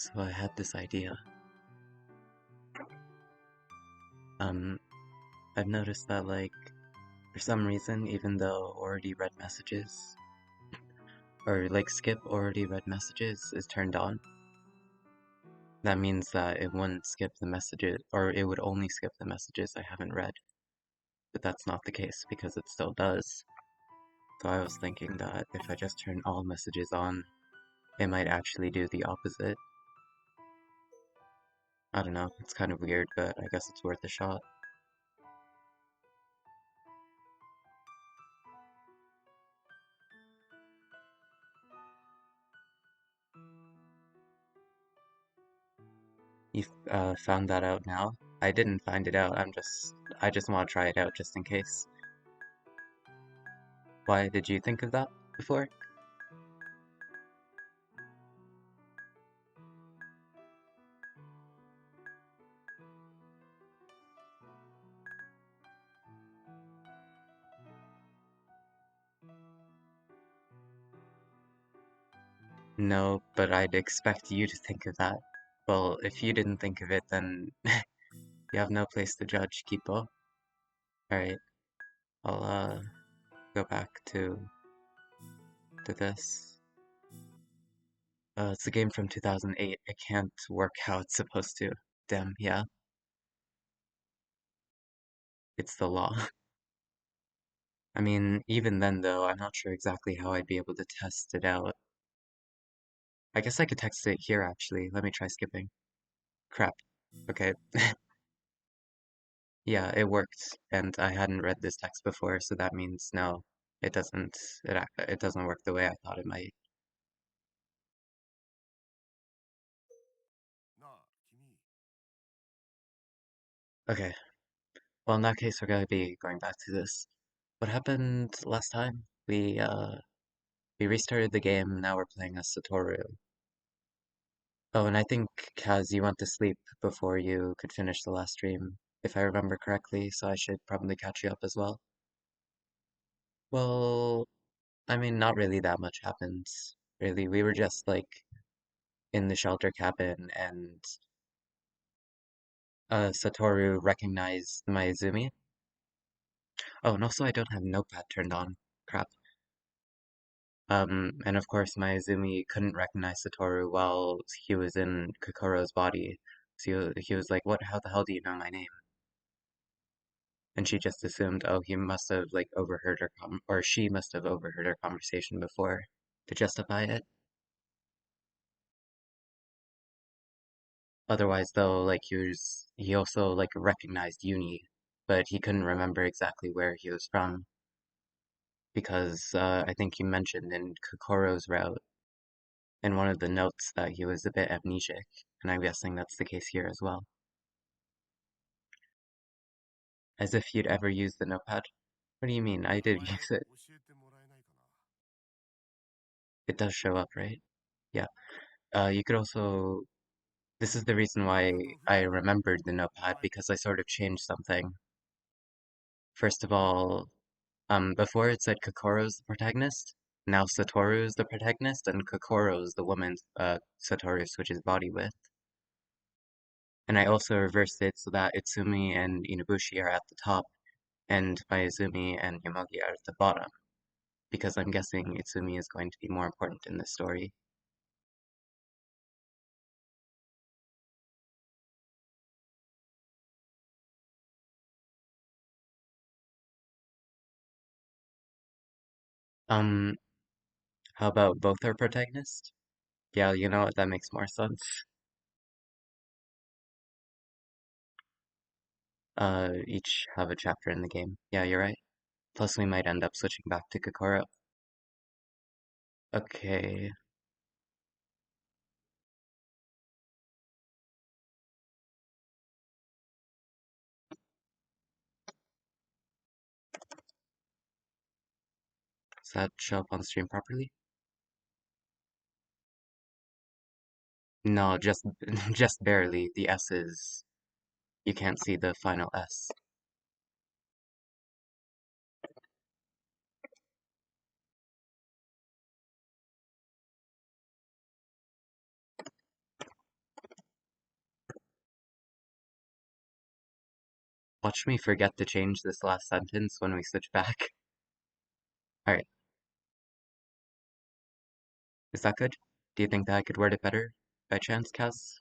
So I had this idea. Um, I've noticed that, like, for some reason, even though already read messages, or like skip already read messages is turned on, that means that it wouldn't skip the messages, or it would only skip the messages I haven't read. But that's not the case because it still does. So I was thinking that if I just turn all messages on, it might actually do the opposite. I don't know, it's kind of weird, but I guess it's worth a shot. You found that out now? I didn't find it out, I just want to try it out just in case. Why did you think of that before? No, but I'd expect you to think of that. Well, if you didn't think of it, then you have no place to judge, Kipo. Alright, I'll go back to this. It's a game from 2008. I can't work how it's supposed to. Damn, yeah, it's the law. I mean, even then though, I'm not sure exactly how I'd be able to test it out. I guess I could text it here actually. Let me try skipping. Crap. Okay. Yeah, it worked, and I hadn't read this text before, so that means no, it doesn't. It doesn't work the way I thought it might. Okay. Well, in that case, we're gonna be going back to this. What happened last time? We restarted the game. Now we're playing as Satoru. Oh, and I think Kaz, you went to sleep before you could finish the last stream, if I remember correctly. So I should probably catch you up as well. Well, I mean, not really that much happened. Really, we were just like in the shelter cabin, and Satoru recognized Maizumi. Oh, and also I don't have Notepad turned on. Crap. And of course Maizumi couldn't recognize Satoru while he was in Kokoro's body. So he was like, "What? How the hell do you know my name?" And she just assumed, oh, he must have like overheard her or she must have overheard her conversation before to justify it. Otherwise, though, like he also like recognized Uni, but he couldn't remember exactly where he was from because I think he mentioned in Kokoro's route in one of the notes that he was a bit amnesic, and I'm guessing that's the case here as well. As if you'd ever used the notepad. What do you mean? I did use it. It does show up, right? Yeah. You could also. This is the reason why I remembered the notepad because I sort of changed something. First of all, before it said Kokoro's the protagonist. Now Satoru is the protagonist, and Kokoro is the woman Satoru switches body with. And I also reversed it so that Itsumi and Inabushi are at the top, and Mayuzumi and Yomogi are at the bottom, because I'm guessing Itsumi is going to be more important in this story. Um, how about both are protagonists? Yeah, you know what, that makes more sense. Each have a chapter in the game. Yeah, you're right. Plus, we might end up switching back to Kokoro. Okay, does that show up on stream properly? No, just just barely. The S is you can't see the final S. Watch me forget to change this last sentence when we switch back. Alright, is that good? Do you think that I could word it better by chance, Kaz?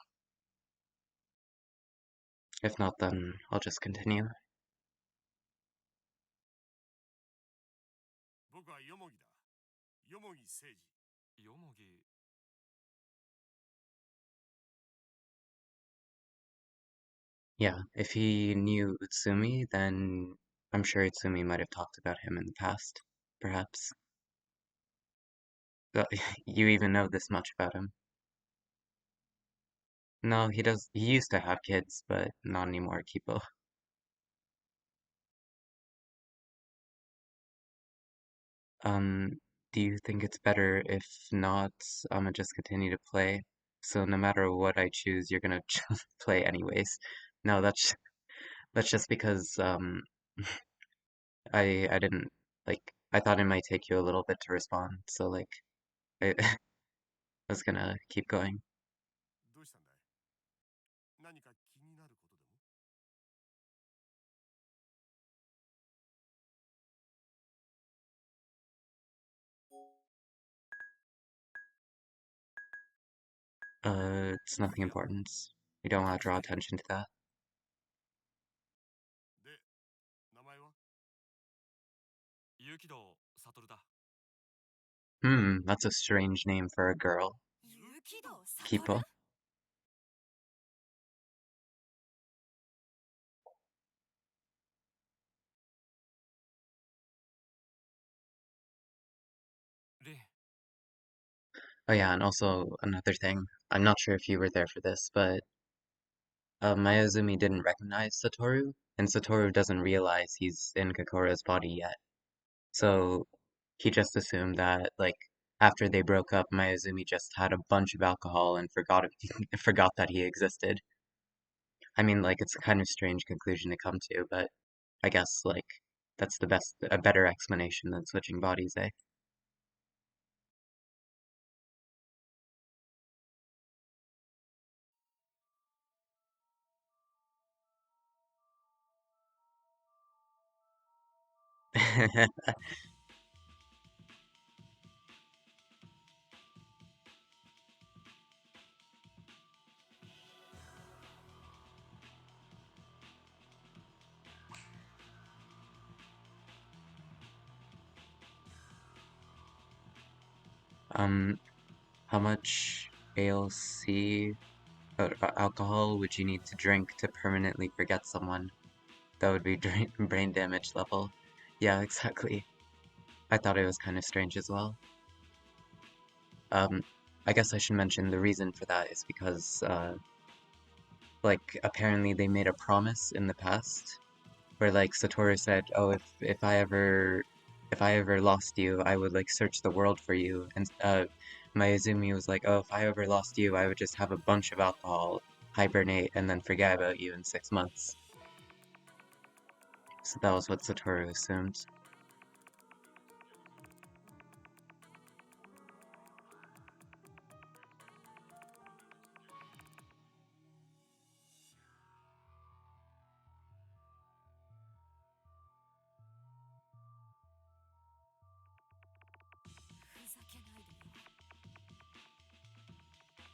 If not, then I'll just continue. 僕はヨモギだ。ヨモギ誠治。ヨモギ。Yeah, if he knew Utsumi, then I'm sure Utsumi might have talked about him in the past, perhaps. But you even know this much about him. No, he does. He used to have kids, but not anymore, Kipo. Um, do you think it's better if not, I'ma just continue to play? So no matter what I choose, you're gonna just play anyways. No, that's just because I didn't like I thought it might take you a little bit to respond, so like I, I was gonna keep going. どうしたんだい？何か気になることでも？ It's nothing important. You don't want to draw attention to that. で、名前は？有機堂悟だ。That's a strange name for a girl. 有機堂悟？ Kipo. レイ。Oh yeah, and also another thing. I'm not sure if you were there for this, but Mayazumi didn't recognize Satoru, and Satoru doesn't realize he's in Kokoro's body yet. So he just assumed that, like, after they broke up, Mayazumi just had a bunch of alcohol and forgot that he existed. I mean, like, it's a kind of strange conclusion to come to, but I guess, like, that's a better explanation than switching bodies, eh? Um, how much ALC alcohol would you need to drink to permanently forget someone? That would be brain damage level. Yeah, exactly. I thought it was kind of strange as well. Um, I guess I should mention the reason for that is because, like, apparently they made a promise in the past where, like, Satoru said, "Oh, if I ever lost you, I would like search the world for you." And Mayuzumi was like, "Oh, if I ever lost you, I would just have a bunch of alcohol, hibernate, and then forget about you in 6 months." So that was what Satoru assumed.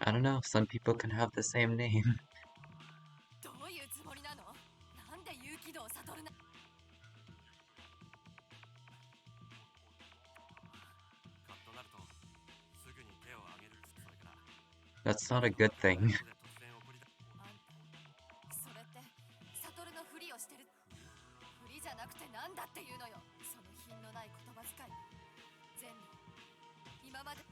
I don't know, some people can have the same name. どういうつもりなの？なんで有機堂悟な？カッとなるとすぐに手を挙げる。それから。That's not a good thing. 突然怒りだ。あんた、それって悟のふりをしてる。ふりじゃなくてなんだっていうのよ。その品のない言葉遣い。全部今まで。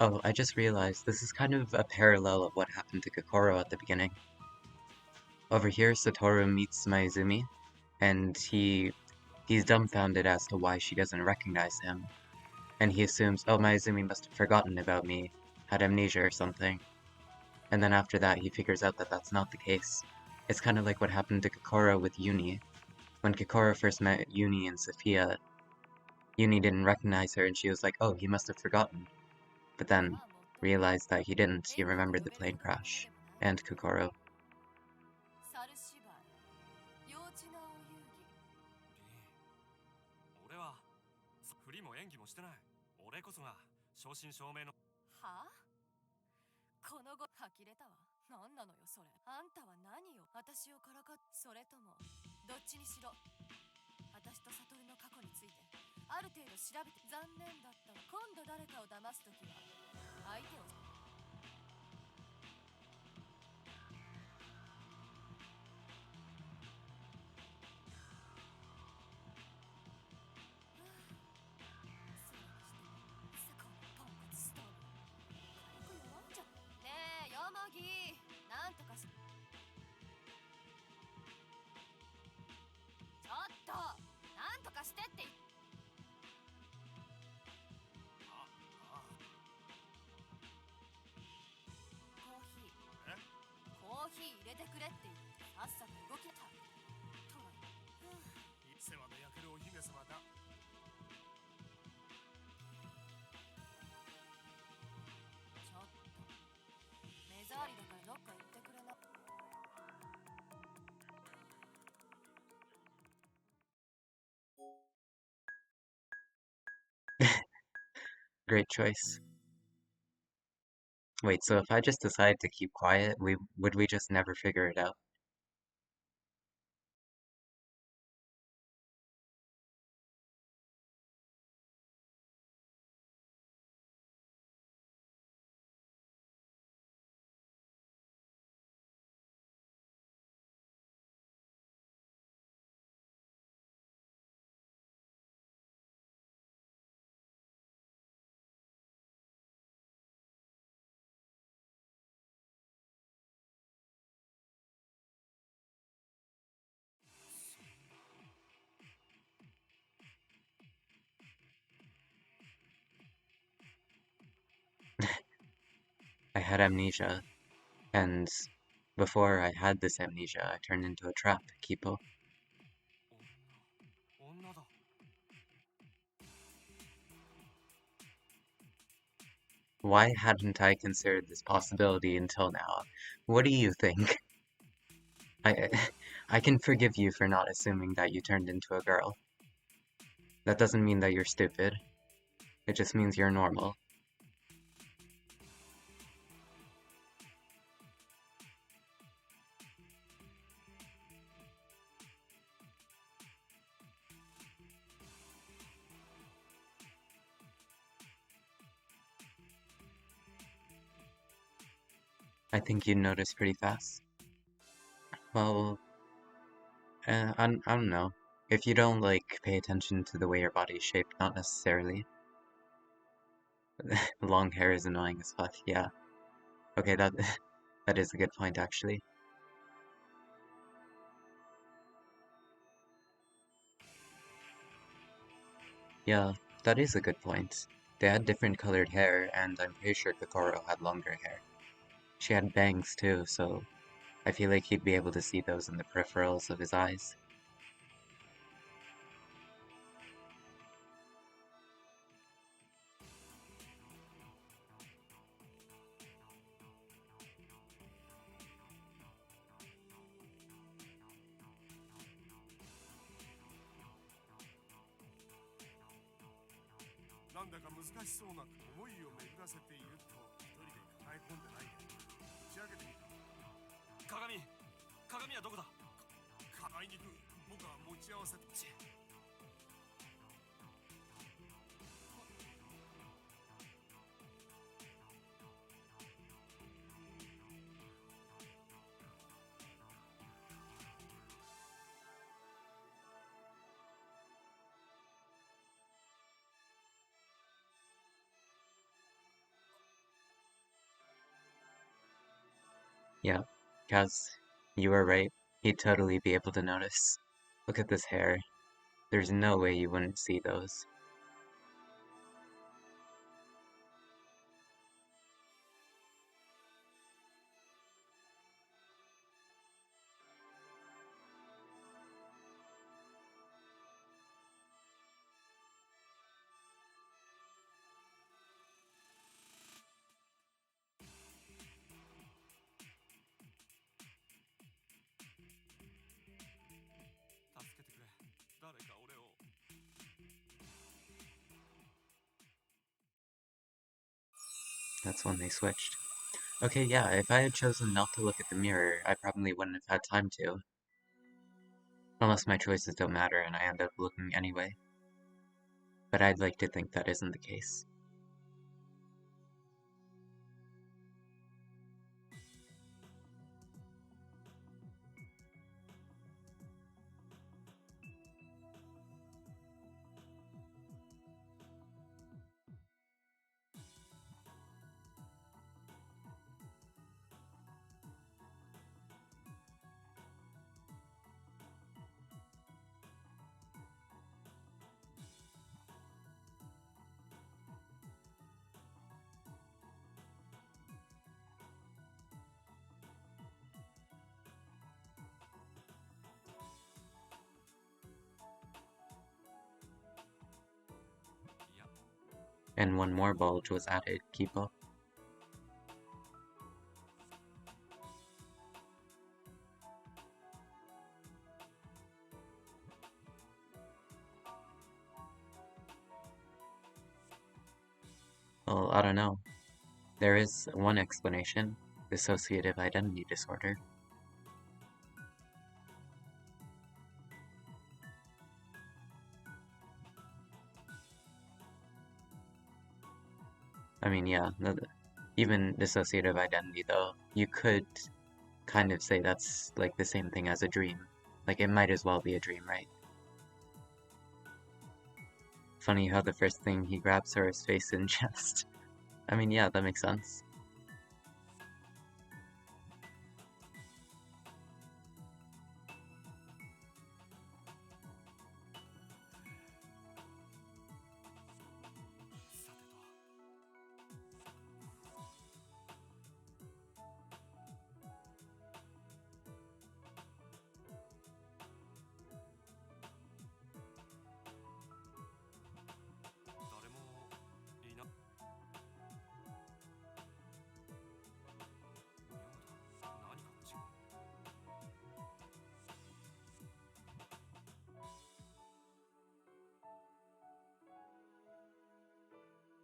Oh, I just realized this is kind of a parallel of what happened to Kokoro at the beginning. Over here, Satoru meets Maizumi, and he's dumbfounded as to why she doesn't recognize him. And he assumes, oh, Maizumi must have forgotten about me, had amnesia or something. And then after that, he figures out that that's not the case. It's kind of like what happened to Kokoro with Uni. When Kokoro first met Uni and Sophia, Uni didn't recognize her and she was like, oh, he must have forgotten. But then realized that he didn't. He remembered the plane crash and Kokoro. 猿芝居幼稚れこそが正真正銘の。はあ、このご呆れたわ。何なのよそれ。あんたは何を私をからかっ、それともどっちにしろ私と悟の過去についてある程度調べて。残念だったわ。今度誰かを騙すときは相手を。ねえ、ヨモギ、なんとかし。ちょっと、なんとかしてって言っ。コーヒー、コーヒー入れてくれって言ってさっさと動きた。とは。世話の焼けるお姫様だ。ちょっと目障りだからどっか行ってくれな。Great choice. Wait, so if I just decide to keep quiet, would we just never figure it out? I had amnesia, and before I had this amnesia, I turned into a trap, Kipo. 女だ。Why hadn't I considered this possibility until now? What do you think? I I can forgive you for not assuming that you turned into a girl. That doesn't mean that you're stupid. It just means you're normal. I think you'd notice pretty fast. Well, I don't know. If you don't, like, pay attention to the way your body's shaped, not necessarily. Long hair is annoying as fuck, yeah. Okay, that that is a good point, actually. Yeah, that is a good point. They had different colored hair, and I'm pretty sure Kokoro had longer hair. She had bangs too, so I feel like he'd be able to see those in the peripherals of his eyes. Yeah, Kaz, you were right. He'd totally be able to notice. Look at this hair. There's no way you wouldn't see those. That's when they switched. Okay, yeah, if I had chosen not to look at the mirror, I probably wouldn't have had time to. Unless my choices don't matter and I end up looking anyway. But I'd like to think that isn't the case. And one more bulge was added, Kipo. Well, I don't know. There is one explanation, dissociative identity disorder. I mean, yeah, even dissociative identity though, you could kind of say that's like the same thing as a dream. Like it might as well be a dream, right? Funny how the first thing he grabs her is face and chest. I mean, yeah, that makes sense.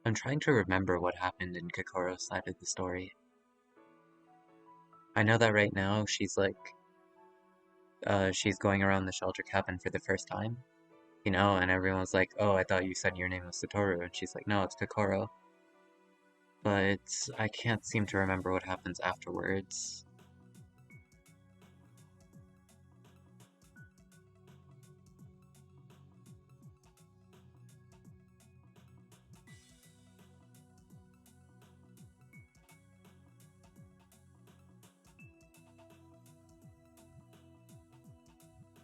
I'm trying to remember what happened in Kokoro's side of the story. I know that right now she's going around the shelter cabin for the first time, you know, and everyone's like, oh, I thought you said your name was Satoru, and she's like, no, it's Kokoro. But I can't seem to remember what happens afterwards.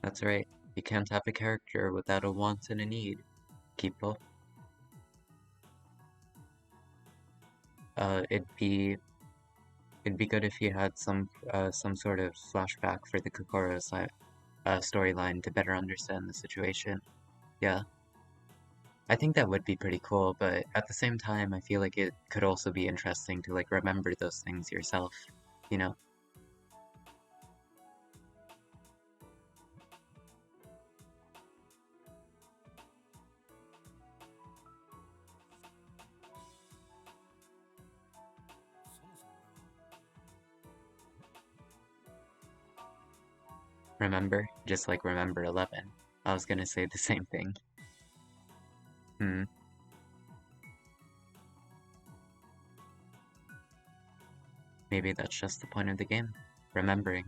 That's right, you can't have a character without a want and a need, Kipo. Uh, it'd be it'd be good if you had some sort of flashback for the Kokoro storyline to better understand the situation. Yeah. I think that would be pretty cool, but at the same time, I feel like it could also be interesting to like remember those things yourself, you know? Remember? Just like remember 11. I was gonna say the same thing. Hmm. Maybe that's just the point of the game. Remembering.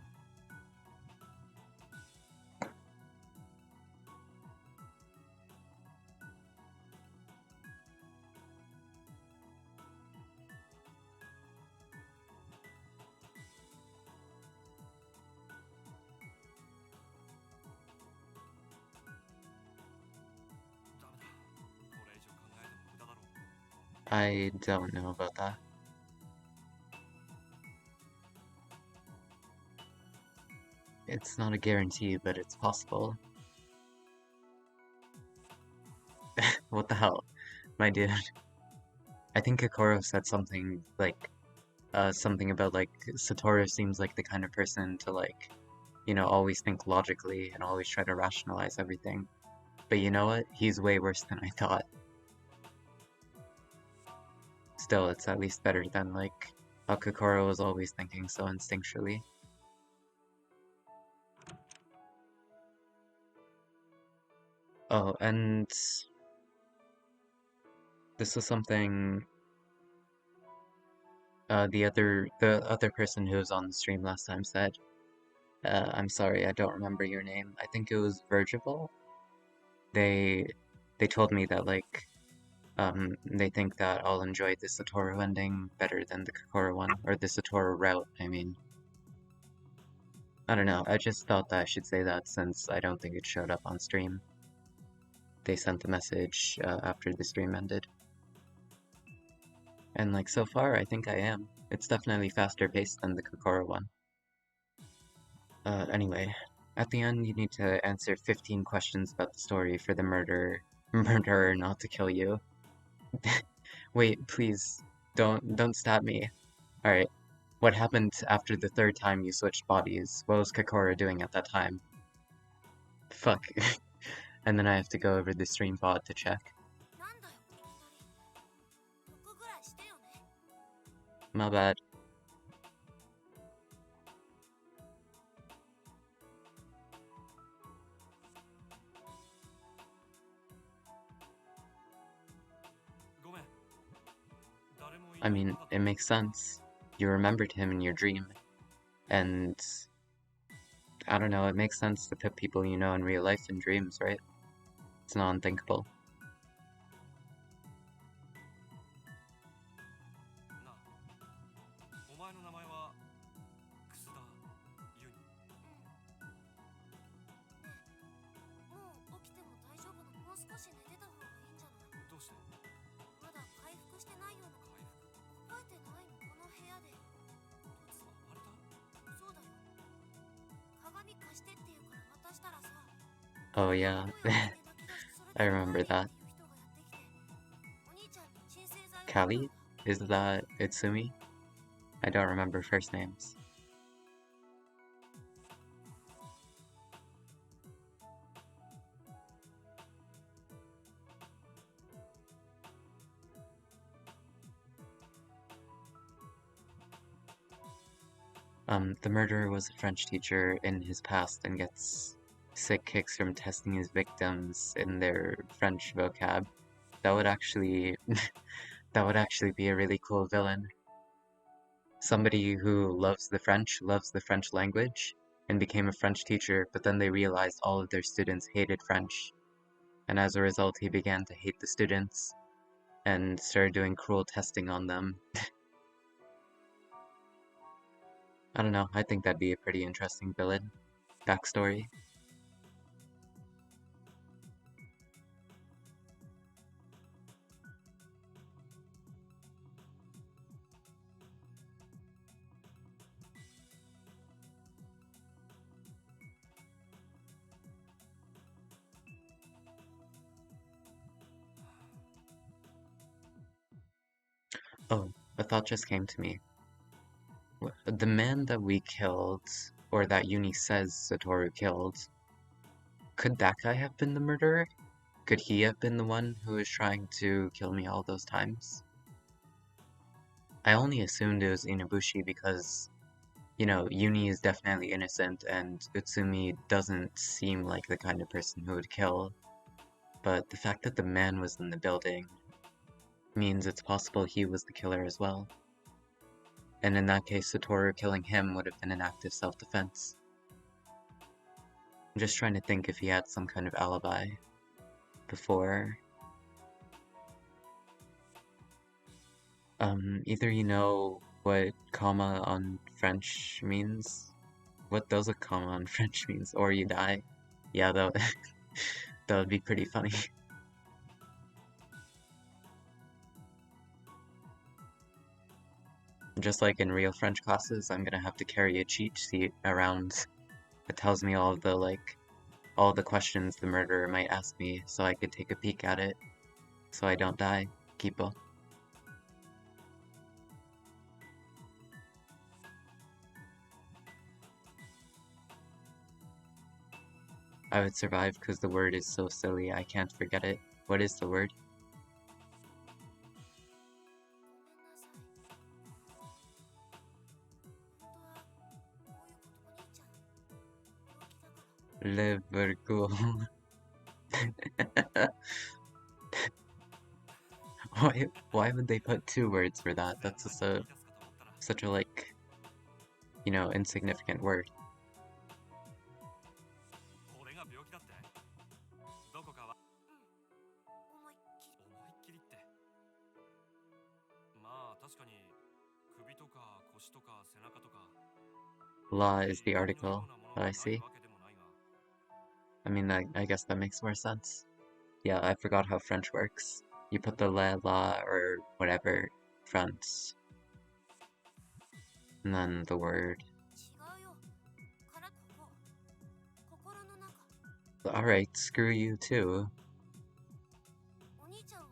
I don't know about that. It's not a guarantee, but it's possible. What the hell? My dude. I think Kokoro said something like, something about like, Satoru seems like the kind of person to like, you know, always think logically and always try to rationalize everything. But you know what? He's way worse than I thought. still, it's at least better than, like, how Kokoro was always thinking so instinctually. Oh, and this was something the other person who was on the stream last time said. I'm sorry, I don't remember your name. I think it was Virgival. They they told me that like they think that I'll enjoy the Satoru ending better than the Kokoro one, or the Satoru route, I mean. I don't know, I just thought that I should say that since I don't think it showed up on stream. They sent the message after the stream ended. And like so far, I think I am. It's definitely faster paced than the Kokoro one. Anyway, at the end you need to answer 15 questions about the story for the murderer not to kill you. Wait, please, don't stab me. Alright, what happened after the third time you switched bodies? What was Kokoro doing at that time? Fuck. And then I have to go over the stream pod to check. なんだよいきなり得ぐらいしてよね My bad. ごめん。誰もい I な mean, かっ it た。 makes sense. You remembered him in your dream. And I don't know, it makes sense to put people you know in real life in dreams, right? It's not unthinkable. なあ、お前の名前は楠田ユニ。もう起きても大丈夫なのもう少し寝てた方がいいんじゃないどうして？まだ回復してないような回復？覚えてないのこの部屋で触れた？そうだよ鏡貸してって言うから渡したらさ Oh yeah, 声を上げて泣き出してそれ I で remember 怖い that. っていう人がやってきてお兄ちゃんに鎮静剤を Callie? Is that Itsumi? I don't remember first names. The murderer was a French teacher in his past and gets sick kicks from testing his victims in their French vocab. That would actually that would actually be a really cool villain. Somebody who loves the French language, and became a French teacher, but then they realized all of their students hated French. And as a result, he began to hate the students and started doing cruel testing on them. I don't know, I think that'd be a pretty interesting villain. Backstory. Oh, a thought just came to me. The man that we killed, or that Uni says Satoru killed, could that guy have been the murderer? Could he have been the one who was trying to kill me all those times? I only assumed it was Inabushi because, you know, Uni is definitely innocent and Utsumi doesn't seem like the kind of person who would kill. But the fact that the man was in the building means it's possible he was the killer as well. And in that case, Satoru killing him would have been an act of self-defense. I'm just trying to think if he had some kind of alibi before. Either you know what comma on French means, what does a comma on French means, or you die. Yeah, that that would be pretty funny. Just like in real French classes, I'm gonna have to carry a cheat sheet around that tells me all the questions the murderer might ask me, so I could take a peek at it, so I don't die. Kipo. I would survive because the word is so silly, I can't forget it. What is the word? Liverpool. Why would they put two words for that? 突然 That's just 何か言 a い出すかと思ったら such a like, insignificant word. 俺が病気だって。どこかは思いっきり。思いっきりって。まあ確かに首とか腰とか背中とか La 特 is に the 痛みのよ article うなもの that が I ない see. わけでもないが。I mean, I guess that makes more sense. Yeah, I forgot how French works. You put the la or whatever front, and then the word. 違うよ。からここ。心の中。 Alright, screw you too. お兄ちゃんは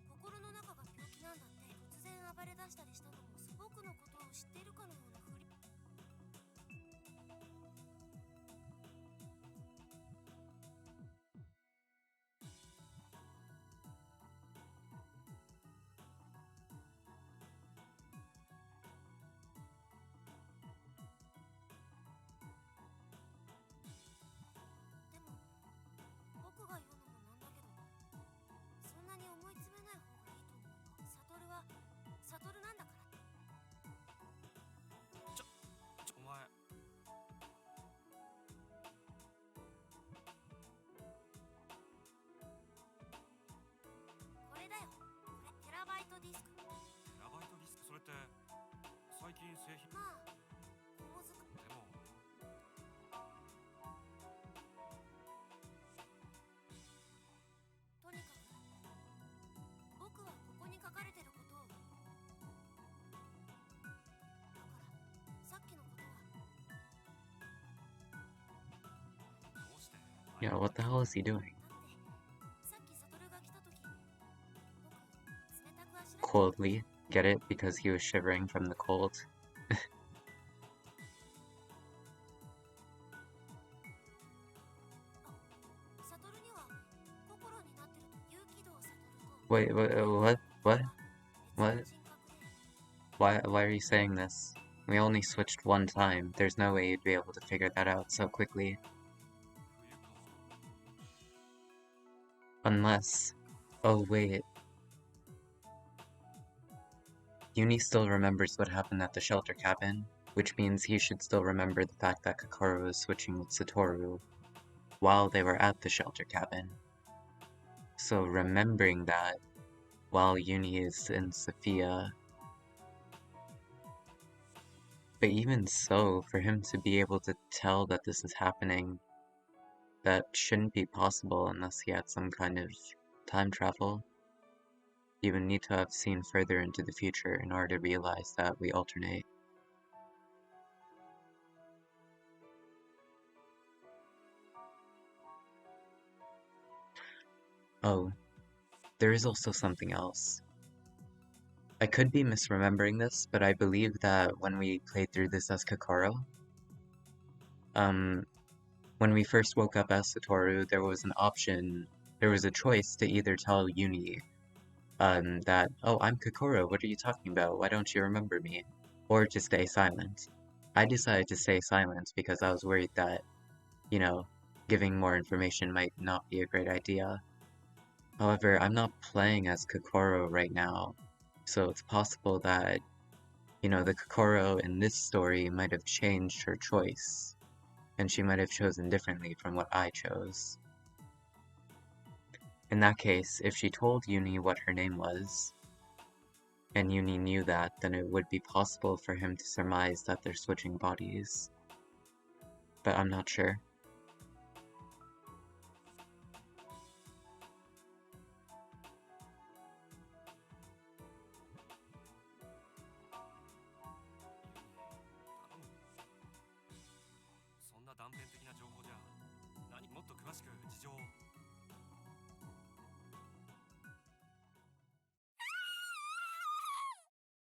心の中が病気なんだって。突然暴れ出したりしたのも僕のことを知っているかのようなふり。でも僕が言うのもなんだけど、そんなに思い詰めない方がいいと思うよ。サトルはサトルなんだから。お前これだよ。これテラバイトディスク。テラバイトディスクそれって最近製品まあ小ずく。でもとにかく僕はここに書かれてることを。だからさっきのことは。どうして Yeah, what the hell is he doing? だってさっきサトルが来た時僕冷たくあしらって。 Coldly. Get it? Because he was shivering from the cold. サトルには心になってると有機動サトルと。 Wait, what? What? 別の What? 人格で。 Why are you saying this? We only switched one time. There's no way you'd be able to figure that out so quickly. 冬か Unless... Oh, wait. Uni still remembers what happened at the shelter cabin, which means he should still remember the fact that Kokoro was switching with Satoru while they were at the shelter cabin. So remembering that while Uni is in Sophia... But even so, for him to be able to tell that this is happening, that shouldn't be possible unless he had some kind of time travel. You would need to have seen further into the future in order to realize that we alternate. Oh, there is also something else. I could be misremembering this, but I believe that when we played through this as Kokoro, when we first woke up as Satoru, there was a choice to either tell Uni that, oh, I'm Kokoro, what are you talking about? Why don't you remember me? Or to stay silent. I decided to stay silent because I was worried that, giving more information might not be a great idea. However, I'm not playing as Kokoro right now, so it's possible that, the Kokoro in this story might have changed her choice, and she might have chosen differently from what I chose. In that case, if she told Uni what her name was, and Uni knew that, then it would be possible for him to surmise that they're switching bodies. But I'm not sure.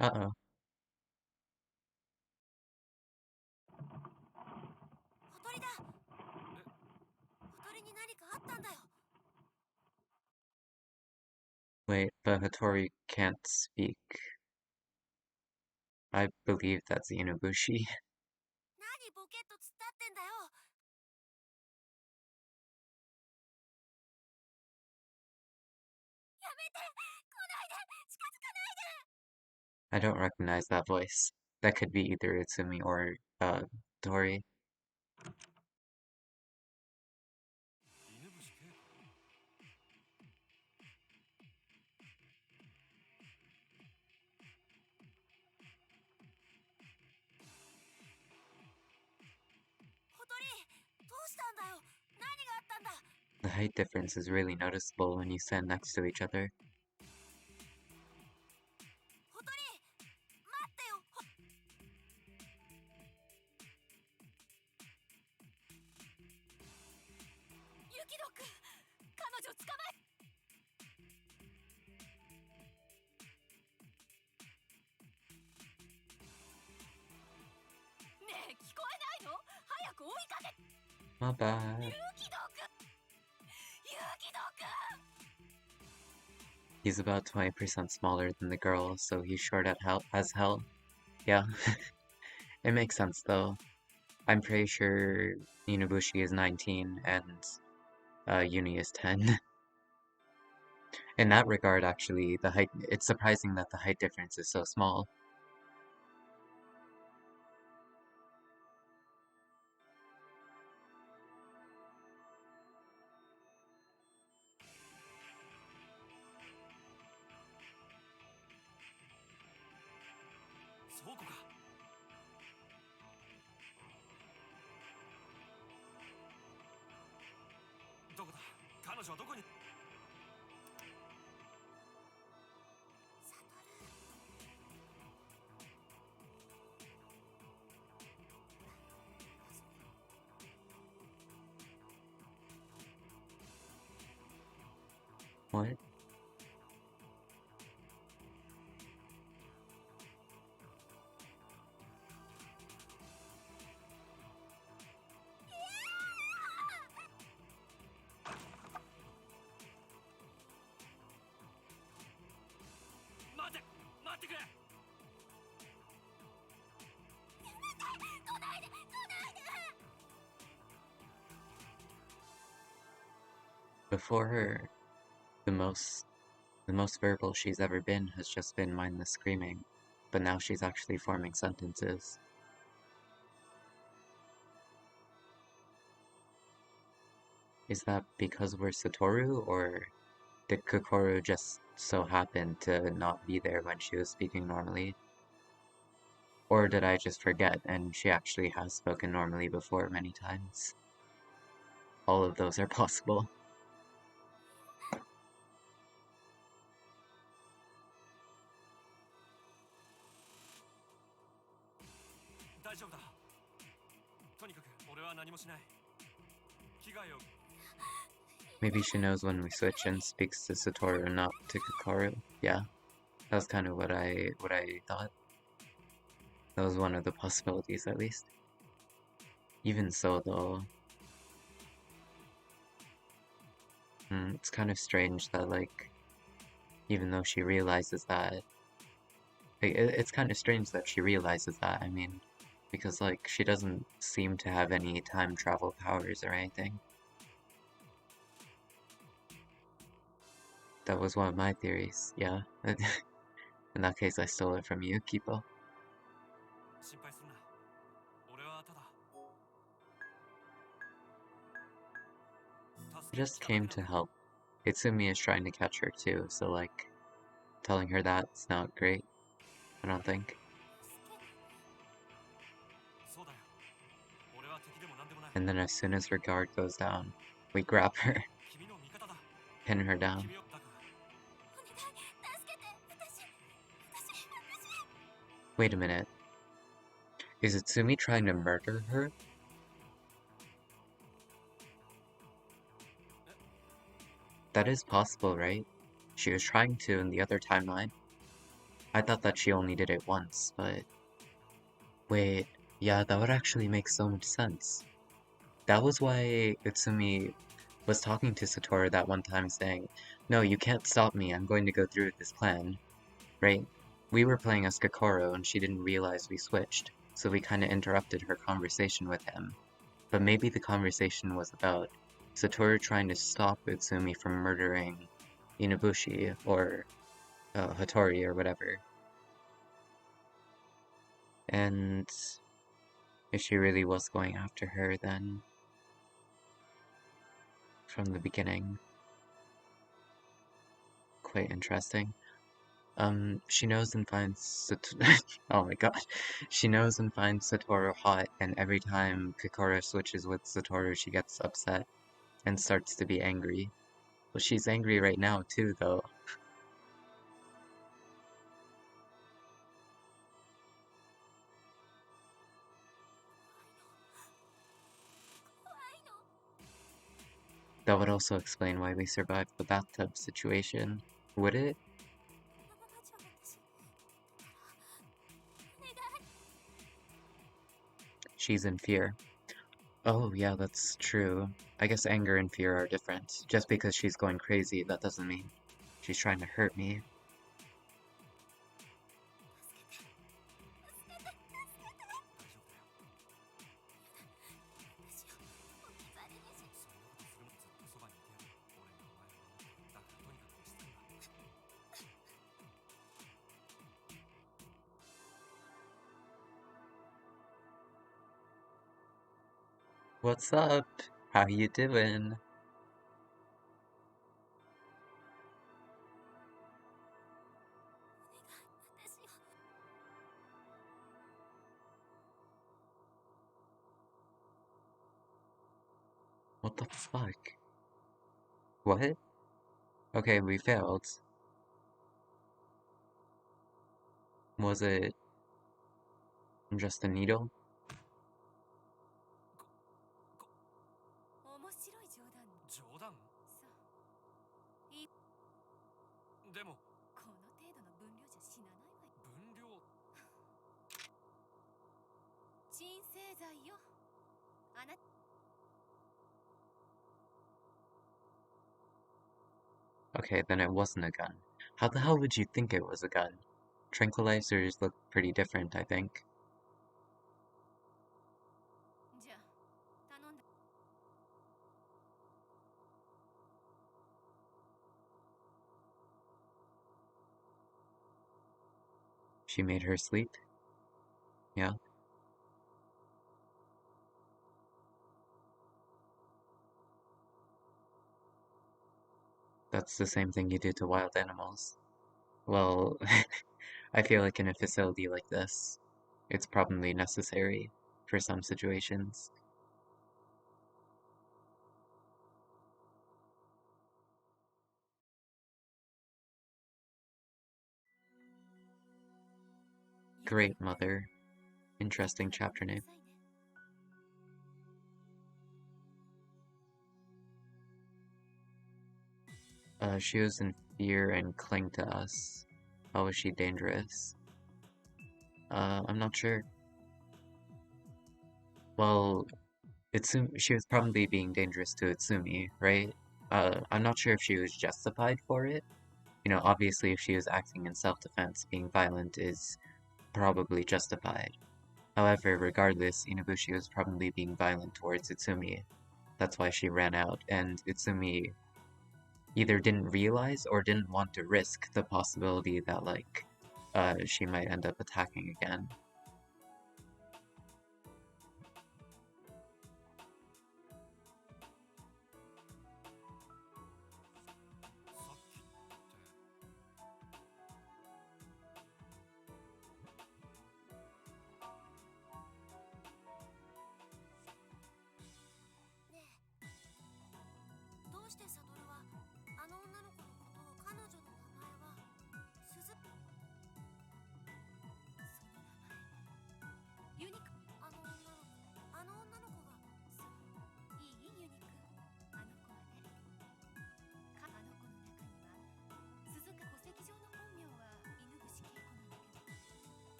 Uh-oh. ほとりだ。ほとりに何かあったんだよ。 Wait, but Hattori can't speak. I believe that's Inubushi. 何ボケっと突っ立ってんだよ。I don't recognize that voice. That could be either Itsumi or Tori. 犬伏圭子。ほとり、どうしたんだよ。何があったんだ。 The height difference is really noticeable when you stand next to each other. ほとり、待ってよ。ユキド君、彼女捕まえ。ねえ、聞こえないの？早く追いかけ。 My bad. ユキド君、ユキド君。 He's about 20% smaller than the girl, so he's short as hell. Yeah. It makes sense though. I'm pretty sure Inabushi is 19 and Uni is 10. In that regard, actually, it's surprising that the height difference is so small. 倉庫か。どこだ。彼女はどこに。サトル。 What? Before her, the most verbal she's ever been has just been mindless screaming, but now she's actually forming sentences. Is that because we're Satoru, or did Kokoro just so happen to not be there when she was speaking normally? Or did I just forget and she actually has spoken normally before many times? All of those are possible. 大丈夫だ。とにかく俺は何もしない。被害を。 Maybe she knows when we switch and speaks to Satoru, not to Kokoro. Yeah, that's kind of what I thought. That was one of the possibilities, at least. Even so, though, it's kind of strange that, like, even though she realizes that, like, it's kind of strange that she realizes that. I mean, because like she doesn't seem to have any time travel powers or anything. That was one of my theories. Yeah. In that case, I stole it from you, Kipo. 心配するな。俺はただ。 I just came to help. Itsumi is trying to catch her too, so like, telling her that's not great. I don't think. そうだよ。俺は敵でも何でもない。 And then as soon as her guard goes down, we grab her, 君の味方だ。 pin her down. 君をだから。 Wait a minute. Is Itsumi trying to murder her? That is possible, right? She was trying to in the other timeline. I thought that she only did it once, but... Wait, yeah, that would actually make so much sense. That was why Itsumi was talking to Satoru that one time saying, "No, you can't stop me, I'm going to go through with this plan." Right? We were playing as Kokoro and she didn't realize we switched, so we kinda interrupted her conversation with him. But maybe the conversation was about Satoru trying to stop Utsumi from murdering Inabushi, or Hattori, or whatever. And if she really was going after her, then from the beginning, quite interesting. She knows and finds oh my god. She knows and finds Satoru hot, and every time Kokoro switches with Satoru, she gets upset and starts to be angry. Well, she's angry right now too, though. That would also explain why we survived the bathtub situation, would it? She's in fear. Oh, yeah, that's true. I guess anger and fear are different. Just because she's going crazy, that doesn't mean she's trying to hurt me. What's up? How you doing? What the fuck? What? Okay, we failed. Was it just a needle? 面白い冗談冗談さいいでもこの程度の分量じゃ死なないわよ分量鎮静剤よあな Okay, then it wasn't a gun. How the hell would you think it was a gun? Tranquilizers look pretty different, I think. じゃあ頼んだ She made her sleep? Yeah. That's the same thing you do to wild animals. Well, I feel like in a facility like this, it's probably necessary for some situations. Great Mother. Interesting chapter name. She was in fear and clung to us. How was she dangerous? I'm not sure. Well, she was probably being dangerous to Itsumi, right? I'm not sure if she was justified for it. You know, obviously if she was acting in self-defense, being violent is probably justified. However, regardless, Inabushi was probably being violent towards Itsumi. That's why she ran out, and Itsumi either didn't realize or didn't want to risk the possibility that, like, she might end up attacking again.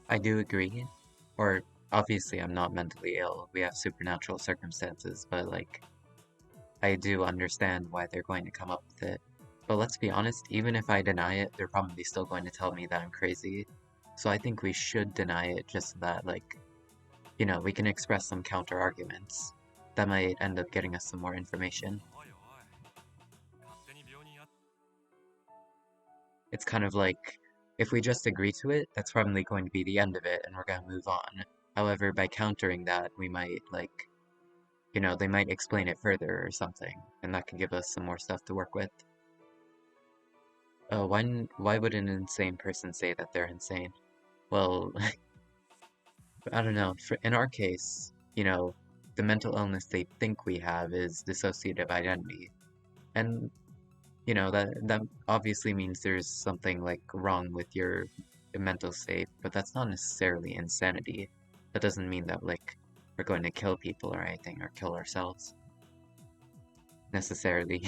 I do agree. Or, obviously, I'm not mentally ill. We have supernatural circumstances, but, like, I do understand why they're going to come up with it. But let's be honest, even if I deny it, they're probably still going to tell me that I'm crazy. So I think we should deny it just so that, like, you know, we can express some counter arguments. That might end up getting us some more information. おいおい、勝手に病人や。It's kind of like, if we just agree to it, that's probably going to be the end of it and we're going to move on. However, by countering that, we might, like, you know, they might explain it further or something, and that can give us some more stuff to work with. Why would an insane person say that they're insane? Well, I don't know. In our case, you know, the mental illness they think we have is dissociative identity. And, you know, that obviously means there's something, like, wrong with your mental state, but that's not necessarily insanity. That doesn't mean that, like, we're going to kill people or anything, or kill ourselves. Necessarily.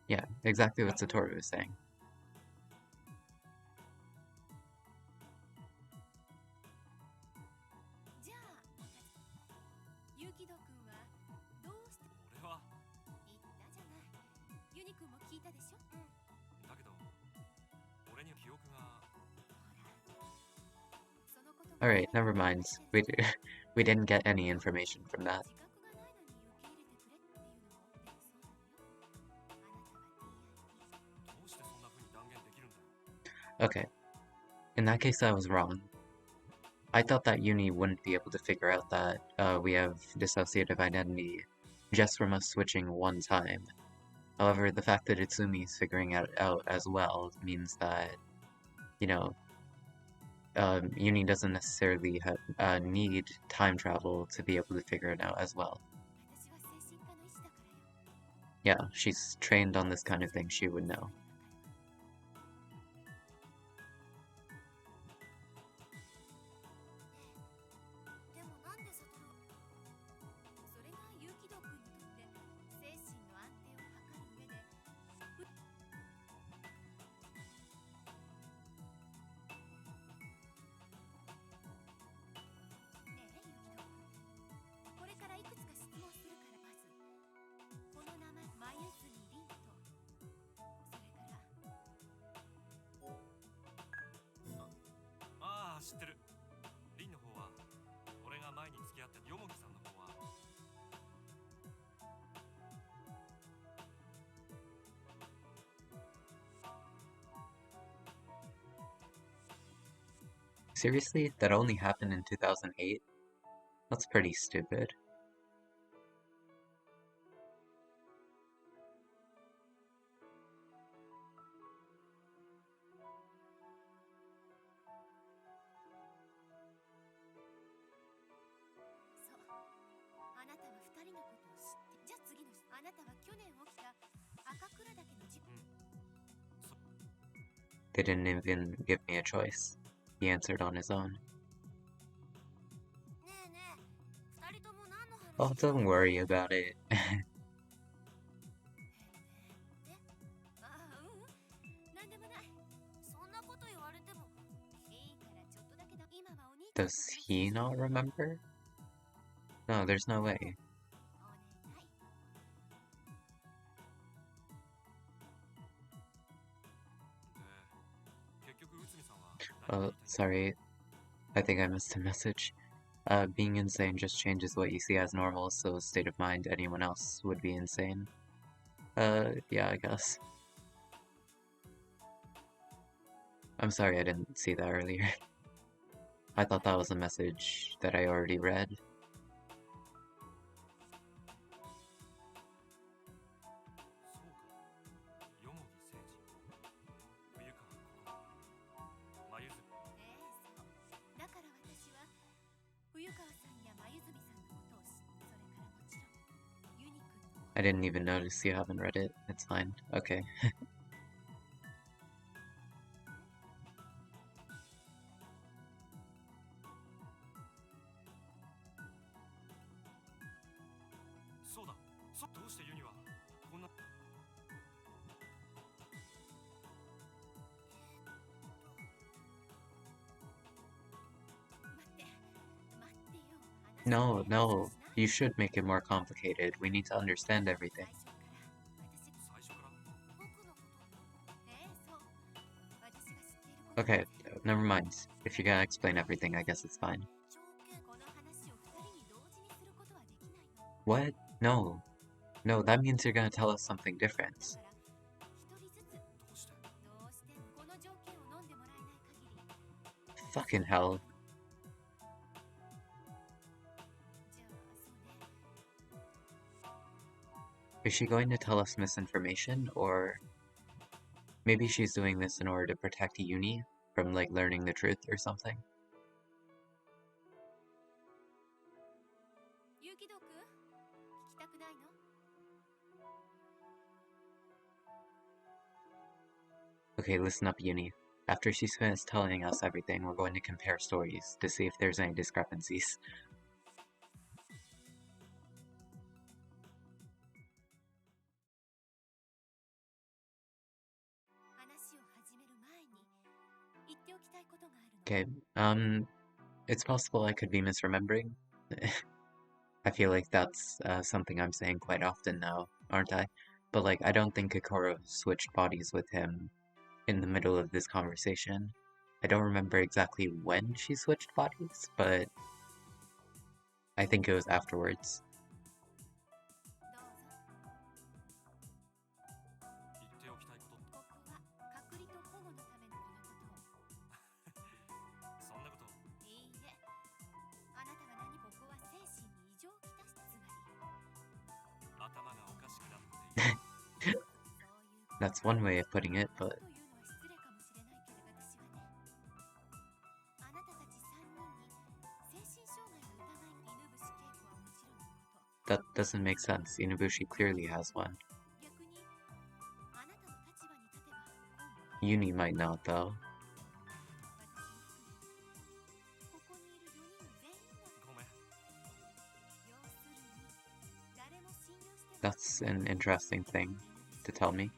Yeah, exactly what Satoru was saying. じゃあユキド君はどうして俺は、言ったじゃない。ユニ君も聞いたでしょ。だけど、俺に記憶が。ほら、そのことが Alright, never mind. We didn't get any information from that. 自覚がないのに受け入れてくれっていうのもでもそうなのよ。あなたは DIT どうしてそんな風に断言できるんだよ。 Okay. In that case, I was wrong. I thought that Uni wouldn't be able to figure out that we have dissociative identity just from us switching one time. However, the fact that Itsumi is figuring it out as well means that, you know, Uni doesn't necessarily need time travel to be able to figure it out as well. 私は精神科の医師だからよ。 Yeah, she's trained on this kind of thing, she would know. でもなんでサトルそれがユキド君にとって精神の安定を図る上でユキド君これからいくつか質問するからまずこの名前眉住凛とそれからああ、知ってる。リンの方は、俺が前に付き合ったヨモギさんの方は。 Seriously? That only happened in 2008? That's pretty stupid. They didn't even give me a choice. He answered on his own. Oh, don't worry about it. Does he not remember? No, there's no way. Oh, sorry. I think I missed a message. Being insane just changes what you see as normal, so state of mind anyone else would be insane. Yeah, I guess. I'm sorry I didn't see that earlier. I thought that was a message that I already read. I didn't even notice you haven't read it. It's fine. Okay. No, no. You should make it more complicated. We need to understand everything. 最初から Okay, never mind. If you're gonna explain everything, I guess it's fine. What? No. No, that means you're gonna tell us something different. どうして Fucking hell. Is she going to tell us misinformation, or maybe she's doing this in order to protect Uni from, like, learning the truth or something? Okay, listen up, Uni. After she's finished telling us everything, we're going to compare stories to see if there's any discrepancies. Okay, it's possible I could be misremembering. I feel like that's something I'm saying quite often now, aren't I? But like, I don't think Kokoro switched bodies with him in the middle of this conversation. I don't remember exactly when she switched bodies, but I think it was afterwards. 言っておきたいことそんなこと頭がおかしくなっている That's one way of putting it, but that doesn't make sense. Inubushi clearly has one. Uni might not, though. ごめん That's an interesting thing to tell me.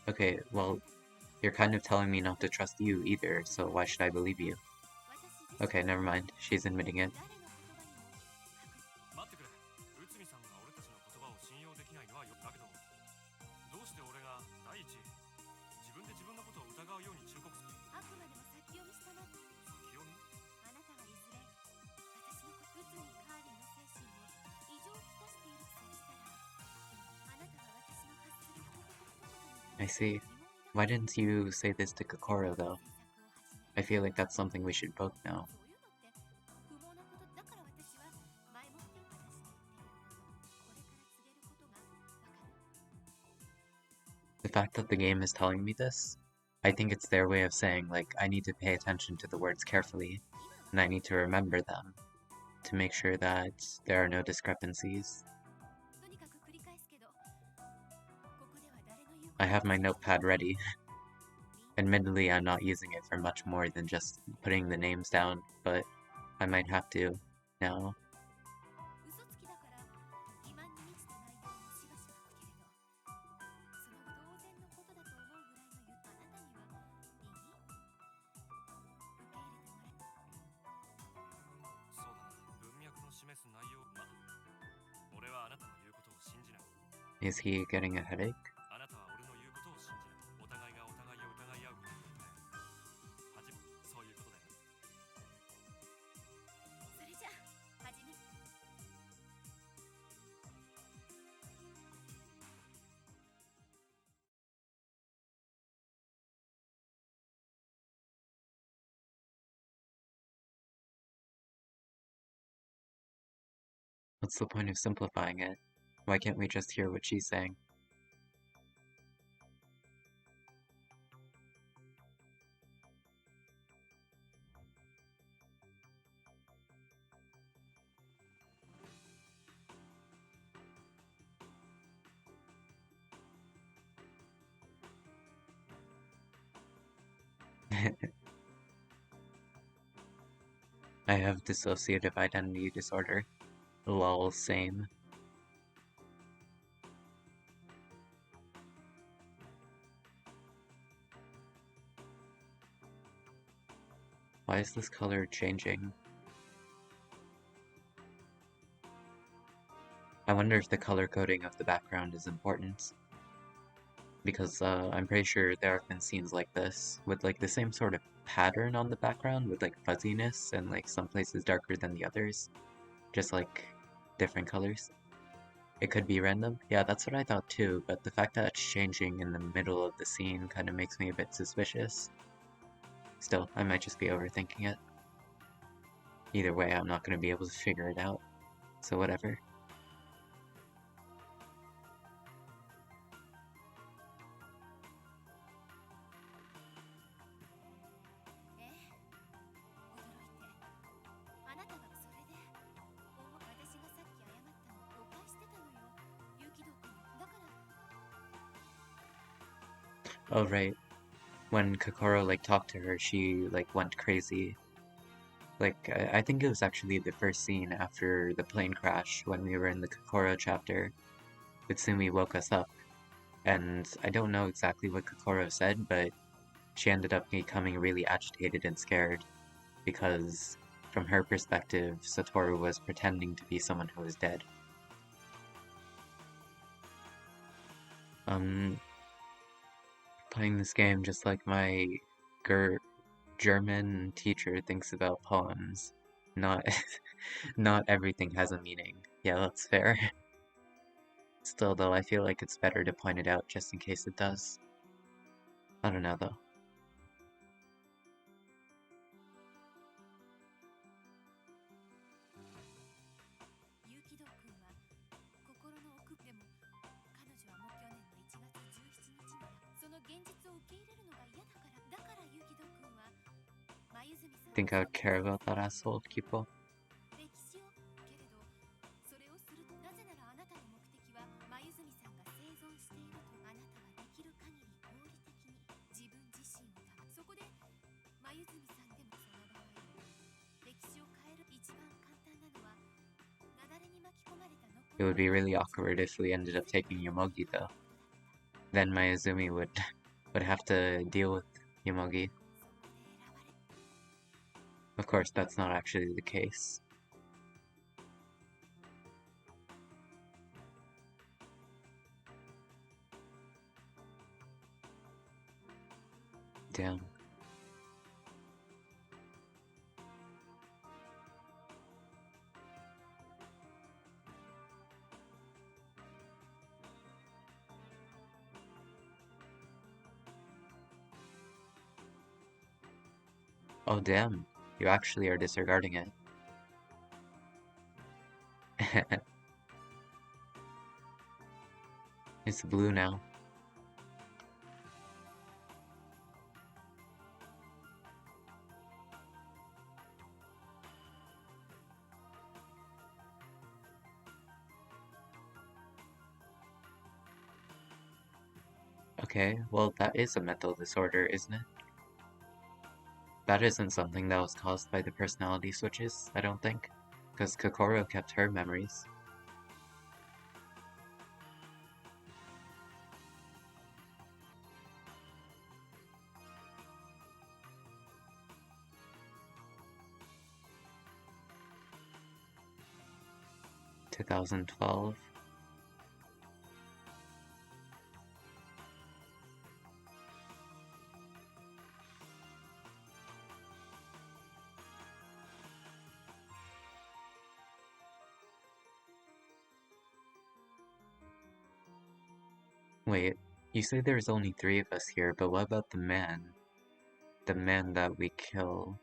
Okay, well, you're kind of telling me not to trust you either, so why should I believe you? Okay, never mind. She's admitting it. 待ってくれ内海さんが俺たちの言葉を信用できないのはよだけどどうして俺が第一自分で自分のことを疑うように忠告する先読みI see. Why didn't you say this to Kokoro, though? I feel like that's something we should both know. The fact that the game is telling me this, I think it's their way of saying, like, I need to pay attention to the words carefully, and I need to remember them to make sure that there are no discrepancies. I have my notepad ready. Admittedly, I'm not using it for much more than just putting the names down, but I might have to now. Is he getting a headache? あなたは俺の言うことを信じないお互いがお互いを疑い合うことによってそういうことだよね What's the point of simplifying it? Why can't we just hear what she's saying? I have dissociative identity disorder. Lol, same. Why is this color changing? I wonder if the color coding of the background is important. Because I'm pretty sure there have been scenes like this with like the same sort of pattern on the background with like fuzziness and like some places darker than the others, just like different colors. It could be random. Yeah, that's what I thought too, but the fact that it's changing in the middle of the scene kind of makes me a bit suspicious. Still, I might just be overthinking it. Either way, I'm not going to be able to figure it out, so whatever. Oh right, when Kokoro like talked to her, she like went crazy. Like I think it was actually the first scene after the plane crash when we were in the Kokoro chapter. Utsumi woke us up, and I don't know exactly what Kokoro said, but she ended up becoming really agitated and scared because, from her perspective, Satoru was pretending to be someone who was dead. Um, Playing this game just like my German teacher thinks about poems. Not, not everything has a meaning. Yeah, that's fair. Still, though, I feel like it's better to point it out just in case it does. I don't know, though. Think I would care about that asshole, Kipo? It would be really awkward if we ended up taking Yomogi, though. Then Mayuzumi would would have to deal with Yomogi. Of course, that's not actually the case. Damn. Oh damn, you actually are disregarding it. It's blue now. Okay, well that is a mental disorder, isn't it? That isn't something that was caused by the personality switches, I don't think. Because Kokoro kept her memories. "2012. Wait, you say there's only 3 of us here, but what about the man? The man that we kill?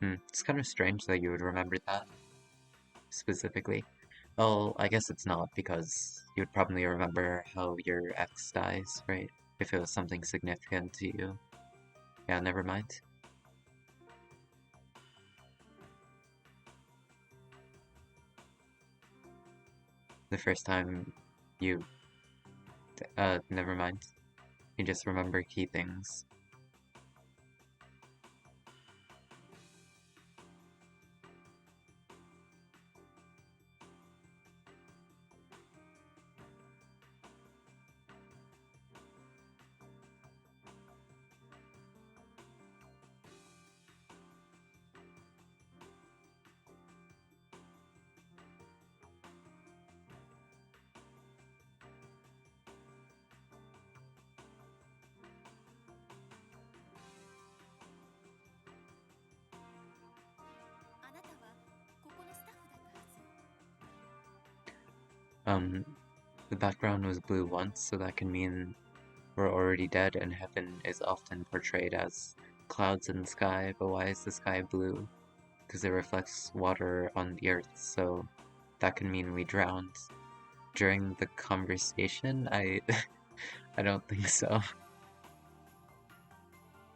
It's kind of strange that you would remember that, specifically. Well, I guess it's not, because you would probably remember how your ex dies, right? If it was something significant to you. Yeah, never mind. The first time you... never mind. You just remember key things. The background was blue once, so that can mean we're already dead, and heaven is often portrayed as clouds in the sky, but why is the sky blue? Because it reflects water on the earth, so that can mean we drowned. During the conversation, I I don't think so.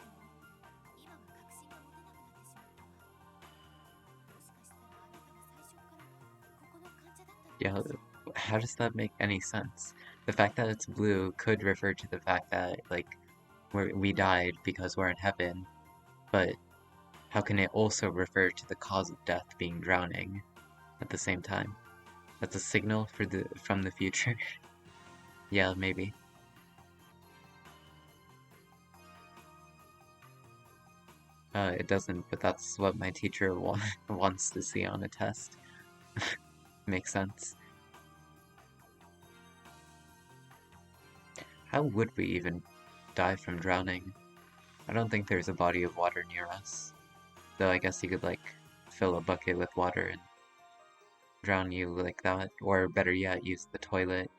でも今が確信が持てなくなってしまったのはもしかしたらあなたも最初からここの患者だったのかもしれない。 Yeah, how does that make any sense? The fact that it's blue could refer to the fact that, like, we died because we're in heaven, but how can it also refer to the cause of death being drowning at the same time? That's a signal from the future? Yeah, maybe. It doesn't, but that's what my teacher wants to see on a test. Makes sense. How would we even die from drowning? I don't think there's a body of water near us. Though I guess you could, like, fill a bucket with water and drown you like that. Or better yet, use the toilet.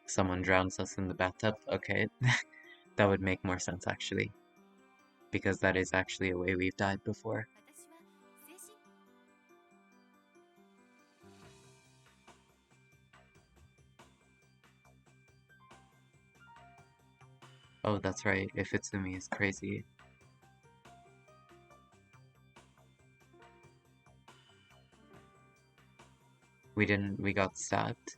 Someone drowns us in the bathtub? Okay. That would make more sense, actually. Because that is actually a way we've died before. 私は精神 Oh, that's right. Ifitsumi is crazy. We got stabbed?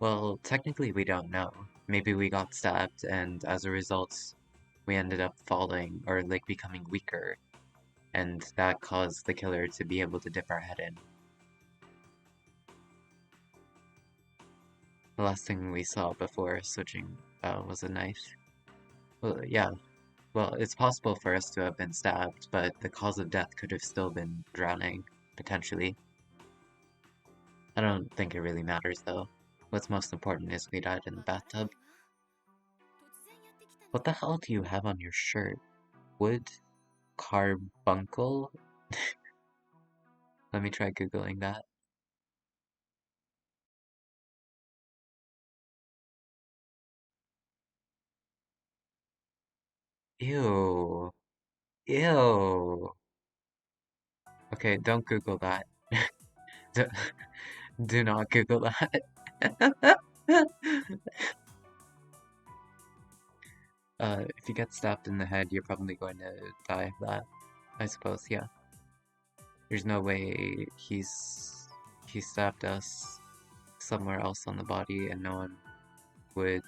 Well, technically we don't know. Maybe we got stabbed and as a result, we ended up falling or like becoming weaker. And that caused the killer to be able to dip our head in. The last thing we saw before switching was a knife. Well, yeah. Well, it's possible for us to have been stabbed, but the cause of death could have still been drowning, potentially. I don't think it really matters though. What's most important is we died in the bathtub. 突然やってきたの。 What the hell do you have on your shirt? Wood carbuncle? Let me try googling that. Ew. Ew. Okay, don't Google that. do, do not Google that. If you get stabbed in the head, you're probably going to die of that. I suppose, yeah. There's no way he stabbed us somewhere else on the body and no one would,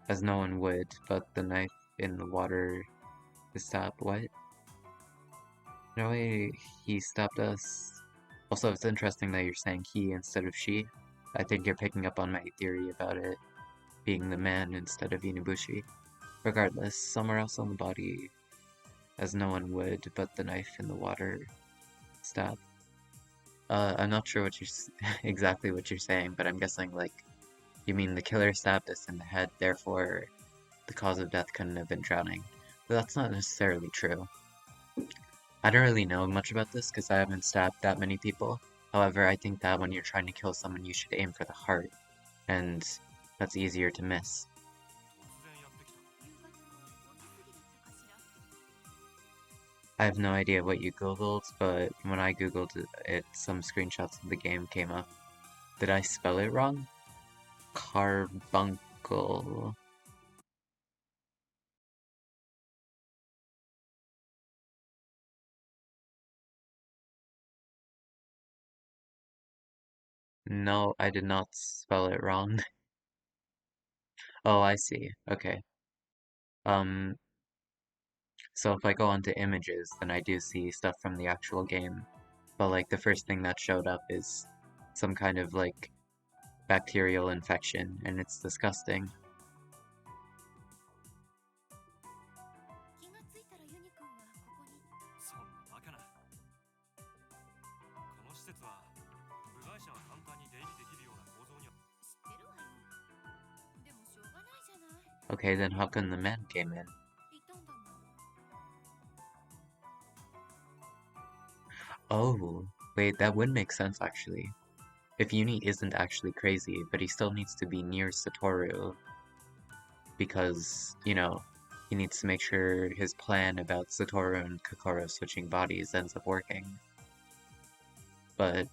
as no one would, but the knife in the water to stab, what? No way he stabbed us. Also, it's interesting that you're saying he instead of she. I think you're picking up on my theory about it being the man instead of Inubushi. Regardless, somewhere else on the body, as no one would, but the knife in the water stab. I'm not sure what exactly what you're saying, but I'm guessing, like, you mean the killer stabbed us in the head, therefore the cause of death couldn't have been drowning. But that's not necessarily true. I don't really know much about this because I haven't stabbed that many people. However, I think that when you're trying to kill someone, you should aim for the heart, and that's easier to miss. 突然やってきた。 夕方の5時過ぎだったかしら。 I have no idea what you googled, but when I googled it, some screenshots of the game came up. Did I spell it wrong? Carbuncle. No, I did not spell it wrong. Oh, I see. Okay. So if I go onto images, then I do see stuff from the actual game. But like the first thing that showed up is some kind of like bacterial infection, and it's disgusting. 気がついたらユニ君はここに。そんなバカな。この施設は部外者は簡単に出入りできるような構造には。知ってるわよ。でもしょうがないじゃない。 Okay, then how come the man came in? いたんだもん。Oh, wait, that would make sense actually. If Uni isn't actually crazy, but he still needs to be near Satoru because, you know, he needs to make sure his plan about Satoru and Kokoro switching bodies ends up working. But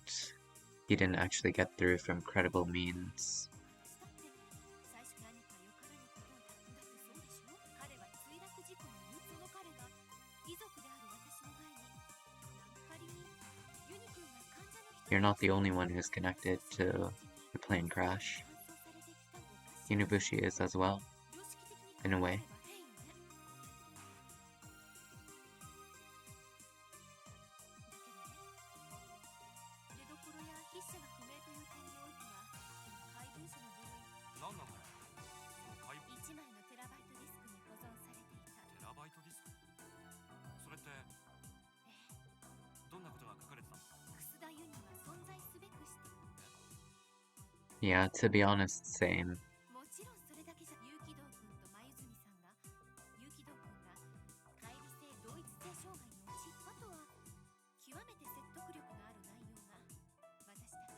he didn't actually get through from credible means. 私だって最初何かよからぬことをたくんだってそうでしょ。彼は墜落事故のその彼が遺族である私の前に仮にユニ君が患者の一 You're 人 not とし the て only one who's connected 知らないう to ちに the plane 彼が crash. 搬送されてきたのおかしいです Unubushi is as well, 常識的に in a 考 way. えれば変よね。だけどね、出どころや筆者が不明という点においては、怪文書の部類何なんだよその怪物1枚のテラバイトディスクに保存されていた。テラバイトディスクそれってええ、どんなことが書かれてたの楠田ユニは存在すべくして。 Yeah, to be honest, same. もちろんそれだけじゃ有機堂君と真由住さんが有機堂君が乖離性同一性障害のうちあとは極めて説得力のある内容が私だけ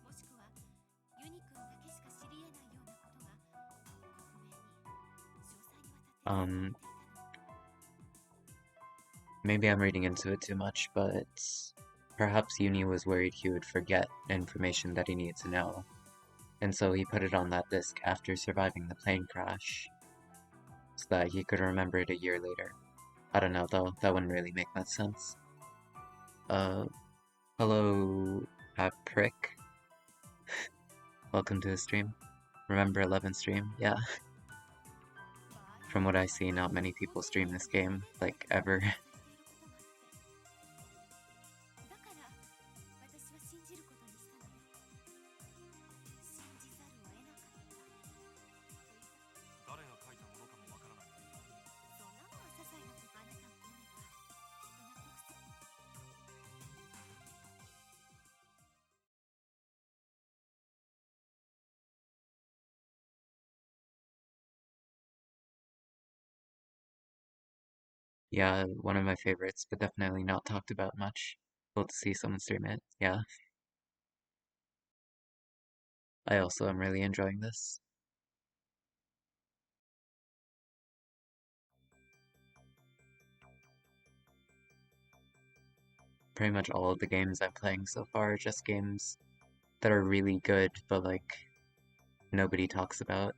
もしくはユニ君だけしか知り得ないようなことが克明に詳細にわたって Maybe I'm reading into it too much, but perhaps Uni was worried he would forget information that he needed to know, and so he put it on that disk after surviving the plane crash, so that he could remember it a year later. I don't know though, that wouldn't really make much sense. Hello, Prick. Welcome to the stream. Remember 11 stream? Yeah. From what I see, not many people stream this game, like, ever. だから私は信じることにしたのよ。信じざるを得なかった。誰が書いたものかもわからない。そんなのは些細なことあなたを読めばきっと納得する。Yeah, one of my favorites, but definitely not talked about much. Cool to see someone stream it, yeah. I also am really enjoying this. Pretty much all of the games I'm playing so far are just games that are really good, but like, nobody talks about.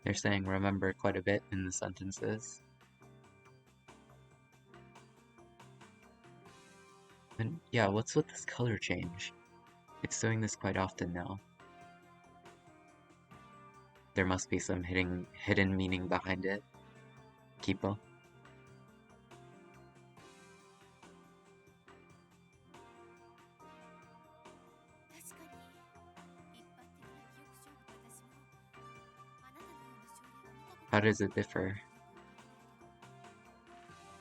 They're saying remember quite a bit in the sentences. And yeah, what's with this color change? It's doing this quite often now. There must be some hidden meaning behind it. Kipo. 確かに一般的な記憶障害私もあなたのような症例は見たこと How does it differ?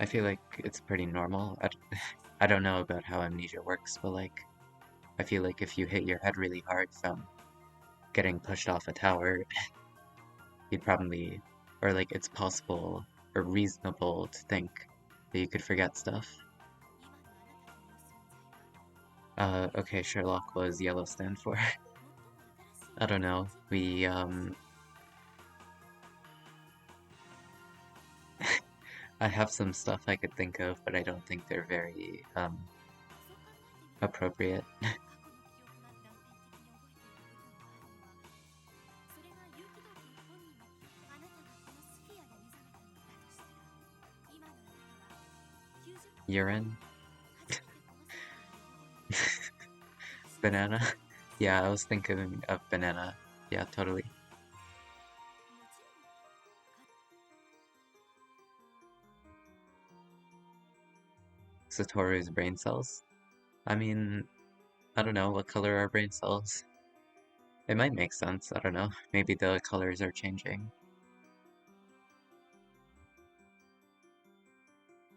I feel like it's pretty normal. I don't know about how amnesia works, but like, I feel like if you hit your head really hard from getting pushed off a tower, you'd probably, or like it's possible or reasonable to think that you could forget stuff. 今のあなたという存在は Okay, Sherlock was yellow stand for. 最も I don't know. We, I have some stuff I could think of, but I don't think they're very, appropriate. 過去の記憶が断片的に覚えている部分があるのはそれが有機同君本人もあなたがこのスフィアで目覚めたのだとしたら今のあなたは90% Urine? 初めてこの世界に覚える Banana? Yeah, I was thinking of banana. Yeah, totally. Satoru's brain cells? I mean, I don't know, what color are brain cells? It might make sense, I don't know. Maybe the colors are changing.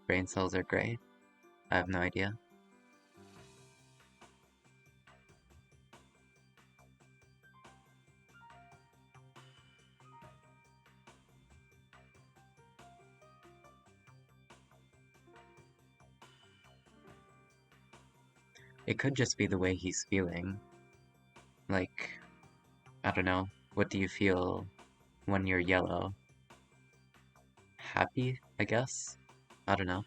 Brain cells are gray. I have no idea. It could just be the way he's feeling. Like, I don't know. What do you feel when you're yellow? Happy, I guess? I don't know.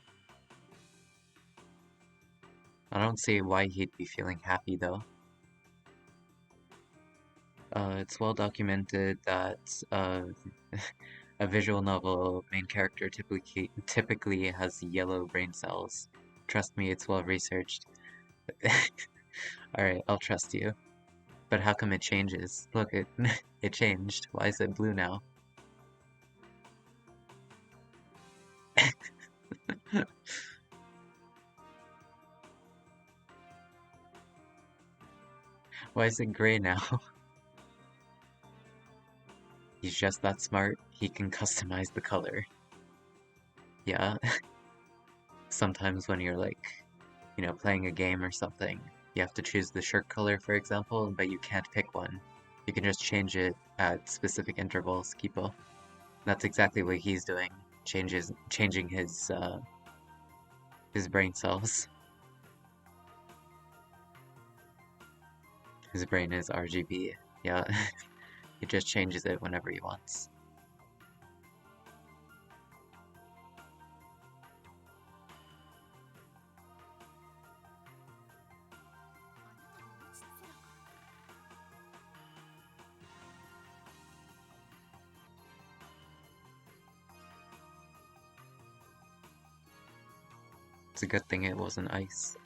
I don't see why he'd be feeling happy though. It's well documented that a visual novel main character typically has yellow brain cells. Trust me, it's well researched. Alright, I'll trust you. But how come it changes? Look, it it changed. Why is it blue now? Why is it gray now? He's just that smart. He can customize the color. Yeah. Sometimes when you're like, you know, playing a game or something, you have to choose the shirt color, for example, but you can't pick one. You can just change it at specific intervals, Kipo. That's exactly what he's doing. Changing his brain cells. His brain is RGB. Yeah. He just changes it whenever he wants. It's a good thing it wasn't ice.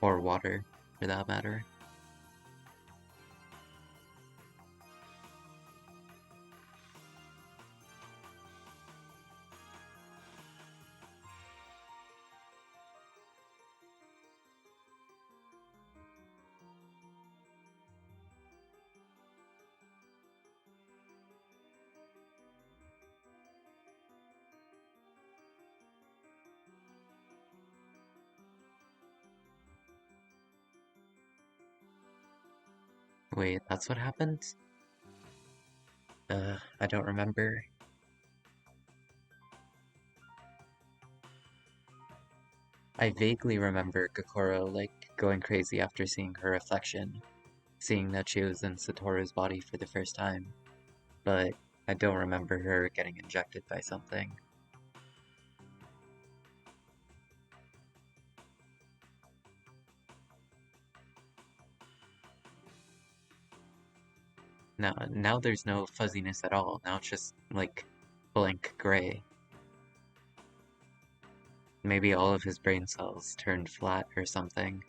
Or water, for that matter. Wait, that's what happened? I don't remember. I vaguely remember Kokoro, like, going crazy after seeing her reflection, seeing that she was in Satoru's body for the first time, but I don't remember her getting injected by something. Now there's no fuzziness at all. Now it's just, like, blank gray. Maybe all of his brain cells turned flat or something.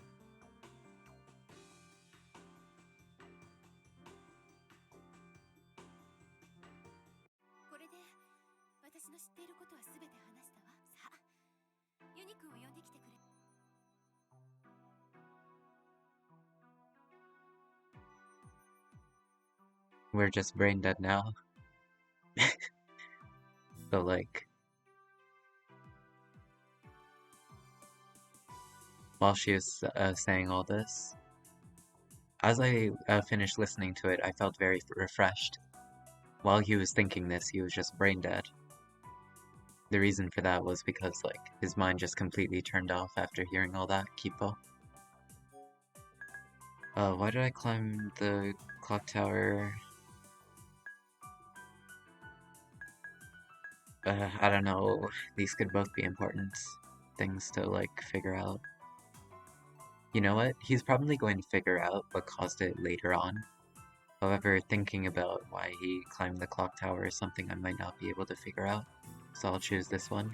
We're just brain dead now. So, like, while she was saying all this, as I finished listening to it, I felt very refreshed. While he was thinking this, he was just brain dead. The reason for that was because, like, his mind just completely turned off after hearing all that, Kipo. Why did I climb the clock tower? I don't know. These could both be important things to, like, figure out. You know what? He's probably going to figure out what caused it later on. However, thinking about why he climbed the clock tower is something I might not be able to figure out. So I'll choose this one.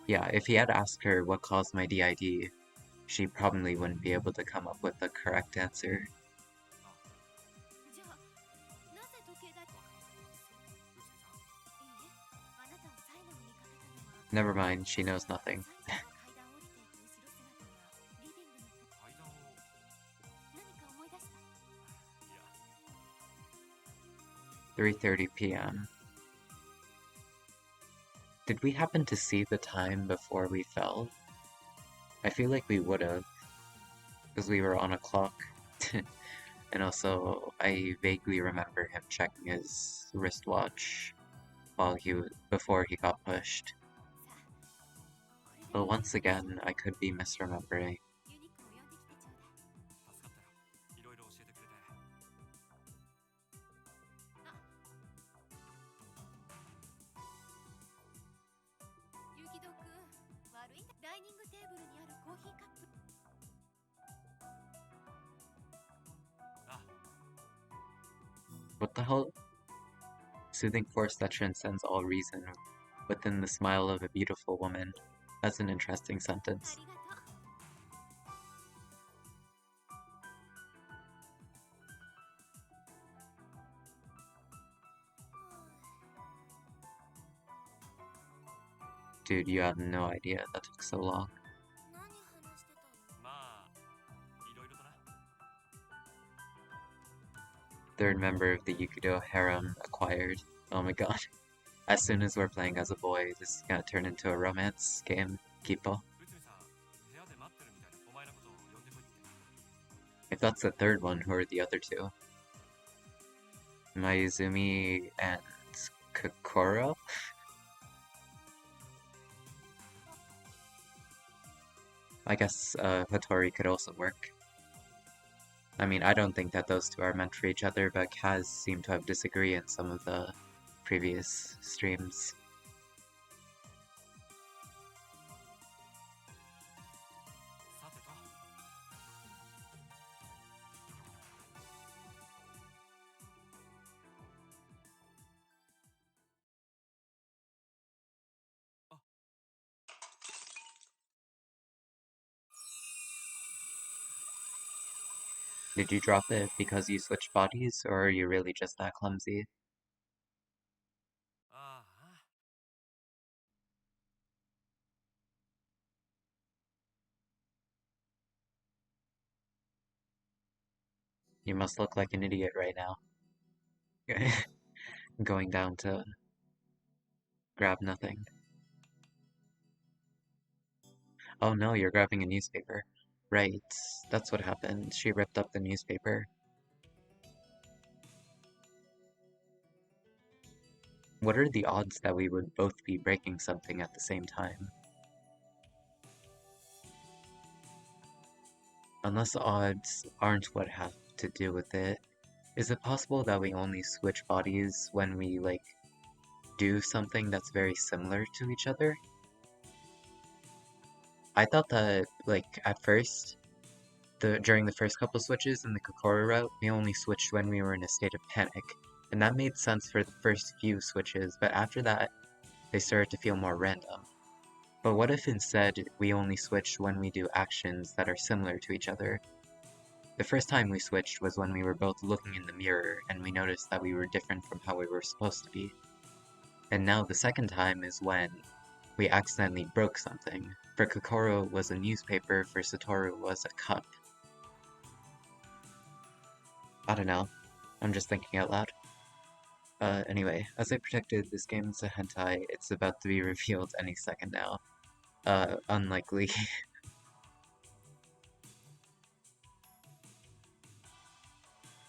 Yeah, if he had asked her what caused my DID, she probably wouldn't be able to come up with the correct answer. Never mind, she knows nothing. 階段をいや 3:30 p.m. Did we happen to see the time before we fell? I feel like we would have, because we were on a clock. And also, I vaguely remember him checking his wristwatch before he got pushed. But once again, I could be misremembering. 助かったよいろいろ教えてくれてユキドくん悪いんだ。ダイニングテーブルにあるコーヒーカップ。 あ What the hell? Soothing force that transcends all reason within the smile of a beautiful woman. That's an interesting あ sentence. りがとう。 Dude, you have no idea that took so long. 何話してたの？まあいろいろとな Third member of the Yukido harem acquired. Oh my god. As soon as we're playing as a boy, this is gonna turn into a romance game. Kipo. 内海さん部屋で待ってるみたいなお前のことを呼んでこいって If that's the third one, who are the other two? Mayuzumi and Kokoro? I guess Hattori could also work. I mean, I don't think that those two are meant for each other, but Kaz seemed to have disagreed in some of the previous streams. さてと Did you drop it because you switched bodies, or are you really just that clumsy? ああ You must look like an idiot right now. Going down to grab nothing. Oh no, you're grabbing a newspaper. Right, that's what happened. She ripped up the newspaper. What are the odds that we would both be breaking something at the same time? Unless odds aren't what have to do with it, is it possible that we only switch bodies when we, like, do something that's very similar to each other? I thought that, like, at first, during the first couple switches in the Kokoro route, we only switched when we were in a state of panic, and that made sense for the first few switches, but after that, they started to feel more random. But what if instead we only switch when we do actions that are similar to each other? The first time we switched was when we were both looking in the mirror and we noticed that we were different from how we were supposed to be. And now the second time is when we accidentally broke something. For Kokoro was a newspaper, for Satoru was a cup. I don't know. I'm just thinking out loud. Anyway, as I predicted, this game is a hentai. It's about to be revealed any second now. Unlikely.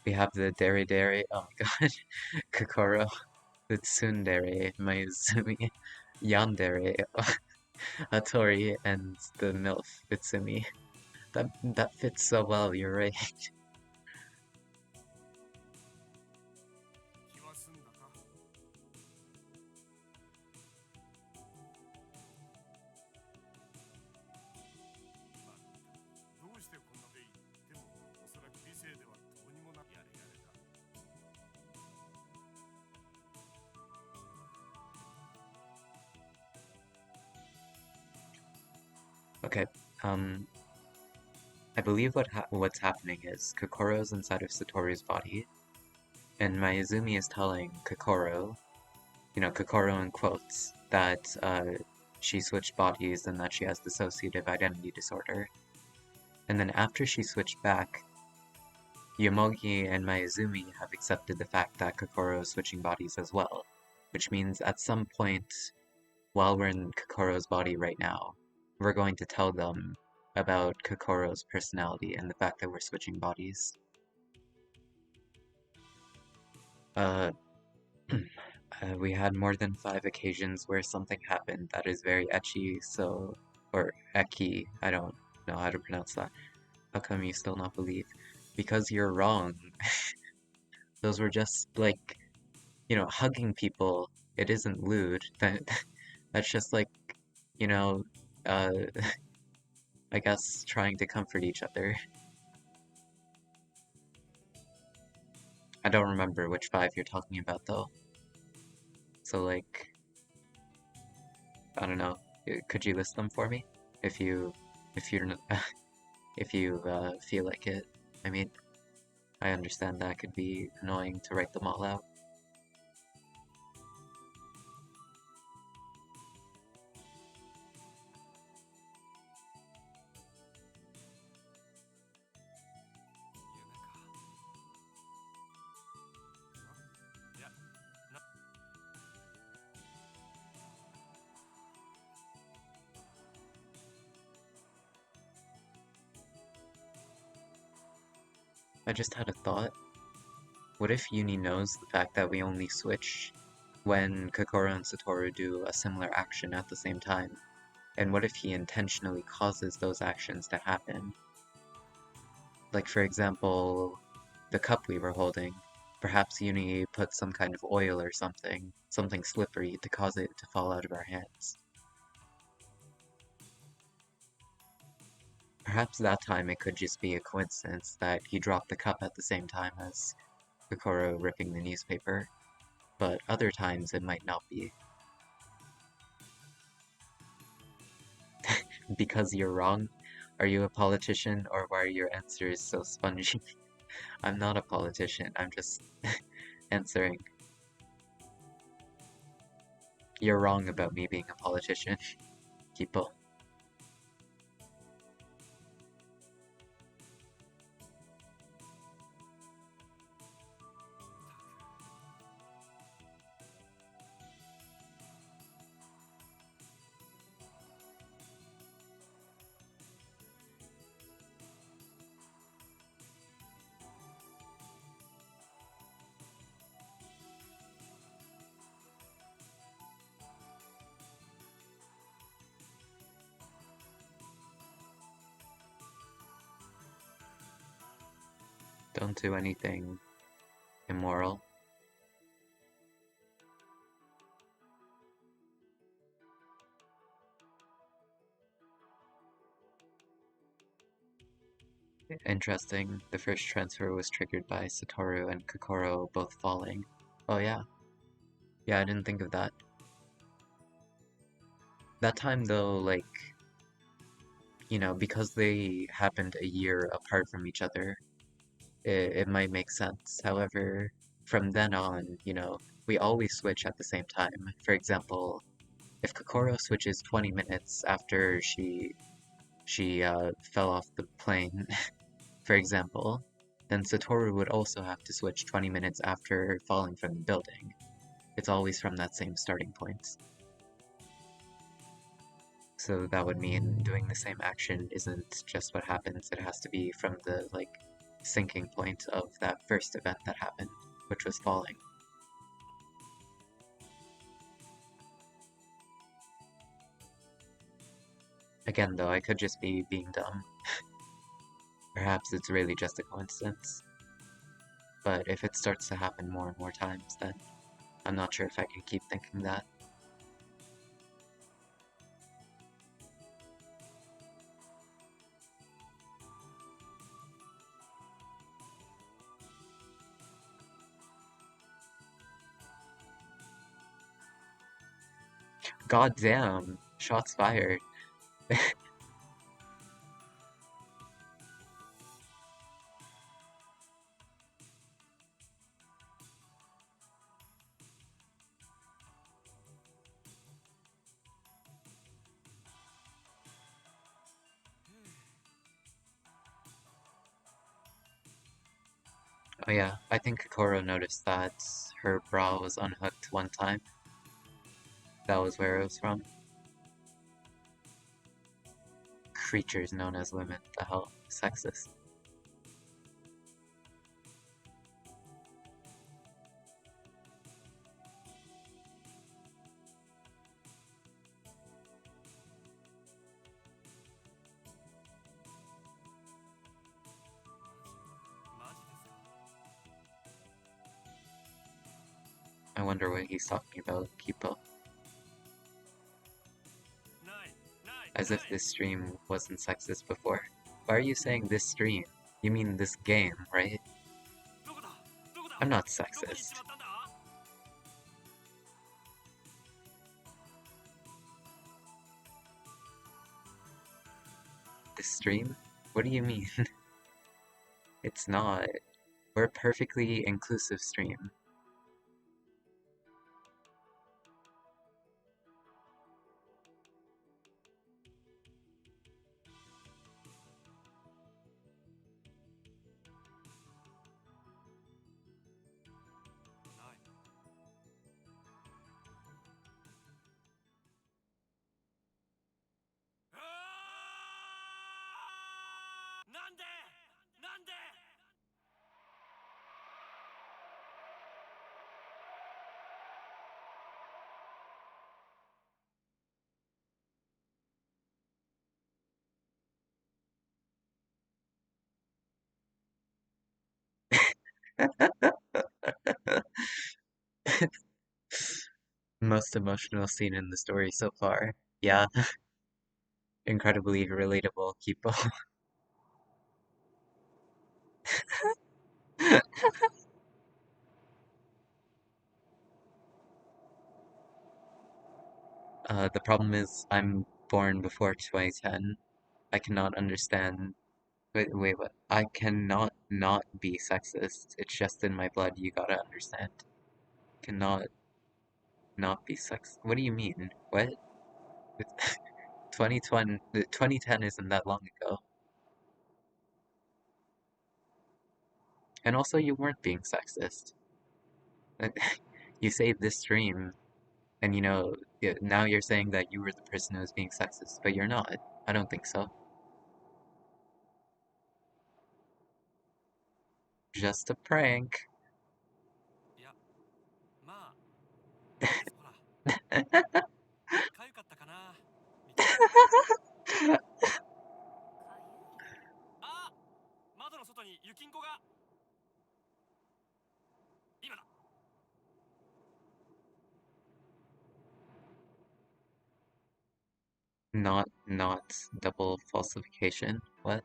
We have the Dere Dere, oh my god, Kokoro, the Tsundere, Mayuzumi, Yandere, Hattori, and the MILF, Itsumi. That fits so well, you're right. 気は済んだかまあどうしてこんなでいいでもおそらく理性ではどうにもなやれやれだ Okay, I believe what's happening is Kokoro's inside of Satoru's body, and Mayuzumi is telling Kokoro, you know, Kokoro in quotes, that she switched bodies and that she has dissociative identity disorder. And then after she switched back, Yomogi and Mayuzumi have accepted the fact that Kokoro is switching bodies as well, which means at some point, while we're in Kokoro's body right now, we're going to tell them about Kokoro's personality and the fact that we're switching bodies. We had more than 5 occasions where something happened that is very ecchi, so... or eki, I don't know how to pronounce that. How come you still not believe? Because you're wrong. Those were just, like, you know, hugging people. It isn't lewd. That's just like, you know, uh, I guess trying to comfort each other. I don't remember which 5 you're talking about, though. So, like, I don't know. Could you list them for me? If you, if you're, if you feel like it. I mean, I understand that could be annoying to write them all out. I just had a thought. What if Uni knows the fact that we only switch when Kokoro and Satoru do a similar action at the same time? And what if he intentionally causes those actions to happen? Like, for example, the cup we were holding. Perhaps Uni put some kind of oil or something slippery to cause it to fall out of our hands. Perhaps that time it could just be a coincidence that he dropped the cup at the same time as Kokoro ripping the newspaper, but other times it might not be. Because you're wrong? Are you a politician, or why are your answers so spongy? I'm not a politician, I'm just answering. You're wrong about me being a politician, Kipo. Don't do anything immoral. Interesting, the first transfer was triggered by Satoru and Kokoro both falling. Oh yeah. Yeah, I didn't think of that. That time though, like, you know, because they happened a year apart from each other, it might make sense. However, from then on, you know, we always switch at the same time. For example, if Kokoro switches 20 minutes after she fell off the plane, for example, then Satoru would also have to switch 20 minutes after falling from the building. It's always from that same starting point. So that would mean doing the same action isn't just what happens, it has to be from the, like, sinking point of that first event that happened, which was falling. Again, though, I could just be being dumb. Perhaps it's really just a coincidence. But if it starts to happen more and more times, then I'm not sure if I can keep thinking that. God damn! Shots fired. Oh yeah, I think Kokoro noticed that her bra was unhooked one time. That was where it was from. Creatures known as women. The hell? Sexist. I wonder what he's talking about, Kipo. As if this stream wasn't sexist before. Why are you saying this stream? You mean this game, right? I'm not sexist. This stream? What do you mean? It's not. We're a perfectly inclusive stream. Most emotional scene in the story so far. Yeah, incredibly relatable, Kipo. The problem is I'm born before 2010. I cannot understand. Wait, what? I cannot not be sexist. It's just in my blood, you gotta understand. Cannot not be sexist. What do you mean? What? 2020, 2010 isn't that long ago. And also, you weren't being sexist. You saved this stream, and now you're saying that you were the person who was being sexist, but you're not. I don't think so. Just a prank. Not double falsification. What?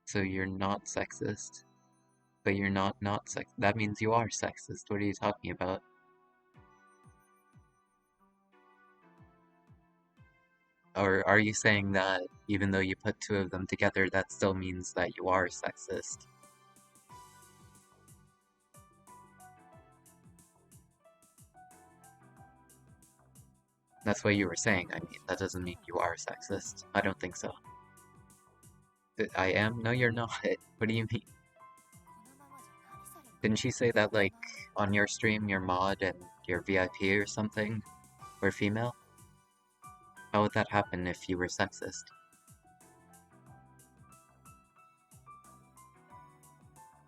So you're not sexist, but you're not sex. That means you are sexist. What are you talking about? Or are you saying that even though you put two of them together, that still means that you are sexist? That's what you were saying. I mean, that doesn't mean you are sexist. I don't think so. I am? No, you're not. What do you mean? Didn't she say that, like, on your stream, your mod and your VIP or something were female? How would that happen if you were sexist?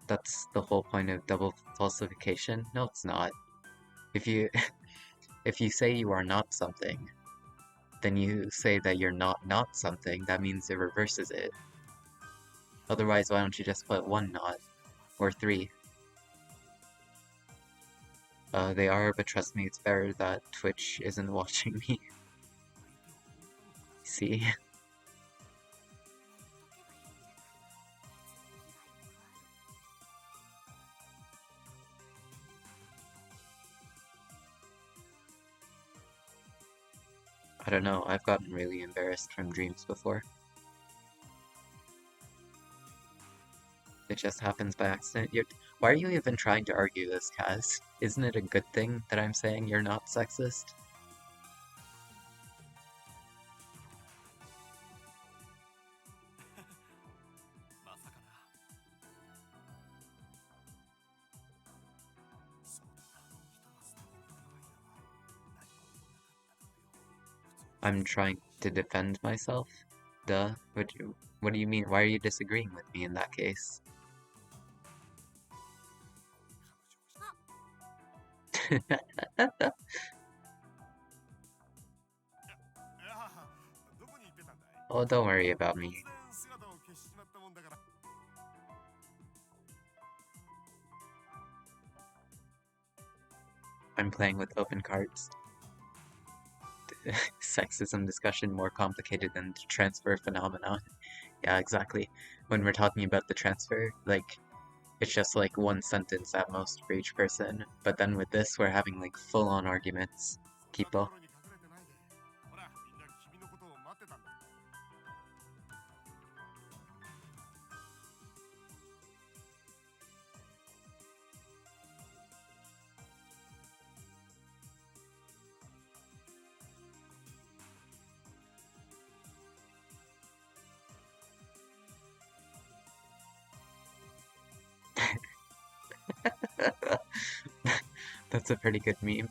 That's the whole point of double falsification? No, it's not. If you if you say you are not something, then you say that you're not something, that means it reverses it. Otherwise, why don't you just put one not? Or three? They are, but trust me, it's better that Twitch isn't watching me. See? I don't know, I've gotten really embarrassed from dreams before. It just happens by accident. Why are you even trying to argue this, Kaz? Isn't it a good thing that I'm saying you're not sexist? I'm trying to defend myself. Duh. What do you mean? Why are you disagreeing with me in that case? いや、どこに行ってたんだい？ Oh, don't worry about 突 me. 然姿を消しちまったもんだから。I'm playing with open cards. Sexism discussion more complicated than the transfer phenomenon. Yeah, exactly. When we're talking about the transfer, like, it's just like one sentence at most for each person. But then with this, we're having like full-on arguments. そんなと Kipo. ころに隠れてないで。ほら、みんな君のことを待ってたんだ。That's a pretty good meme.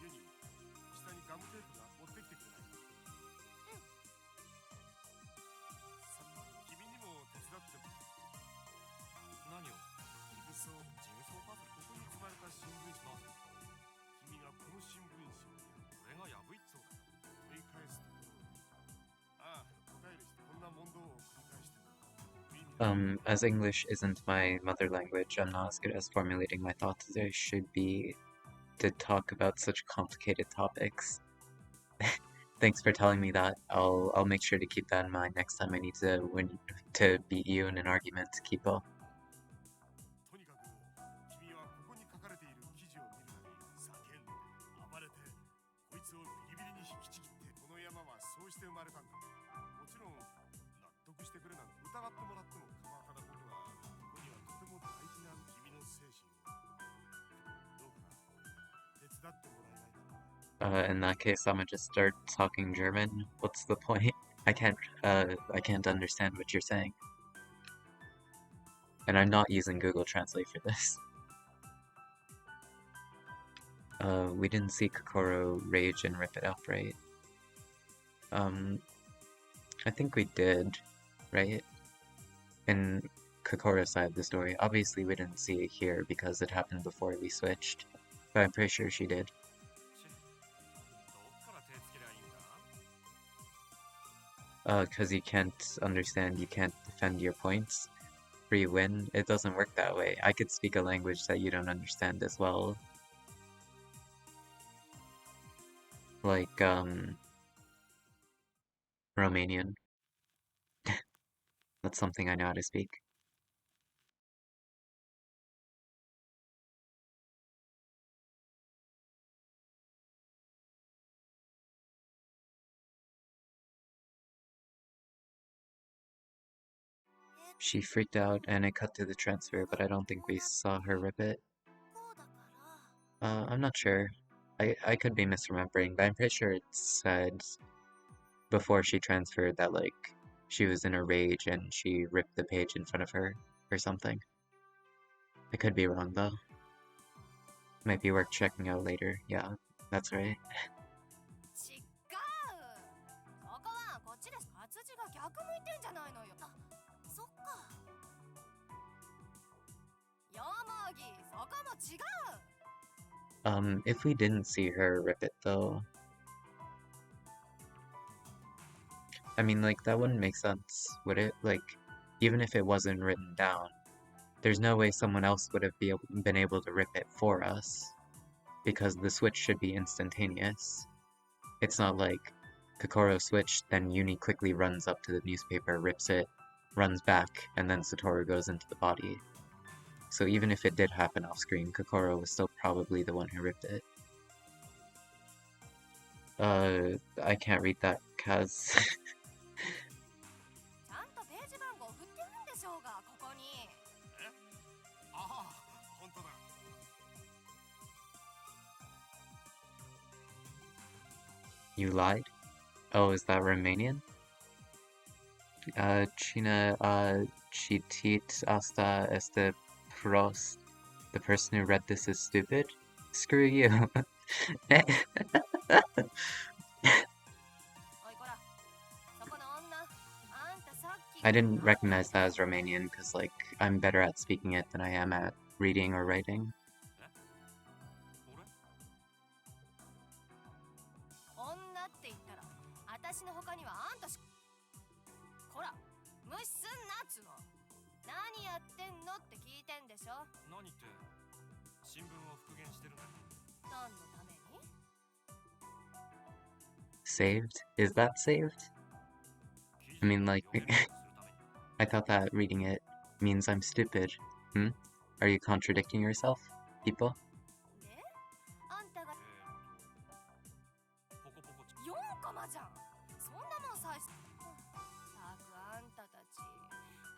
ユニ、下にガムテープが持ってきてくれない？さ君にも手伝っても。何を？ジグソーパズル。ここに積まれた新聞紙。なぜ？君がこの新聞紙を俺が破いそうだよ。取り返すところを。ああ、答えるし、こんな問答を繰り返しても。As English isn't my mother language, I'm not as good as formulating my thoughts as I should be to talk about such complicated topics. Thanks for telling me that. I'll make sure to keep that in mind next time I need to beat you in an argument, Kipo. とにかく君はここに書かれている記事を見るたび叫んで暴れてこいつをビリビリに引きちぎってこの山はそうして生まれたんだ。もちろん納得してくれなんて疑ってもらっても構わない。ただ僕はここにはとても大事な君の精神をどうかな手伝ってもらえないかな。In that case, I'm gonna just start talking German. What's the point? I can't understand what you're saying. And I'm not using Google Translate for this. We didn't see Kokoro rage and rip it up, right? I think we did, right? In Kokoro's side of the story. Obviously, we didn't see it here because it happened before we switched, but I'm pretty sure she did. どっから手つけりゃいいんだ？ Because you can't understand, you can't defend your points. Free win. It doesn't work that way. I could speak a language that you don't understand as well. Like, Romanian. That's something I know how to speak. She freaked out and it cut to the transfer, but I don't think we saw her rip it. I'm not sure. I could be misremembering, but I'm pretty sure it said before she transferred that, like, she was in a rage and she ripped the page in front of her or something. I could be wrong though. Might be worth checking out later. Yeah, that's right. 違う。そこはこっちです。活字が逆向いてんじゃないのよ。あ、そっか。ヨモギ、そこも違う。If we didn't see her rip it though, I mean, like, that wouldn't make sense, would it? Like, even if it wasn't written down, there's no way someone else would have been able to rip it for us, because the switch should be instantaneous. It's not like Kokoro switched, then Uni quickly runs up to the newspaper, rips it, runs back, and then Satoru goes into the body. So even if it did happen off screen, Kokoro was still probably the one who ripped it. I can't read that, Kaz. ちゃんとページ番号振ってるんでしょうが、ここに。え？ああ、本当だ。You lied? Oh, is that Romanian? Cine citit asta este Cross. The person who read this is stupid? Screw you. おいこら、そこの女、あんたさっき I didn't recognize that as Romanian because, like, I'm better at speaking it than I am at reading or writing. 俺女って言ったら、私の他にはあんたしこら、無視すんなっつうの。何やってんのって聞いてんでしょ。何って新聞を復元してるんだよ。何のために Saved? Is that saved? I mean, like, I thought that reading it means I'm stupid. Hmm? Are you contradicting yourself, people? で、あんたがポコポコ4コマじゃん。そんなもんさえたくあんたたち、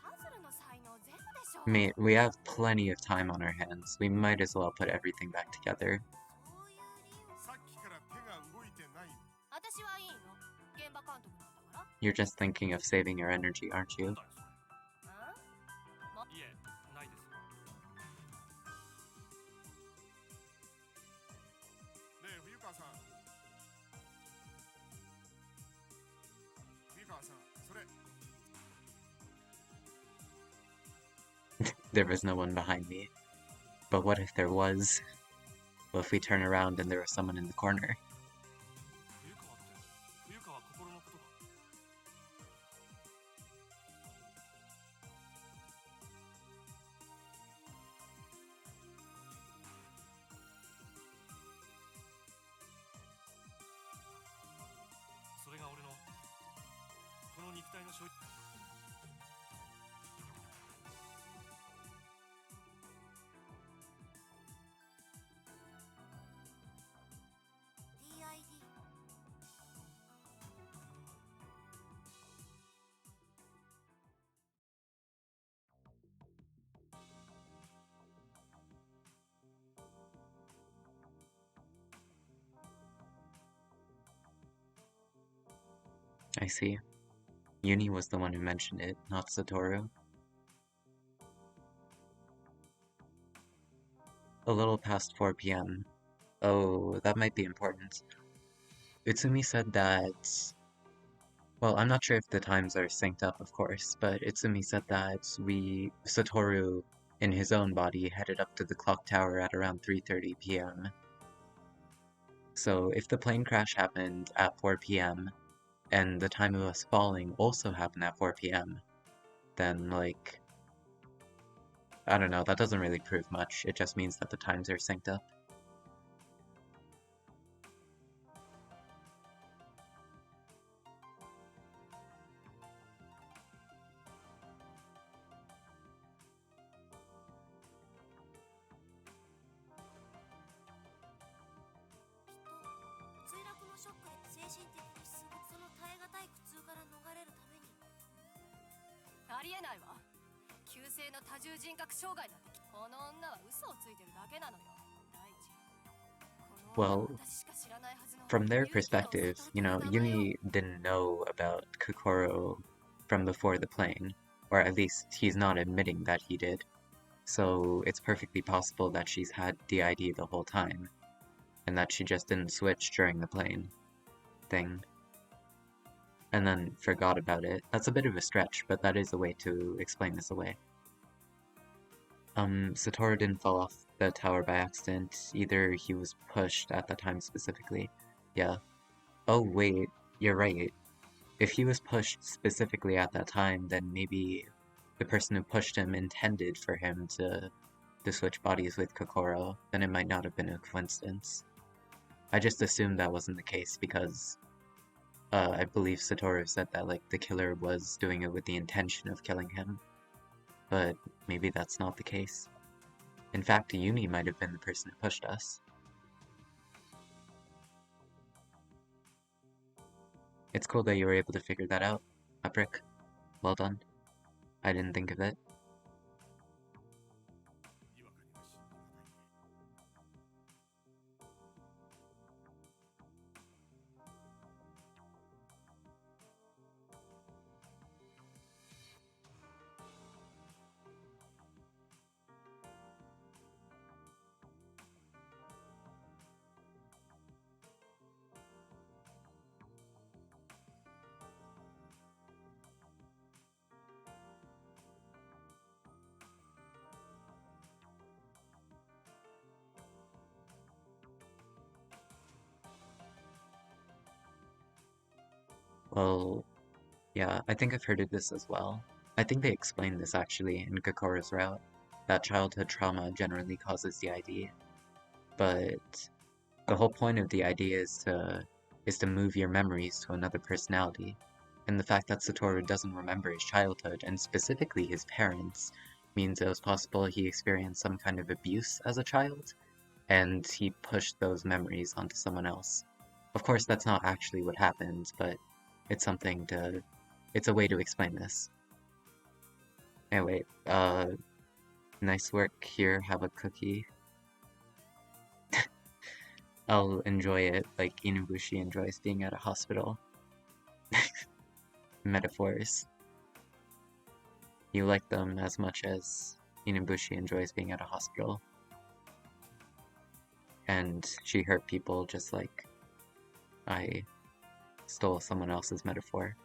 パズルの才能ゼロでしょ。 We have plenty of time on our hands. We might as well put everything back together. そういう理由。さっきから手が動いてない。私はいいの。現場監督なんだから。 You're just thinking of saving your energy, aren't you? うんいえ、ないです。ねえ冬川さん、冬川さん、それ There was no one behind me. But what if there was? What if we turn around and there was someone in the corner? 冬川って冬川心のことか。それが俺のこの肉体の所有。DID I see. Uni was the one who mentioned it, not Satoru. A little past 4 p.m. Oh, that might be important. Utsumi said that... Well, I'm not sure if the times are synced up, of course, but Utsumi said that Satoru, in his own body, headed up to the clock tower at around 3:30 p.m. So if the plane crash happened at 4 p.m., and the time of us falling also happened at 4 p.m., then, like... I don't know, that doesn't really prove much, it just means that the times are synced up. Well, from their perspective, you know, Uni didn't know about Kokoro from before the plane, or at least he's not admitting that he did. So it's perfectly possible that she's had DID the whole time, and that she just didn't switch during the plane thing, and then forgot about it. That's a bit of a stretch, but that is a way to explain this away. Satoru didn't fall off the tower by accident, either he was pushed at the time specifically. Yeah. Oh wait, you're right. If he was pushed specifically at that time, then maybe the person who pushed him intended for him to switch bodies with Kokoro, then it might not have been a coincidence. I just assumed that wasn't the case because I believe Satoru said that like the killer was doing it with the intention of killing him. But maybe that's not the case. In fact, Uni might have been the person who pushed us. It's cool that you were able to figure that out, Uprick. Well done. I didn't think of it. Well, yeah, I think I've heard of this as well. I think they explained this actually in Kokoro's route, that childhood trauma generally causes DID, but the whole point of DID is to move your memories to another personality. And the fact that Satoru doesn't remember his childhood, and specifically his parents, means it was possible he experienced some kind of abuse as a child, and he pushed those memories onto someone else. Of course, that's not actually what happened, but it's something to... it's a way to explain this. Anyway, nice work here, have a cookie. I'll enjoy it like Inubushi enjoys being at a hospital. Metaphors. You like them as much as Inubushi enjoys being at a hospital. And she hurt people just like I stole someone else's metaphor.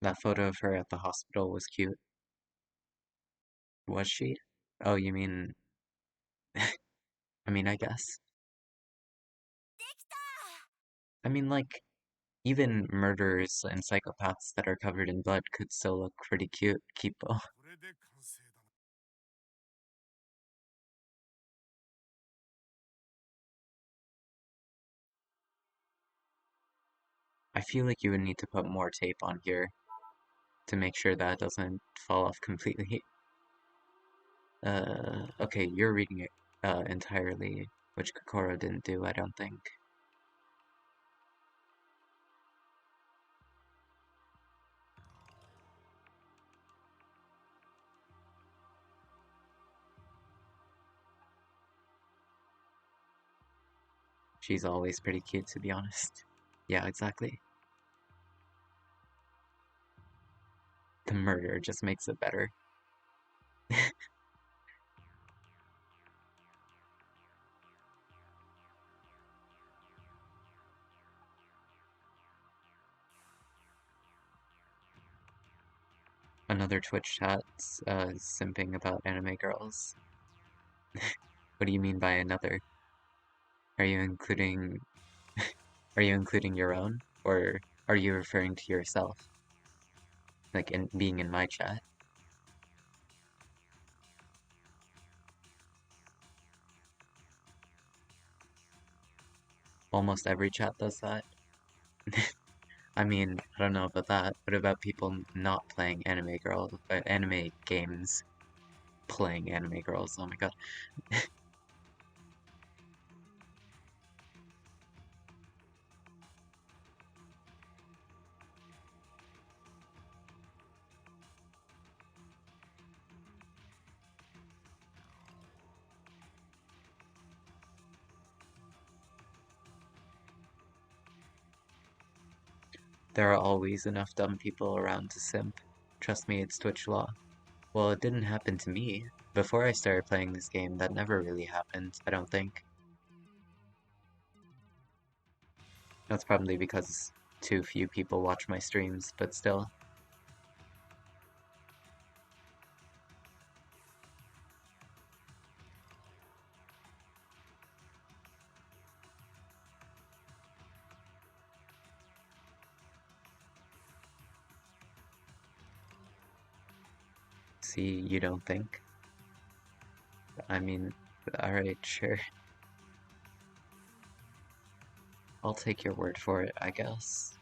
That photo of her at the hospital was cute. Was she? Oh, you mean... I mean, I guess. I mean, like, even murderers and psychopaths that are covered in blood could still look pretty cute, Kipo. これで完成だな。I feel like you would need to put more tape on here to make sure that doesn't fall off completely. Okay, you're reading it entirely, which Kokoro didn't do, I don't think. She's always pretty cute, to be honest. Yeah, exactly. The murder just makes it better. Another Twitch chat simping about anime girls. What do you mean by another? Are you including are you including your own? Or are you referring to yourself? Like in being in my chat? Almost every chat does that. I mean, I don't know about that. What about people not playing anime girls, anime games, playing anime girls? Oh my god. There are always enough dumb people around to simp. Trust me, it's Twitch law. Well, it didn't happen to me. Before I started playing this game, that never really happened, I don't think. That's probably because too few people watch my streams, but still. See, you don't think? I mean, alright, sure. I'll take your word for it, I guess.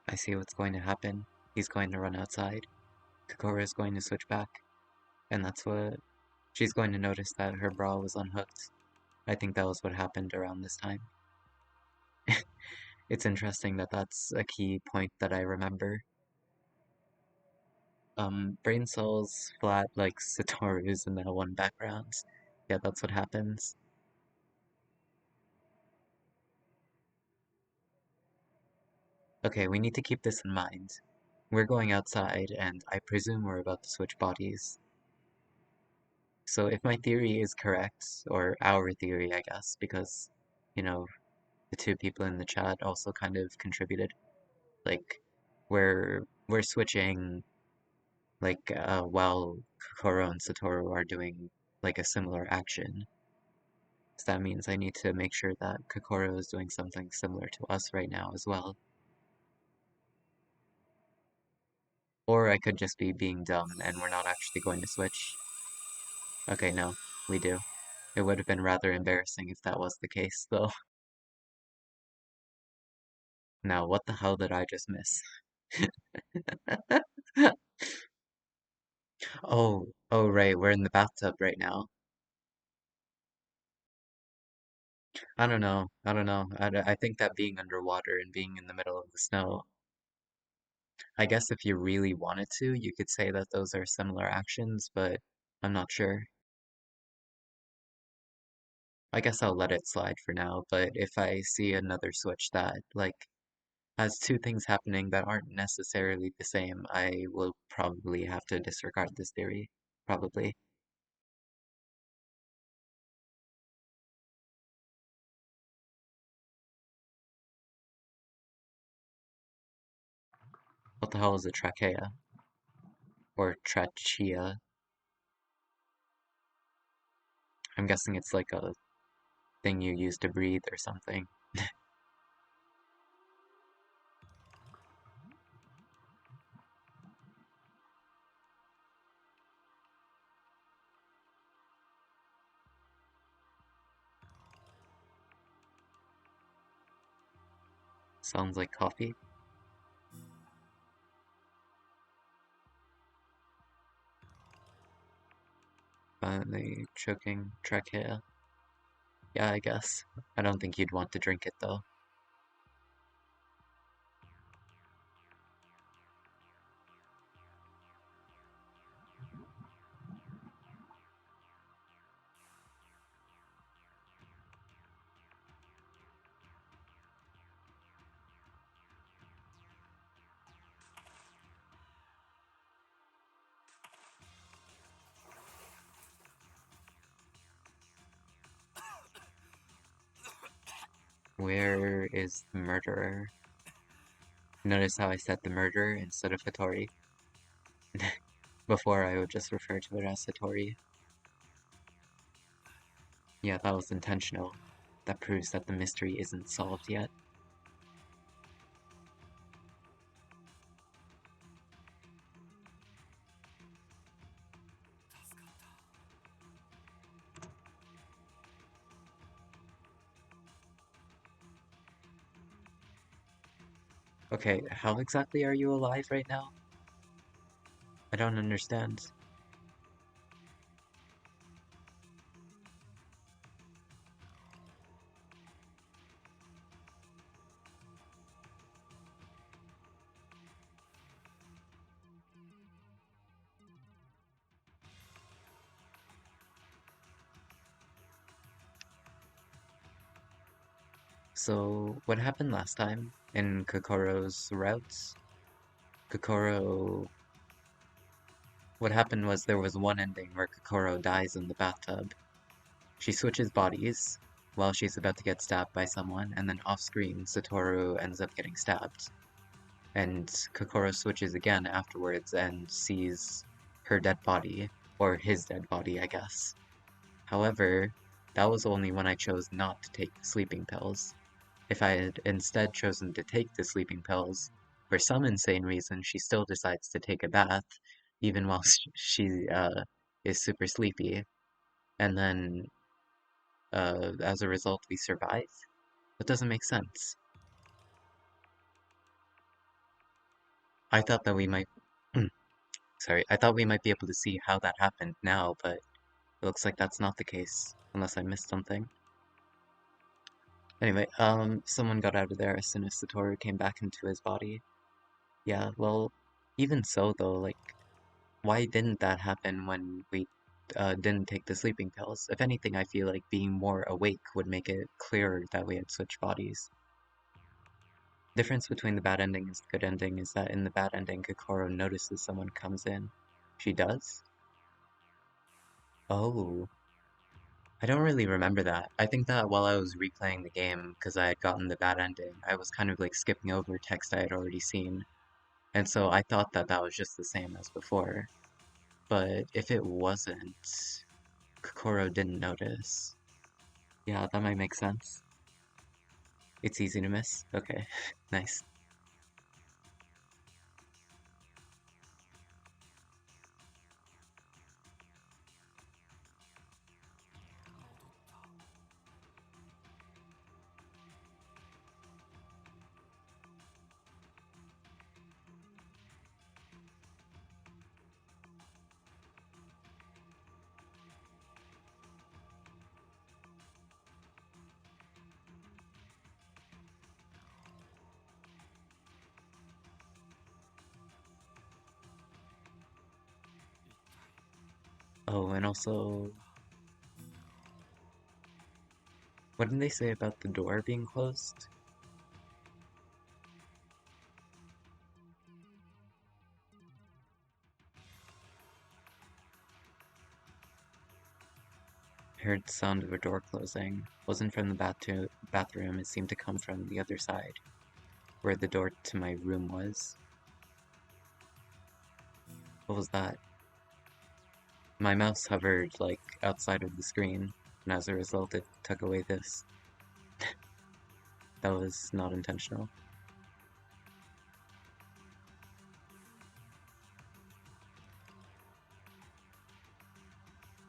I see what's going to happen. He's going to run outside. Kokoro is going to switch back. And that's what... She's going to notice that her bra was unhooked. I think that was what happened around this time. It's interesting that that's a key point that I remember. Brain cells flat like Satoru's in that one background. Yeah, that's what happens. Okay, we need to keep this in mind. We're going outside, and I presume we're about to switch bodies. So if my theory is correct, or our theory, I guess, because, you know, the two people in the chat also kind of contributed, like, we're switching, like, while Kokoro and Satoru are doing, like, a similar action. So that means I need to make sure that Kokoro is doing something similar to us right now as well. Or I could just be being dumb and we're not actually going to switch. Okay, no, we do. It would have been rather embarrassing if that was the case, though. Now, what the hell did I just miss? Oh, right, we're in the bathtub right now. I don't know, I don't know. I think that being underwater and being in the middle of the snow, I guess if you really wanted to, you could say that those are similar actions, but I'm not sure. I guess I'll let it slide for now, but if I see another switch that, like, has two things happening that aren't necessarily the same, I will probably have to disregard this theory. Probably. What the hell is a trachea? Or trachea? I'm guessing it's like a thing you use to breathe or something. Sounds like coffee. Finally choking trachea. Yeah, I guess. I don't think you'd want to drink it though. Where is the murderer? Notice how I said the murderer instead of Hattori. Before I would just refer to it as Hattori. Yeah, that was intentional. That proves that the mystery isn't solved yet. Okay, how exactly are you alive right now? I don't understand. So, what happened last time in Kokoro's routes? Kokoro... What happened was there was one ending where Kokoro dies in the bathtub. She switches bodies while she's about to get stabbed by someone, and then off-screen, Satoru ends up getting stabbed. And Kokoro switches again afterwards and sees her dead body, or his dead body, I guess. However, that was only when I chose not to take the sleeping pills. If I had instead chosen to take the sleeping pills, for some insane reason, she still decides to take a bath, even while she is super sleepy. And then, as a result, we survive? That doesn't make sense. I thought that we might... Sorry, I thought we might be able to see how that happened now, but it looks like that's not the case, unless I missed something. Anyway, someone got out of there as soon as Satoru came back into his body. Yeah, well, even so though, like, why didn't that happen when we didn't take the sleeping pills? If anything, I feel like being more awake would make it clearer that we had switched bodies. Difference between the bad ending and the good ending is that in the bad ending, Kokoro notices someone comes in. She does? Oh, I don't really remember that. I think that while I was replaying the game, because I had gotten the bad ending, I was kind of like skipping over text I had already seen. And so I thought that that was just the same as before. But if it wasn't, Kokoro didn't notice. Yeah, that might make sense. It's easy to miss? Okay, nice. Oh, and also, what did they say about the door being closed? I heard the sound of a door closing. Wasn't from the bathroom, it seemed to come from the other side, where the door to my room was. What was that? My mouse hovered, like, outside of the screen, and as a result it took away this. That was not intentional.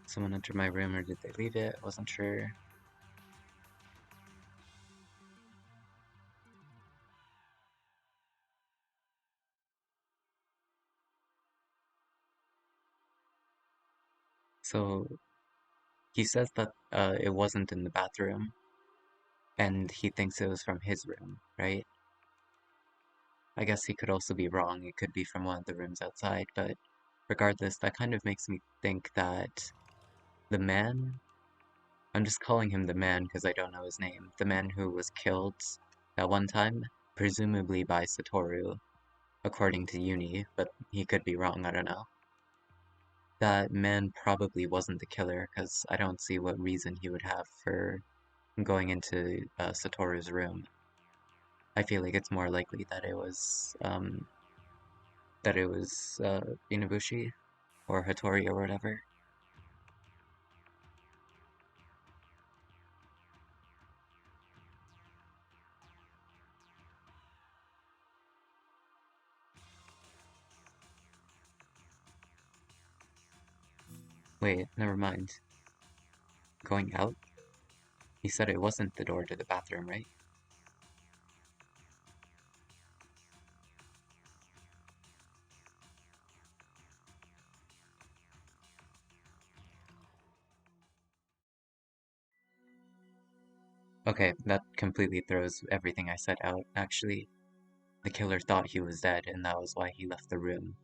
Someone entered my room or did they leave it? Wasn't sure. So he says that it wasn't in the bathroom, and he thinks it was from his room, right? I guess he could also be wrong. It could be from one of the rooms outside, but regardless, that kind of makes me think that the man, I'm just calling him the man because I don't know his name, the man who was killed at one time, presumably by Satoru, according to Uni, but he could be wrong, I don't know. That man probably wasn't the killer because I don't see what reason he would have for going into Satoru's room. I feel like it's more likely that it was Inabushi or Hattori or whatever. Wait, never mind. Going out? He said it wasn't the door to the bathroom, right? Okay, that completely throws everything I said out, actually. The killer thought he was dead, and that was why he left the room.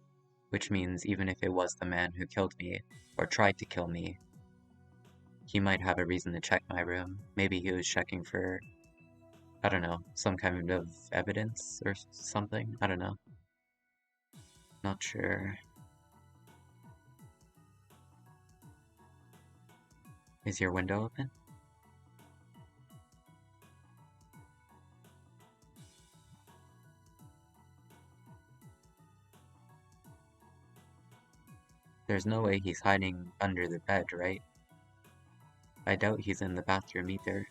Which means even if it was the man who killed me, or tried to kill me, he might have a reason to check my room. Maybe he was checking for, I don't know, some kind of evidence or something? I don't know. Not sure. Is your window open? There's no way he's hiding under the bed, right? I doubt he's in the bathroom either.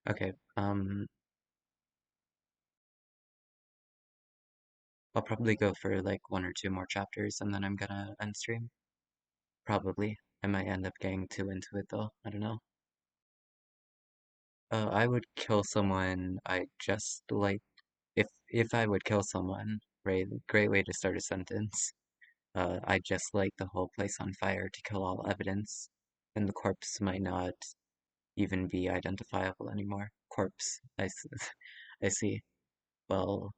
Okay, I'll probably go for like one or two more chapters and then I'm gonna end stream. Probably. I might end up getting too into it though. I don't know. I would kill someone I just like if I would kill someone, right? Great way to start a sentence. I just light the whole place on fire to kill all evidence, and the corpse might not even be identifiable anymore. Corpse. I see. Well,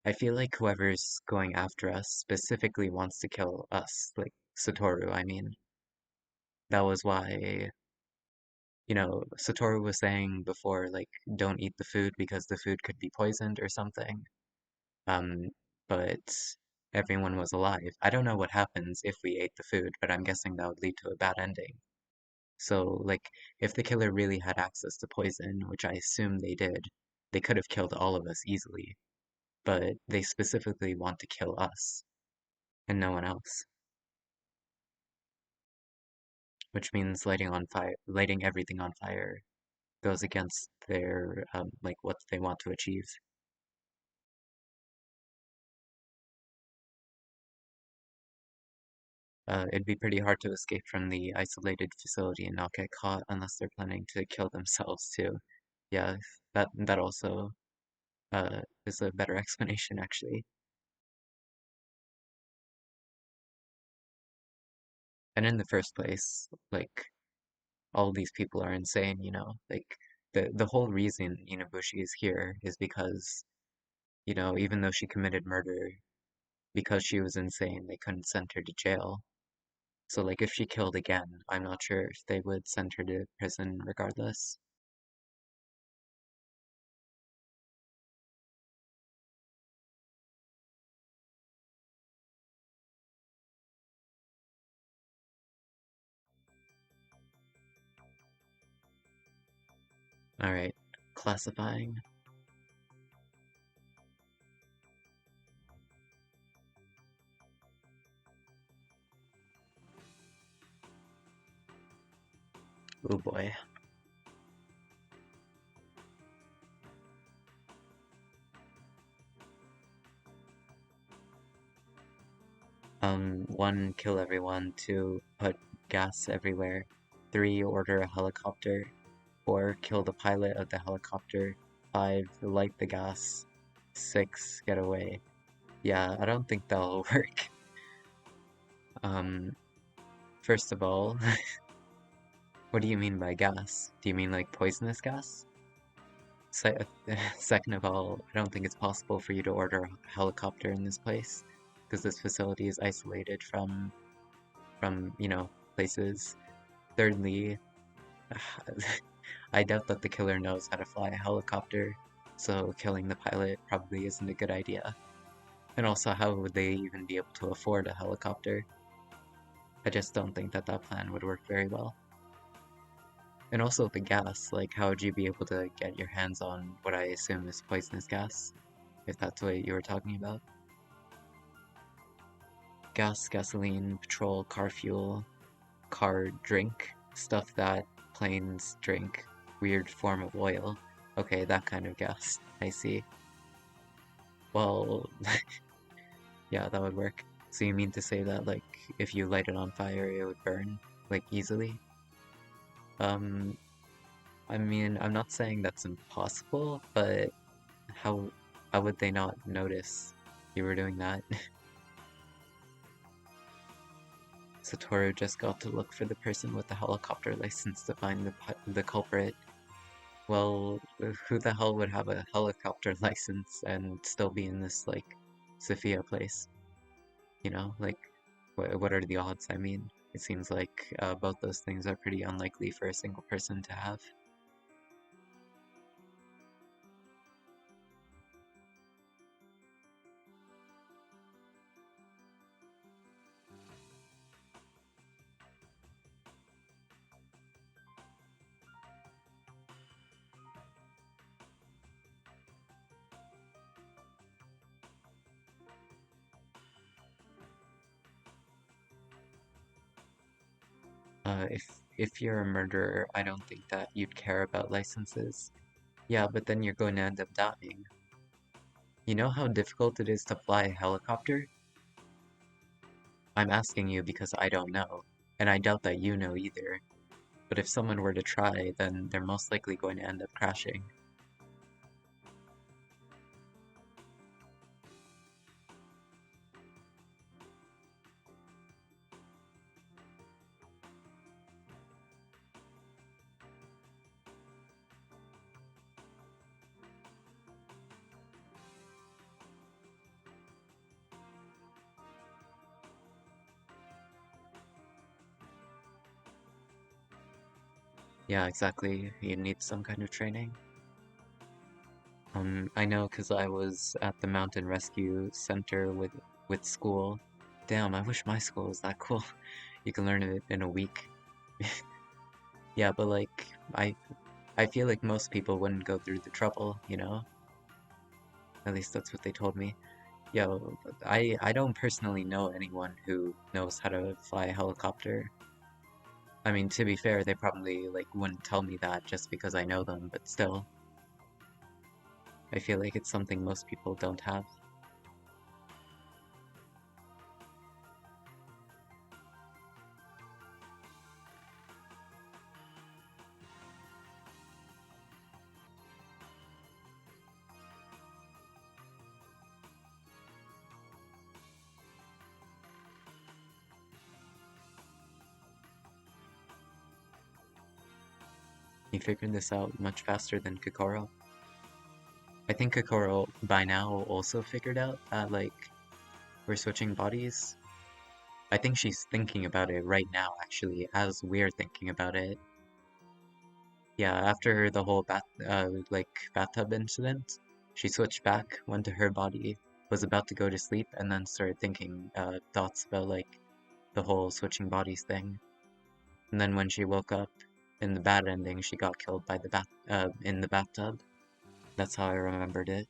I feel like whoever's going after us specifically wants to kill us, like Satoru, I mean. That was why, Satoru was saying before, like, don't eat the food because the food could be poisoned or something. Um, but everyone was alive. I don't know what happens if we ate the food, but I'm guessing that would lead to a bad ending. So, like, if the killer really had access to poison, which I assume they did, they could have killed all of us easily. But they specifically want to kill us and no one else, which means lighting everything on fire goes against their like what they want to achieve. It'd be pretty hard to escape from the isolated facility and not get caught unless they're planning to kill themselves too. Yeah, that also is a better explanation actually. And in the first place, like all these people are insane, like the whole reason Inabushi is here is because, even though she committed murder, because she was insane, they couldn't send her to jail. So like if she killed again, I'm not sure if they would send her to prison regardless. Alright, classifying. Oh boy. One, kill everyone. Two, put gas everywhere. Three, order a helicopter. Four, kill the pilot of the helicopter. Five, light the gas. Six, get away. Yeah, I don't think that'll work. Um, first of all, what do you mean by gas? Do you mean like poisonous gas? Se Second of all, I don't think it's possible for you to order a helicopter in this place because this facility is isolated from places. Thirdly, I doubt that the killer knows how to fly a helicopter, so killing the pilot probably isn't a good idea. And also, how would they even be able to afford a helicopter? I just don't think that that plan would work very well. And also the gas, like how would you be able to get your hands on what I assume is poisonous gas, if that's what you were talking about? Gas, gasoline, petrol, car fuel, car drink, stuff that planes drink, weird form of oil. Okay, that kind of gas. I see. Well, yeah, that would work. So you mean to say that, like, if you light it on fire, it would burn, like, easily? Um, I mean, I'm not saying that's impossible, but how how would they not notice you were doing that? Satoru just got to look for the person with the helicopter license to find the culprit. Well, who the hell would have a helicopter license and still be in this, like, Sophia place? Like, what are the odds? I mean, it seems like both those things are pretty unlikely for a single person to have. If if you're a murderer, I don't think that you'd care about licenses. Yeah, but then you're going to end up dying. You know how difficult it is to fly a helicopter? I'm asking you because I don't know, and I doubt that you know either. But if someone were to try, then they're most likely going to end up crashing. Yeah, exactly. You need some kind of training. I know because I was at the Mountain Rescue Center with school. Damn, I wish my school was that cool. You can learn it in a week. Yeah, but like I feel like most people wouldn't go through the trouble, you know? At least that's what they told me. Yo, I don't personally know anyone who knows how to fly a helicopter. I mean, to be fair, they probably like wouldn't tell me that just because I know them, but still, I feel like it's something most people don't have. He figured this out much faster than Kokoro. I think Kokoro by now also figured out that like we're switching bodies. I think she's thinking about it right now, actually, as we're thinking about it. Yeah, after the whole bathtub incident, she switched back, went to her body, was about to go to sleep, and then started thinking thoughts about like the whole switching bodies thing. And then when she woke up in the bad ending, she got killed by the in the bathtub. That's how I remembered it.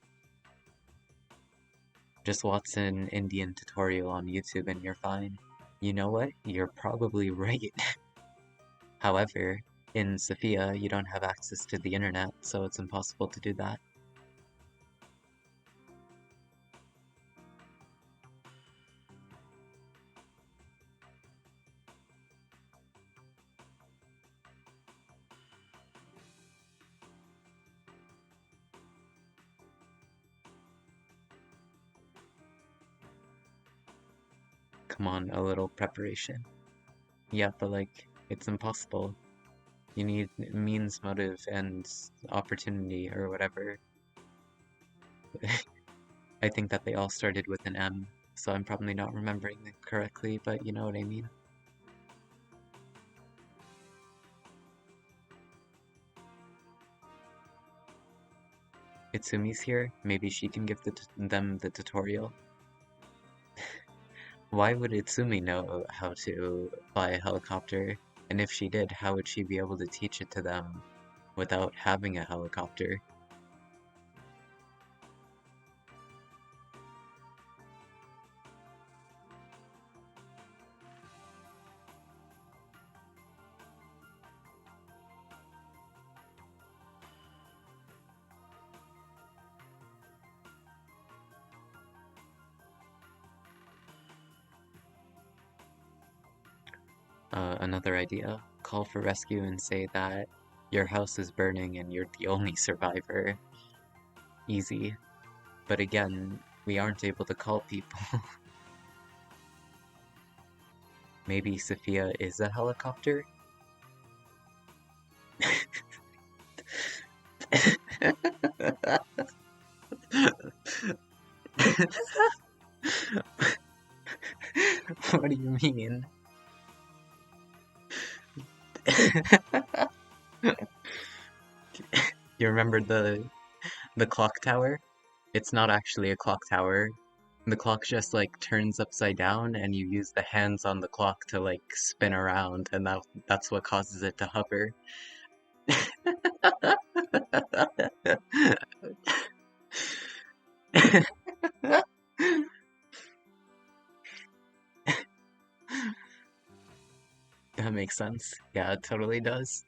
Just watch an Indian tutorial on YouTube and you're fine. You know what? You're probably right. However, in Sophia, you don't have access to the internet, so it's impossible to do that. Come on, a little preparation. Yeah, but like, it's impossible. You need means, motive, and opportunity, or whatever. I think that they all started with an M, so I'm probably not remembering it correctly, but you know what I mean. Itsumi's here, maybe she can give them the tutorial. Why would Itsumi know how to fly a helicopter? And if she did, how would she be able to teach it to them without having a helicopter? Another idea, call for rescue and say that your house is burning and you're the only survivor. Easy. But again, we aren't able to call people. Maybe Sophia is a helicopter? What do you mean? You remember the clock tower? It's not actually a clock tower. The clock just like turns upside down and you use the hands on the clock to like spin around and that's what causes it to hover. That makes makes sense. Yeah, it totally does.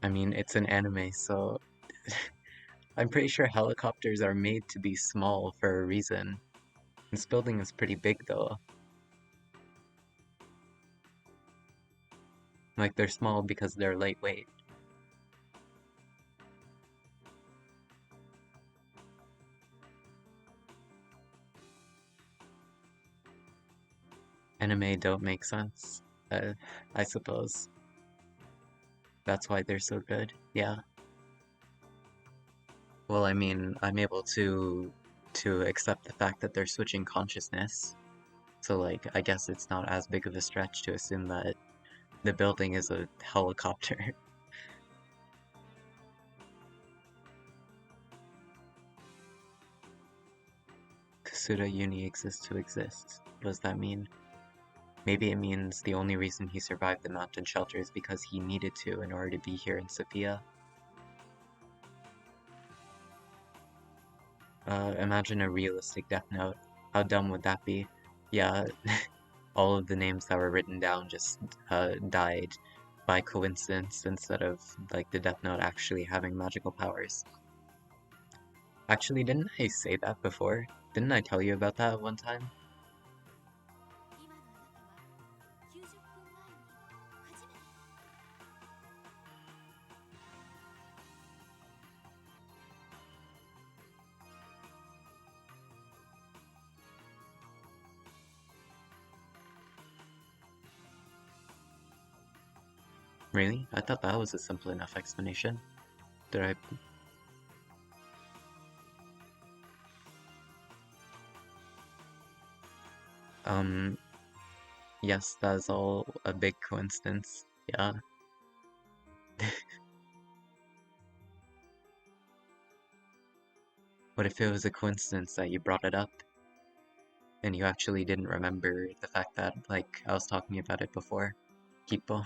I mean, it's an anime, so I'm pretty sure helicopters are made to be small for a reason. This building is pretty big though. Like, they're small because they're lightweight. Anime don't make sense, uh, I suppose. That's why they're so good. Yeah. Well, I mean, I'm able to accept the fact that they're switching consciousness. So like, I guess it's not as big of a stretch to assume that the building is a helicopter. Kasuda Uni exists to exist. What does that mean? Maybe it means the only reason he survived the mountain shelter is because he needed to in order to be here in Sophia. Imagine a realistic Death Note. How dumb would that be? Yeah, all of the names that were written down just died by coincidence instead of like the Death Note actually having magical powers. Actually, didn't I say that before? Didn't I tell you about that one time? 今のあなたは90分前に初めて Really? I thought that was a simple enough explanation. Did I? Um, yes, that is all a big coincidence. Yeah. What if it was a coincidence that you brought it up and you actually didn't remember the fact that, like, I was talking about it before? Hippo.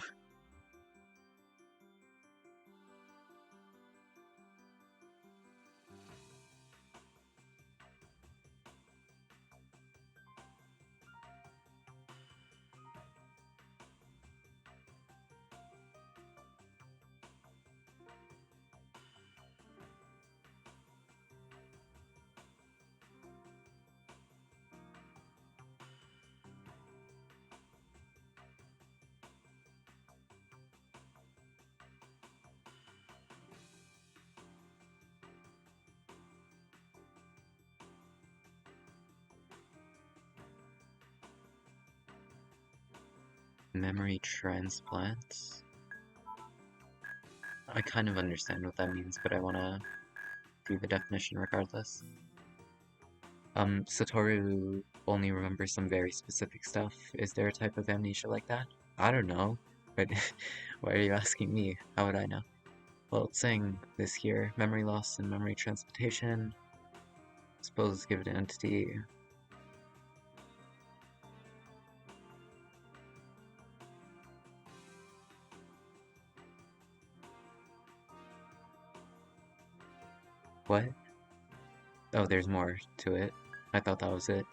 Memory transplants? I kind of understand what that means, but I want to do the definition regardless. Satoru only remembers some very specific stuff. Is there a type of amnesia like that? I don't know. But why are you asking me? How would I know? Well, it's saying this here. Memory loss and memory transportation. Suppose give it an entity. What? Oh, there's more to it. I thought that was it.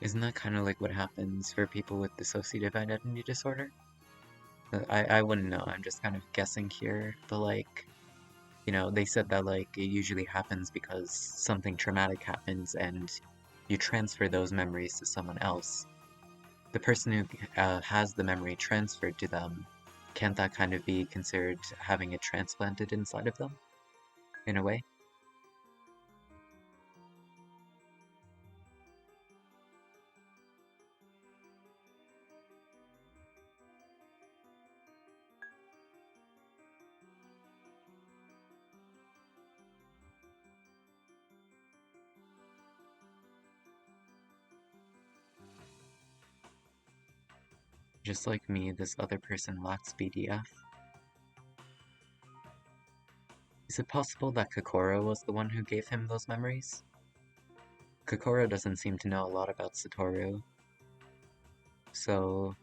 Isn't that kind of like what happens for people with dissociative identity disorder? I wouldn't know. I'm just kind of guessing here. But like, you know, they said that like it usually happens because something traumatic happens and you transfer those memories to someone else. The person who has the memory transferred to them, can't that kind of be considered having it transplanted inside of them, in a way? Just like me, this other person lacks BDF. Is it possible that Kokoro was the one who gave him those memories? Kokoro doesn't seem to know a lot about Satoru, so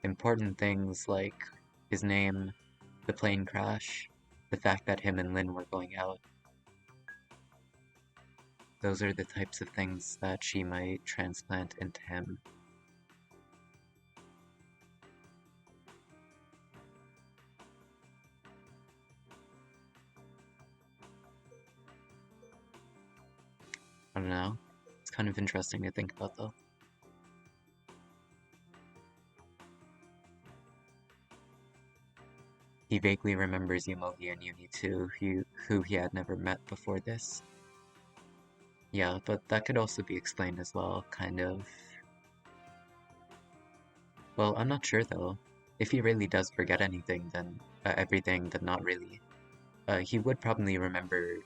important things like his name, the plane crash, the fact that him and Lin were going out, those are the types of things that she might transplant into him. I don't know. It's kind of interesting to think about, though. He vaguely remembers Yomogi and Yumi too, who he had never met before this. Yeah, but that could also be explained as well, kind of. Well, I'm not sure though. If he really does forget anything, then everything, then not really. He would probably remember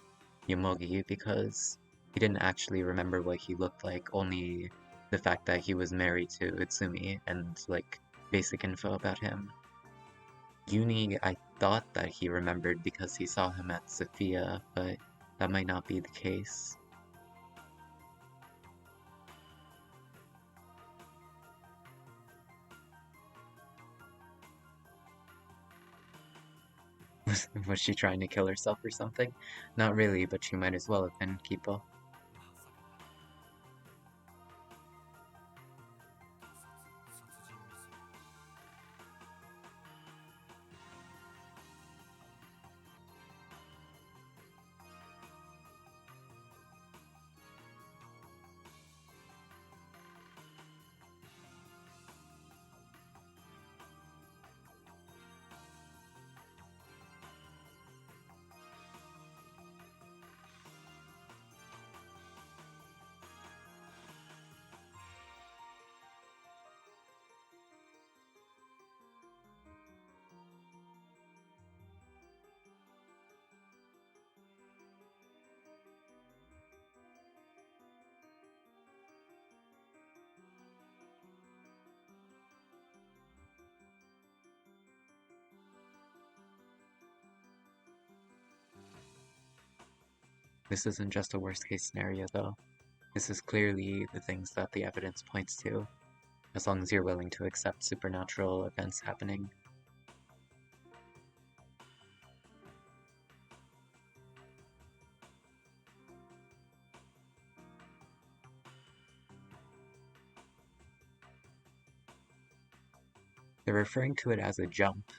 Yomogi because he didn't actually remember what he looked like, only the fact that he was married to Utsumi and, like, basic info about him. Uni, I thought that he remembered because he saw him at Sophia, but that might not be the case. Was she trying to kill herself or something? Not really, but she might as well have been, Kipo. 殺人未遂 This isn't just a worst case scenario though. This is clearly the things that the evidence points to, as long as you're willing to accept supernatural events happening. They're referring to it as a jump.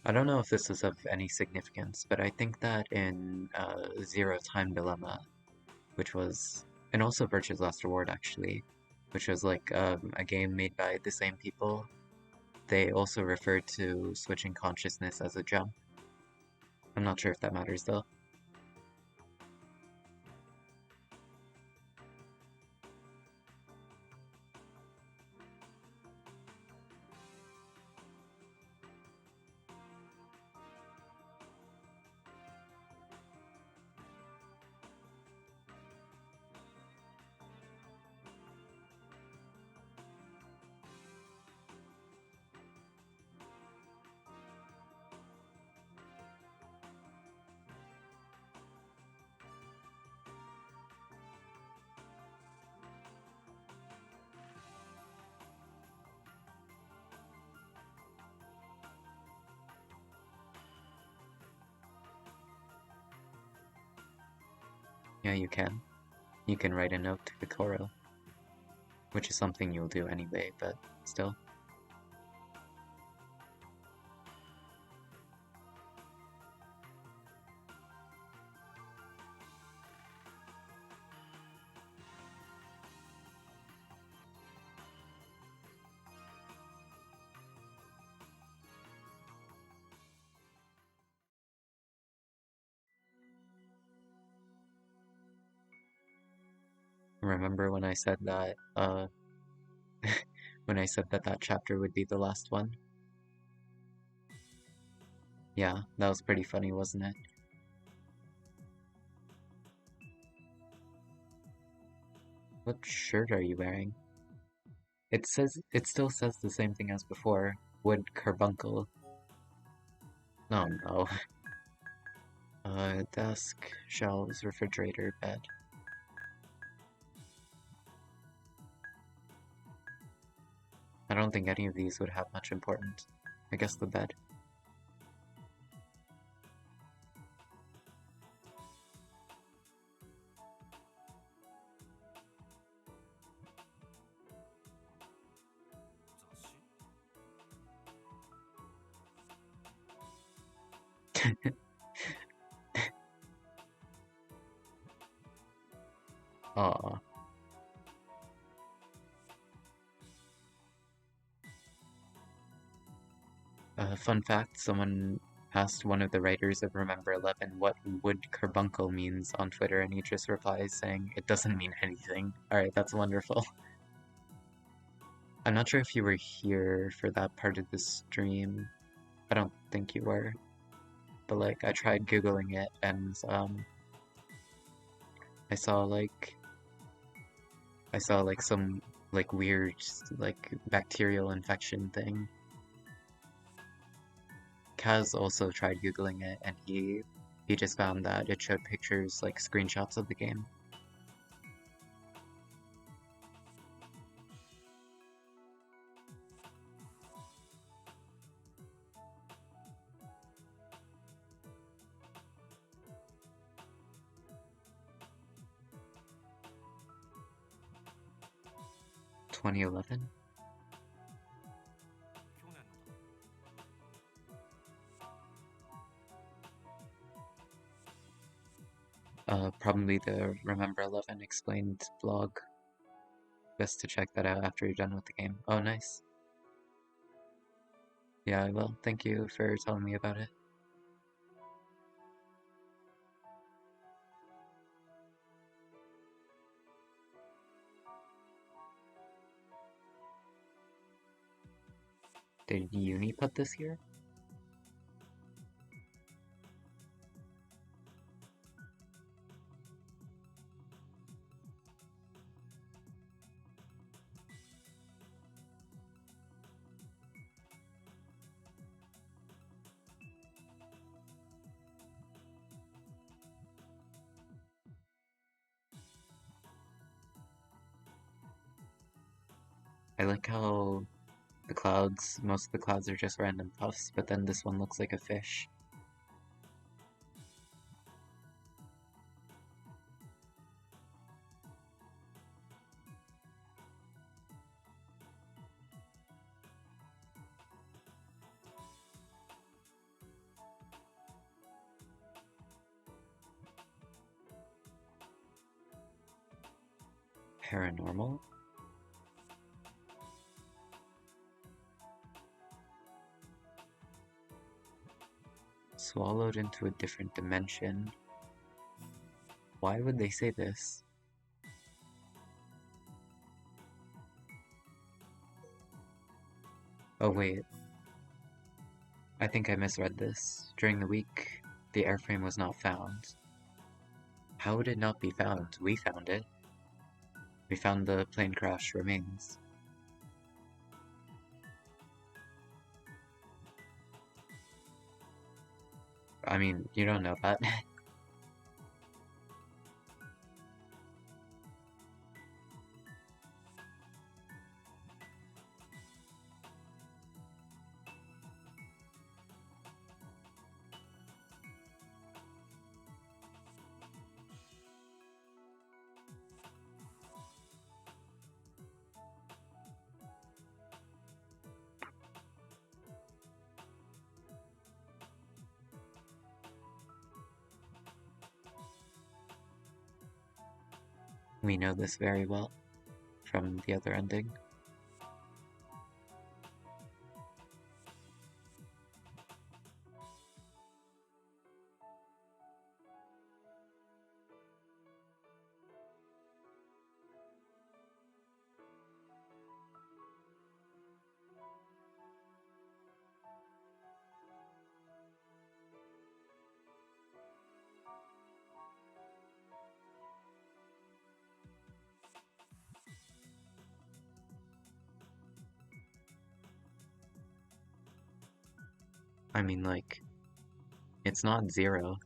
I don't know if this is of any significance, but I think that in Zero Time Dilemma, which was, and also Virtue's Last Reward actually, which was like a game made by the same people, they also referred to switching consciousness as a jump. I'm not sure if that matters though. Yeah, you can. You can write a note to Kokoro, which is something you'll do anyway, but still. Remember when I said that, when I said that that chapter would be the last one? Yeah, that was pretty funny, wasn't it? What shirt are you wearing? It still says the same thing as before. Wood carbuncle. No, no. Desk, shelves, refrigerator, bed. I don't think any of these would have much importance. I guess the bed. Aw. Fun fact, someone asked one of the writers of Remember 11 what wood carbuncle means on Twitter, and he just replies saying, it doesn't mean anything. Alright, that's wonderful. I'm not sure if you were here for that part of the stream. I don't think you were. But like, I tried Googling it, and I saw like some like weird like bacterial infection thing. Kaz also tried Googling it, and he just found that it showed pictures, like screenshots of the game. (2011) Probably the Remember 11 Explained blog. Best to check that out after you're done with the game. Oh, nice. Yeah, I will. Thank you for telling me about it. Did Uni put this here? I like how the clouds, most of the clouds are just random puffs, but then this one looks like a fish. Paranormal? Swallowed into a different dimension. Why would they say this? Oh wait, I think I misread this. During the week, the airframe was not found. How would it not be found? We found it. We found the plane crash remains. I mean, you don't know that. We know this very well from the other ending. I mean, like, it's not 0.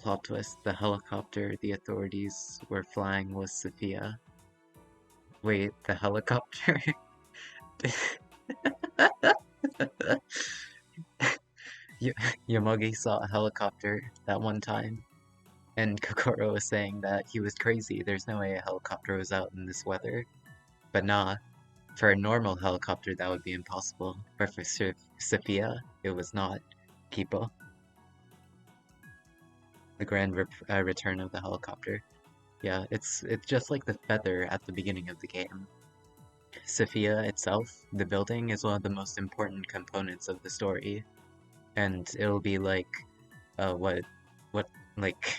Plot twist, the helicopter the authorities were flying was Sophia. Wait, the helicopter? Yomogi saw a helicopter that one time, and Kokoro was saying that he was crazy. There's no way a helicopter was out in this weather. But nah, for a normal helicopter that would be impossible. But for Sophia, it was not. Kipo, the grand return of the helicopter. Yeah, it's just like the feather at the beginning of the game. Sophia itself, the building, is one of the most important components of the story, and it'll be like, what like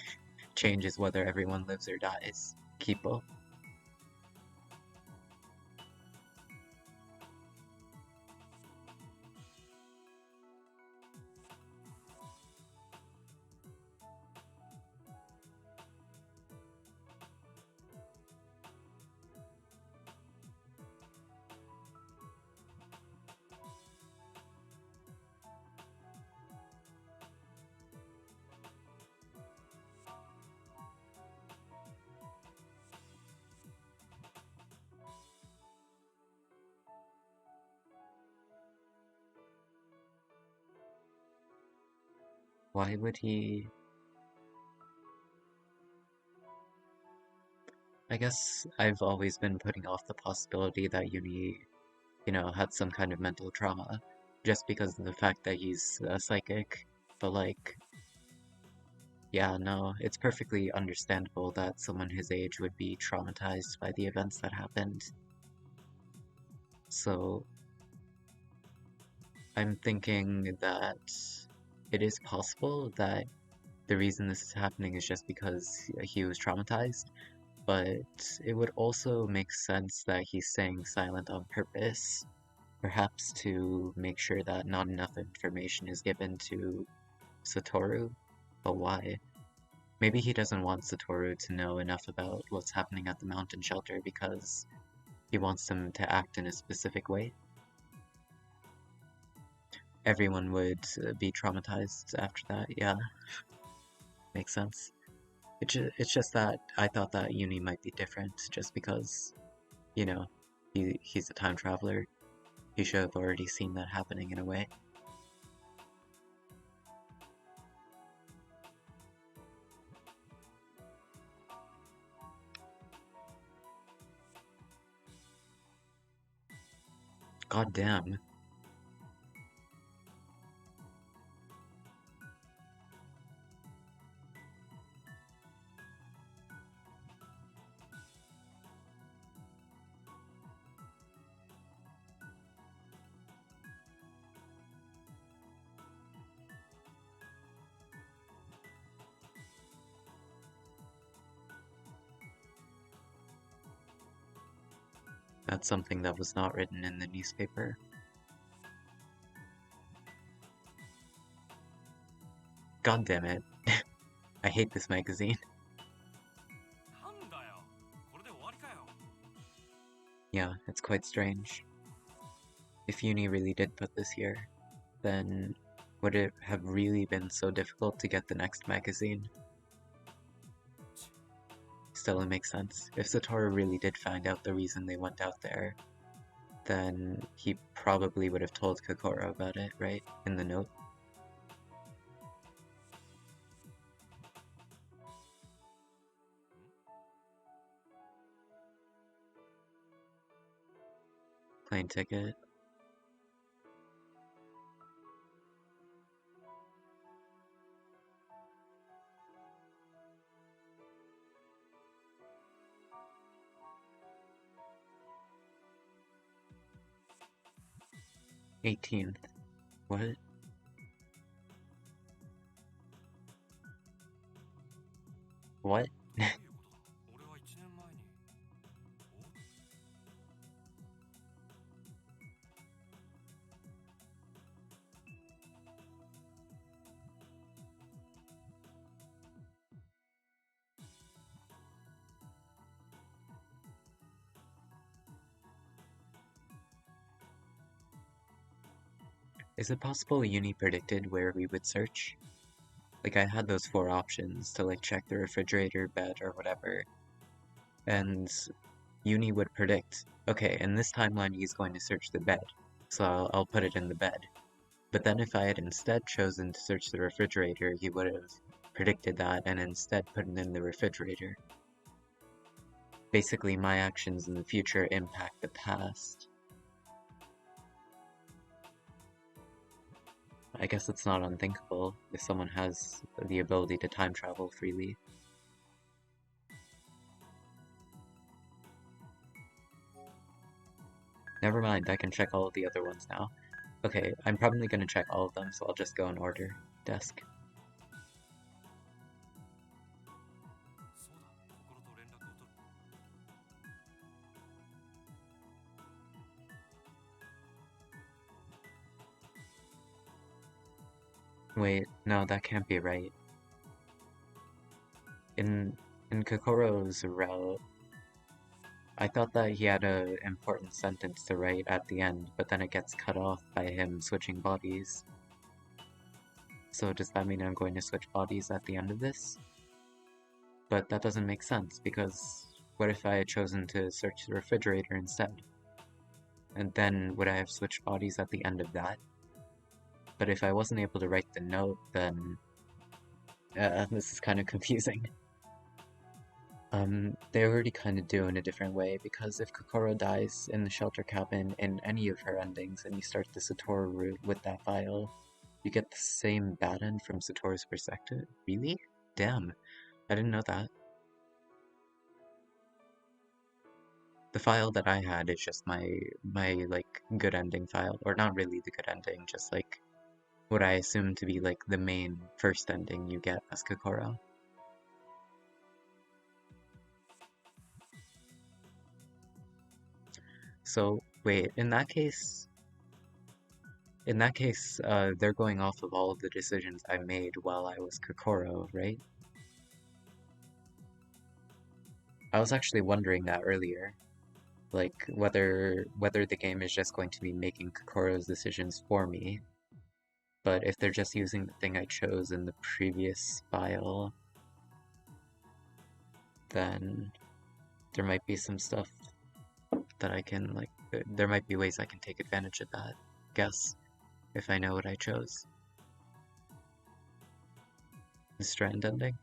changes whether everyone lives or dies. Kipo. Why would he? I guess I've always been putting off the possibility that Uni, had some kind of mental trauma, just because of the fact that he's a psychic. But like, yeah, no, it's perfectly understandable that someone his age would be traumatized by the events that happened. So I'm thinking that it is possible that the reason this is happening is just because he was traumatized, but it would also make sense that he's staying silent on purpose, perhaps to make sure that not enough information is given to Satoru. But why? Maybe he doesn't want Satoru to know enough about what's happening at the mountain shelter because he wants them to act in a specific way. Everyone would be traumatized after that, yeah, makes sense. It's just that I thought that Uni might be different just because, you know, he's a time traveler. He should have already seen that happening in a way. God damn. That's something that was not written in the newspaper. God damn it. I hate this magazine. Yeah, it's quite strange. If Uni really did put this here, then would it have really been so difficult to get the next magazine? Still, it makes sense. If Satoru really did find out the reason they went out there, then he probably would have told Kokoro about it, right? In the note. Plane ticket. 18th. What? What? どういうことだ。俺は1年前に。Is it possible Uni predicted where we would search? Like, I had those 4 options to, like, check the refrigerator, bed, or whatever. And Uni would predict, okay, in this timeline he's going to search the bed, so I'll put it in the bed. But then if I had instead chosen to search the refrigerator, he would have predicted that and instead put it in the refrigerator. Basically, my actions in the future impact the past. I guess it's not unthinkable if someone has the ability to time travel freely. Never mind, I can check all of the other ones now. Okay, I'm probably gonna check all of them, so I'll just go in order. Desk. そうだ、心と連絡を取る。Wait, no, that can't be right. In Kokoro's route, I thought that he had an important sentence to write at the end, but then it gets cut off by him switching bodies. So does that mean I'm going to switch bodies at the end of this? But that doesn't make sense, because what if I had chosen to search the refrigerator instead? And then would I have switched bodies at the end of that? But if I wasn't able to write the note, then this is kind of confusing. They already kind of do in a different way, because if Kokoro dies in the shelter cabin in any of her endings and you start the Satoru route with that file, you get the same bad end from Satoru's perspective? Really? Damn, I didn't know that. The file that I had is just my like good ending file, or not really the good ending, just like what I assume to be like the main first ending you get as Kokoro. So wait, in that case, they're going off of all of the decisions I made while I was Kokoro, right? I was actually wondering that earlier, like whether the game is just going to be making Kokoro's decisions for me, but if they're just using the thing I chose in the previous file, then there might be some stuff that I can, like, there might be ways I can take advantage of that, guess, if I know what I chose. The Strand ending?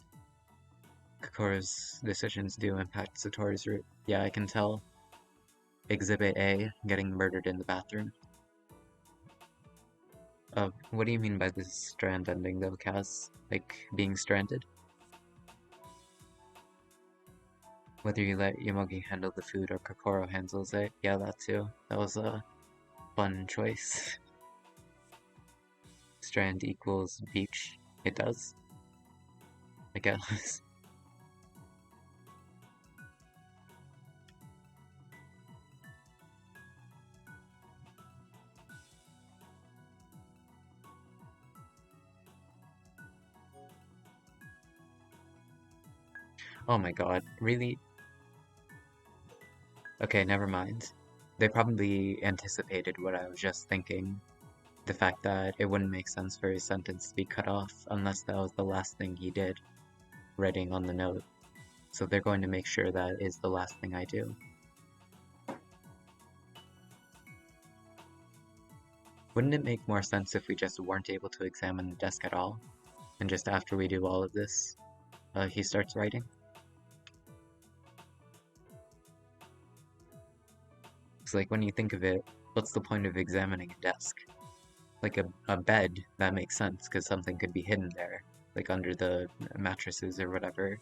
Kokoro's decisions do impact Satoru's route. Yeah, I can tell. Exhibit A, getting murdered in the bathroom. What do you mean by this Strand ending though, Kaz? Like, being stranded? Whether you let Yomogi handle the food or Kokoro handles it, yeah, that too. That was a fun choice. Strand equals beach. It does? I guess. Oh my god, really? Okay, never mind. They probably anticipated what I was just thinking. The fact that it wouldn't make sense for his sentence to be cut off unless that was the last thing he did, writing on the note. So they're going to make sure that is the last thing I do. Wouldn't it make more sense if we just weren't able to examine the desk at all? And just after we do all of this, he starts writing? It's like, when you think of it, what's the point of examining a desk? Like a bed, that makes sense, because something could be hidden there, like under the mattresses or whatever.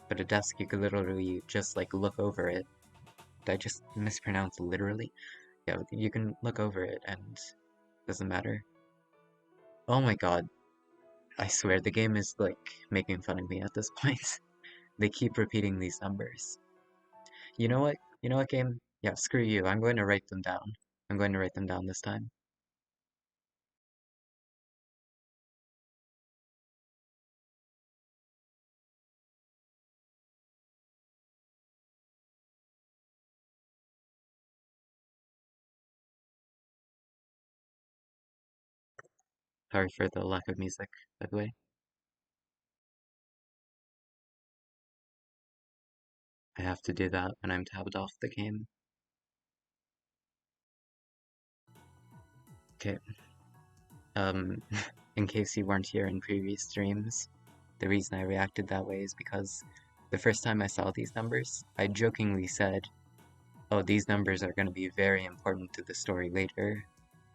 But a desk, you could literally just like look over it. Did I just mispronounce literally? Yeah, you can look over it and doesn't matter. Oh my god, I swear the game is like making fun of me at this point. They keep repeating these numbers. You know what? You know what, game? Yeah, screw you. I'm going to write them down. I'm going to write them down this time. Sorry for the lack of music, by the way. I have to do that when I'm tabbed off the game. Okay. In case you weren't here in previous streams, the reason I reacted that way is because the first time I saw these numbers, I jokingly said, oh, these numbers are going to be very important to the story later,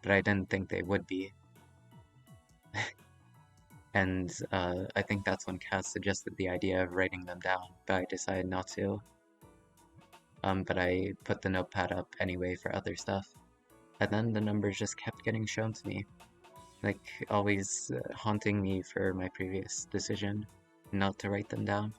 but I didn't think they would be. And I think that's when Kaz suggested the idea of writing them down, but I decided not to. But I put the notepad up anyway for other stuff. And then the numbers just kept getting shown to me. Like, always haunting me for my previous decision not to write them down.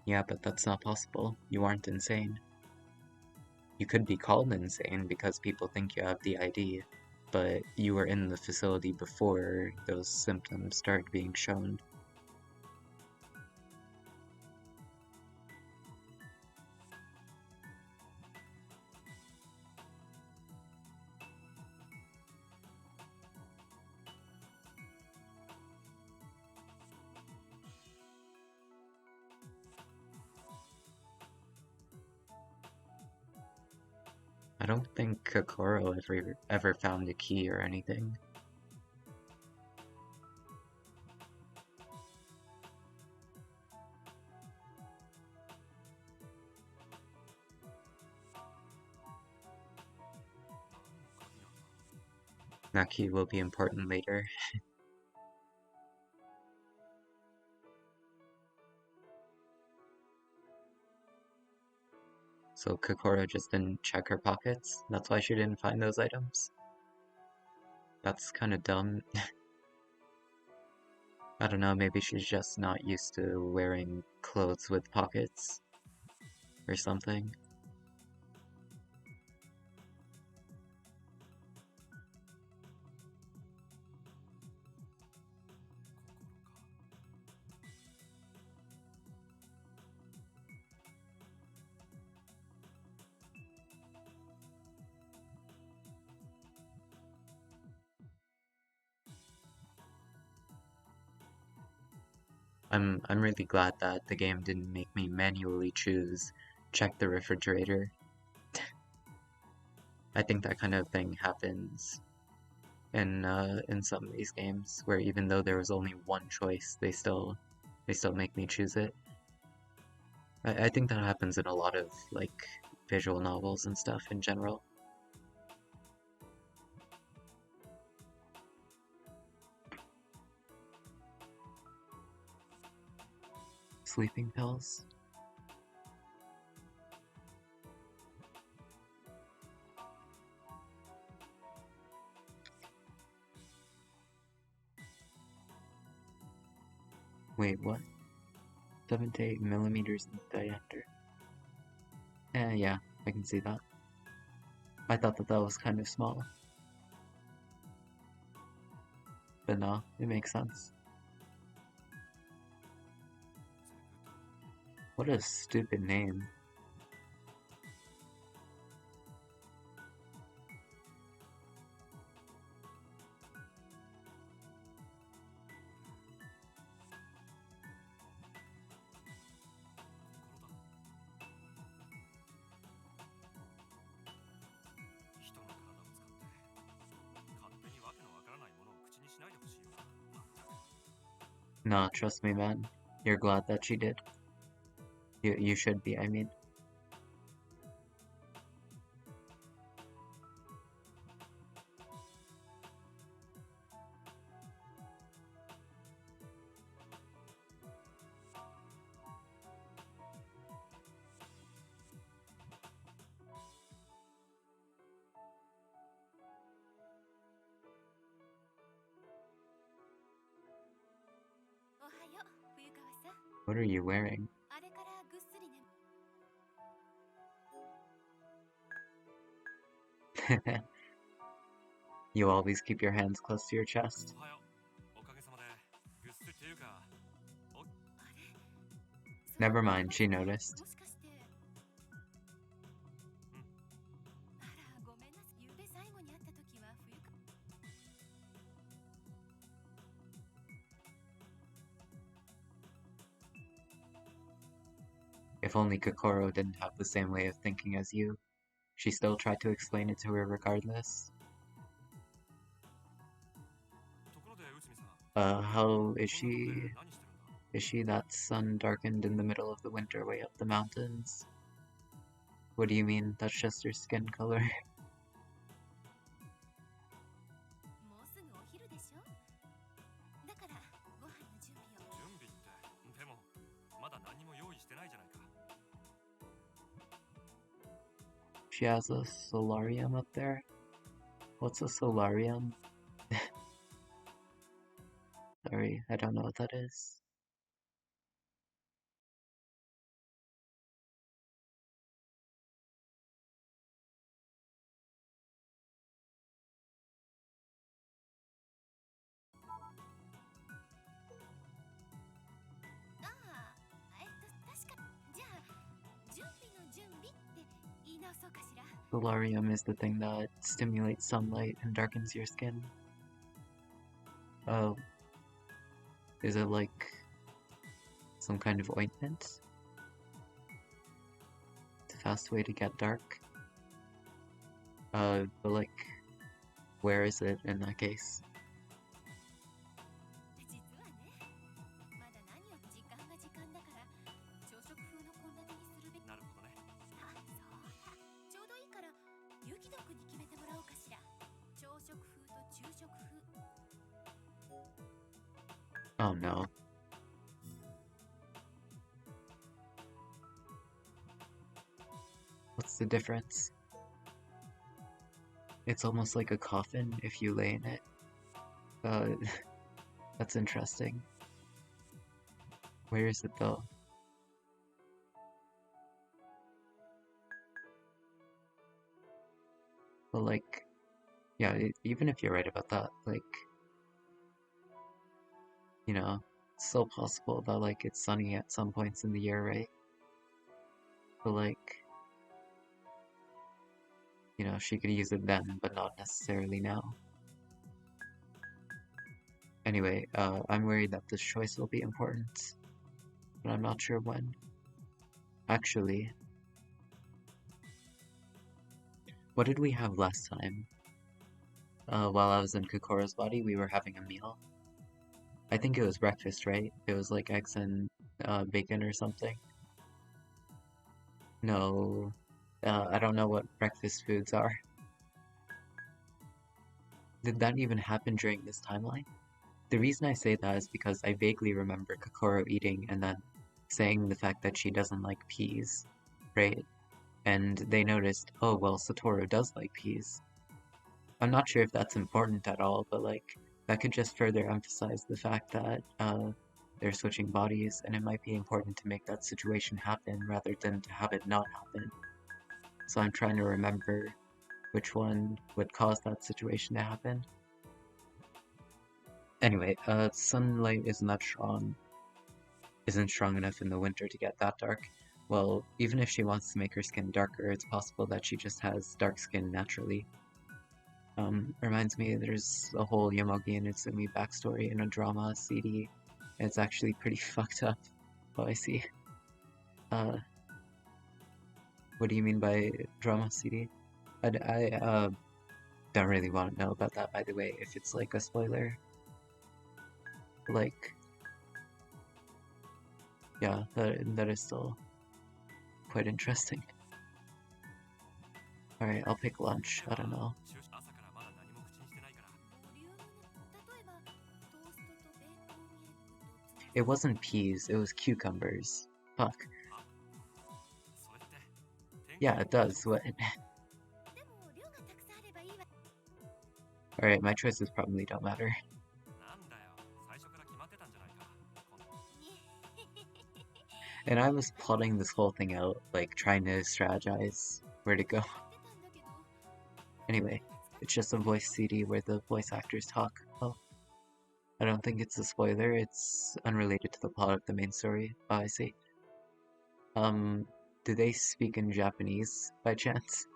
Yeah, but that's not possible. You aren't insane. You could be called insane because people think you have the ID, but you were in the facility before those symptoms started being shown. I don't think Kokoro ever found a key or anything. That key will be important later. So Kokoro just didn't check her pockets? That's why she didn't find those items? That's kinda dumb. I don't know, maybe she's just not used to wearing clothes with pockets or something. I'm really glad that the game didn't make me manually choose check the refrigerator. I think that kind of thing happens in some of these games where even though there was only one choice, they still make me choose it. I think that happens in a lot of like visual novels and stuff in general. Sleeping pills? Wait, what? 7 to 8 millimeters in diameter. Yeah, I can see that. I thought that was kind of small. But no, it makes sense. What a stupid name. Nah, trust me, man. You're glad that she did. You should be, I mean. What are you wearing? You always keep your hands close to your chest. おはよう。おかげさまでぐっすりっていうか、 Never mind, she noticed. もしかして。あら、ごめんなさい。ゆうべ最後に会った時は冬か。If only Kokoro didn't have the same way of thinking as you. She still tried to explain it to her regardless. ところで内海さん、 How is こんなとこで she? 何してるんだ？ Is she that sun darkened in the middle of the winter way up the mountains? What do you mean? That's just her skin color. もうすぐお昼でしょ。だからご飯の準備を。準備って、でもまだ何も用意してないじゃないか。 She has a solarium up there? What's a solarium? Sorry, I don't know what that is. Solarium is the thing that stimulates sunlight and darkens your skin. Oh. Is it like some kind of ointment? It's a fast way to get dark? But like, where is it in that case? なるほどね。 Oh no. What's the difference? It's almost like a coffin if you lay in it. That's interesting. Where is it though? But like, yeah, even if you're right about that, like, you know, it's still possible that like it's sunny at some points in the year, right? But like, you know, she could use it then, but not necessarily now. Anyway, I'm worried that this choice will be important, but I'm not sure when. Actually, what did we have last time? While I was in Kokoro's body, we were having a meal. I think it was breakfast, right? It was like eggs and bacon or something. No, I don't know what breakfast foods are. Did that even happen during this timeline? The reason I say that is because I vaguely remember Kokoro eating and then saying the fact that she doesn't like peas, right? And they noticed, oh well, Satoru does like peas. I'm not sure if that's important at all, but like, that could just further emphasize the fact that they're switching bodies, and it might be important to make that situation happen rather than to have it not happen. So I'm trying to remember which one would cause that situation to happen. Anyway, sunlight isn't strong enough in the winter to get that dark. Well, even if she wants to make her skin darker, it's possible that she just has dark skin naturally. Reminds me, there's a whole Yomogi and Utsumi backstory in a drama CD, and it's actually pretty fucked up. Oh, I see. What do you mean by drama CD? I don't really want to know about that, by the way, if it's like a spoiler. Like, yeah, that is still quite interesting. Alright, I'll pick lunch. I don't know. 朝からまだ何も口にしてないから。ボリュームの例えばトーストとベーコンエッグと It wasn't peas, it was cucumbers. Fuck. それって天 Yeah, it does. What? でも量がたくさんあればいいわ。 Alright, my choices probably don't matter. なんだよ、最初から決まってたんじゃないか。この And I was plotting this whole thing out, like trying to strategize where to go. 買ってたんだけど Anyway, it's just a voice CD where the voice actors talk. Oh. I don't think it's a spoiler, it's unrelated to the plot of the main story. Oh, I see. Do they speak in Japanese by chance?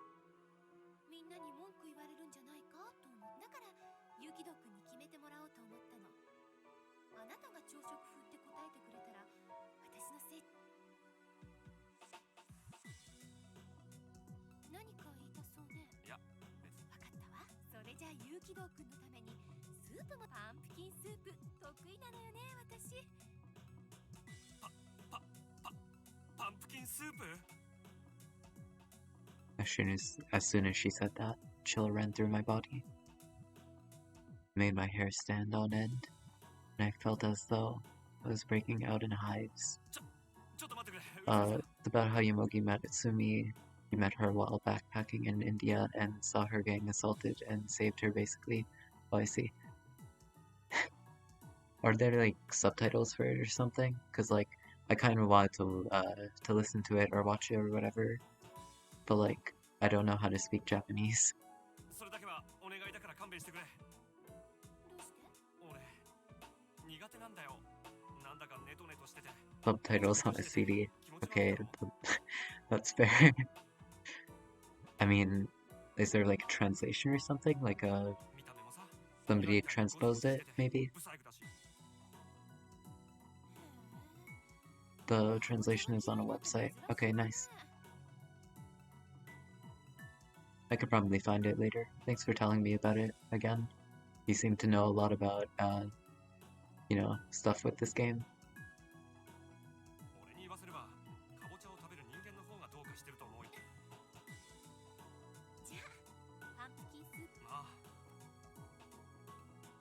みんなに文句言われるんじゃないかと思う。だからユキド君に決めてもらおうと思ったの。あなたが朝食風って答えてくれたら私のせい。何か言いたそうね。いや、別に。わかったわ。それじゃあユキド君のためにスープもパンプキンスープ得意なのよね私。パンプキンスープ As soon as she said that, chill ran through my body. Made my hair stand on end, and I felt as though I was breaking out in hives. ちょっと待ってくれ。 It's about how Yomogi met Itsumi. He met her while backpacking in India and saw her getting assaulted and saved her basically. Oh, I see. Are there like subtitles for it or something? Cause like I kind of wanted to listen to it or watch it or whatever, but like I don't know how to speak Japanese. それだけはお願いだから勘弁してくれ。どうして？俺、苦手なんだよ。なんだかネトネトしてて。 Subtitles on a CD. 気持ち悪い Okay, だろ。 that's fair. I mean, is there like a translation or something? Like 見た目もさ、 somebody transposed it, maybe? ブサイクだし。 The translation is on a website. Okay, nice. I could probably find it later. Thanks for telling me about it again. You seem to know a lot about, stuff with this game. 俺に言わせれば、かぼちゃを食べる人間の方がどうかしてると思うよ。じゃあパンプキンスープ。まあ、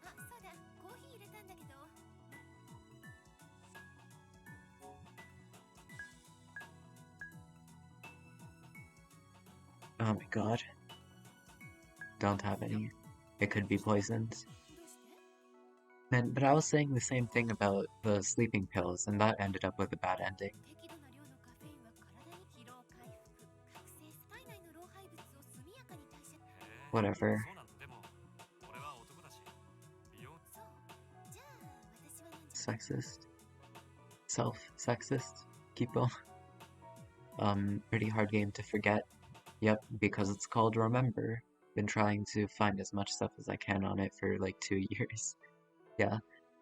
あ、そうだ。コーヒー入れたんだけど。 Oh my god. Don't have any. It could be poisoned. どうして？ But I was saying the same thing about the sleeping pills, and that ended up with a bad ending. 適度な量のカフェインは体に疲労回復、覚醒、体内の老廃物を速やかに代謝。へえ。 Whatever. そうなの。でも、俺は男だし。美容 そう。じゃあ私はなんじゃ。 Sexist. Self-sexist. Kipo. Pretty hard game to forget. Yep, because it's called Remember. Been trying to find as much stuff as I can on it for like 2 years. Yeah,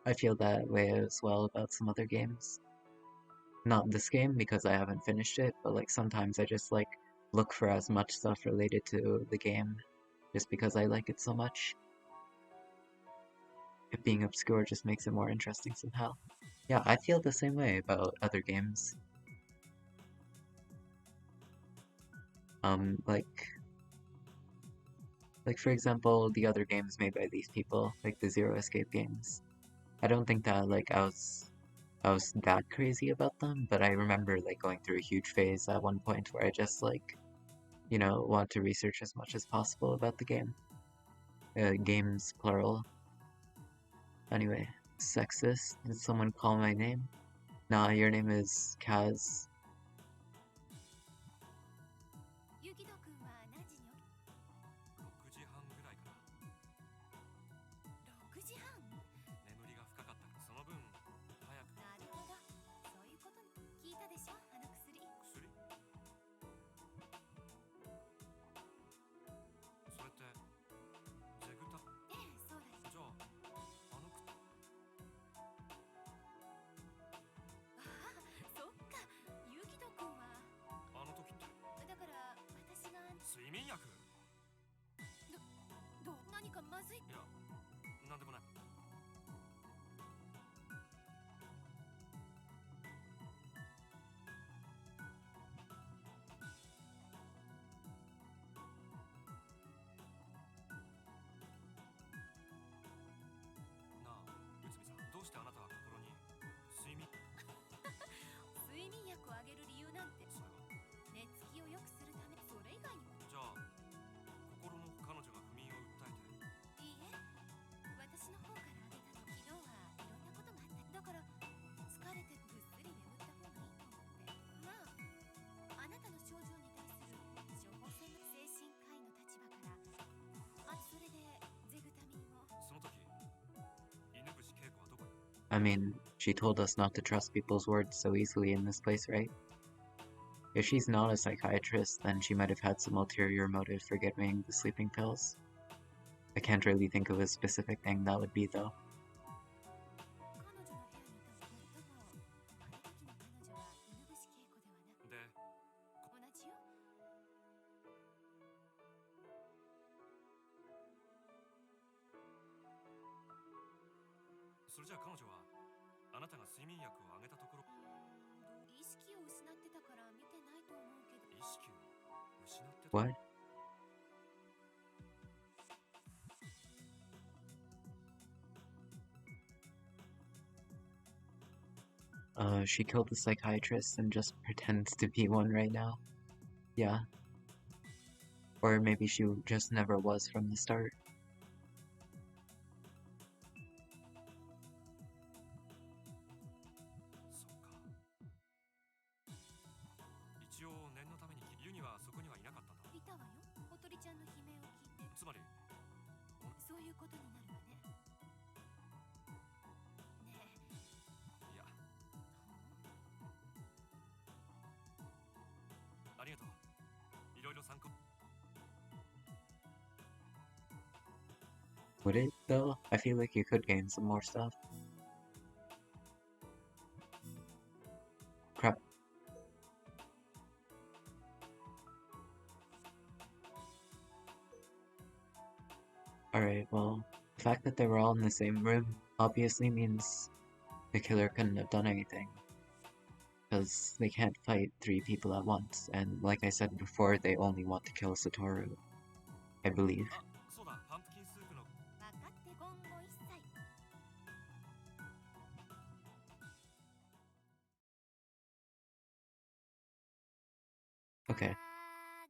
I feel that way as well about some other games. Not this game because I haven't finished it, but like sometimes I just like look for as much stuff related to the game just because I like it so much. It being obscure just makes it more interesting somehow. Yeah, I feel the same way about other games. Like for example, the other games made by these people, like the Zero Escape games. I don't think that like I was that crazy about them, but I remember like going through a huge phase at one point where I just like, want to research as much as possible about the game. Games plural. Anyway, sexist. Did someone call my name? Nah, your name is Kaz. ユキド君は何時に起6時半ぐらいかな。き？6時半？眠りが深かったから、その分、早く。なるほど。そういうことに聞いたでしょ、あの薬。薬それって、ジェグタ。ええ、そうだよ。じゃあ、あのく。ああ、そっか。ユキド君は。あの時って、だから私が。睡眠薬。何かまずい。いや、なんでもない。I mean, she told us not to trust people's words so easily in this place, right? If she's not a psychiatrist, then she might have had some ulterior motive for giving the sleeping pills. I can't really think of a specific thing that would be, though. それじゃあ彼女はあなたが睡眠薬をあげたところ意識を失ってたから見てないと思うけど意識を失ってた What? She killed the psychiatrist and just pretends to be one right now. Yeah. Or maybe she just never was from the start. そうか一応念のためにユニはそこにはいなかったんだいたわよおとりちゃんの悲鳴を聞いてつまりそういうことになるわねねえいやありがとういろいろ参考 Would it, though? I feel like you could gain some more stuff. Crap. Alright, well, the fact that they were all in the same room obviously means the killer couldn't have done anything. Because they can't fight 3 people at once, and like I said before, they only want to kill Satoru. I believe. あそうだパンプキンスープの分かって言語一切 Okay. か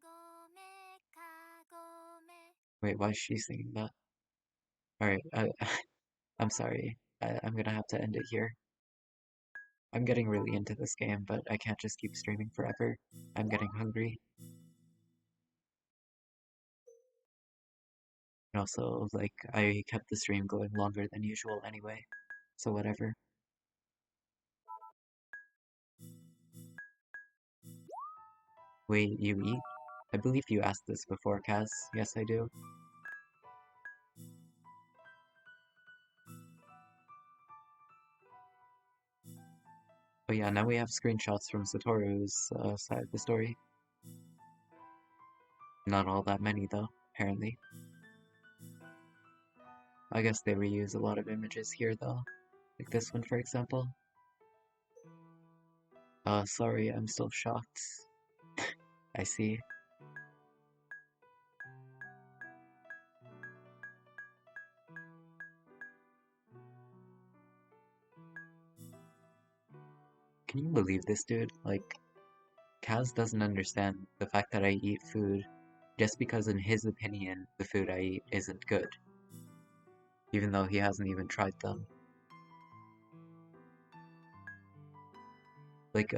ごめかごめ Wait, why is she singing that? Alright, I'm sorry. I'm gonna have to end it here. I'm getting really into this game, but I can't just keep streaming forever. I'm getting hungry. And also, like, I kept the stream going longer than usual anyway, so whatever. Wait, you eat? I believe you asked this before, Kaz. Yes, I do. But yeah, now we have screenshots from Satoru's side of the story. Not all that many, though, apparently. I guess they reuse a lot of images here, though. Like this one, for example. Sorry, I'm still shocked. I see. Can you believe this, dude? Like, Kaz doesn't understand the fact that I eat food just because in his opinion, the food I eat isn't good. Even though he hasn't even tried them. Like,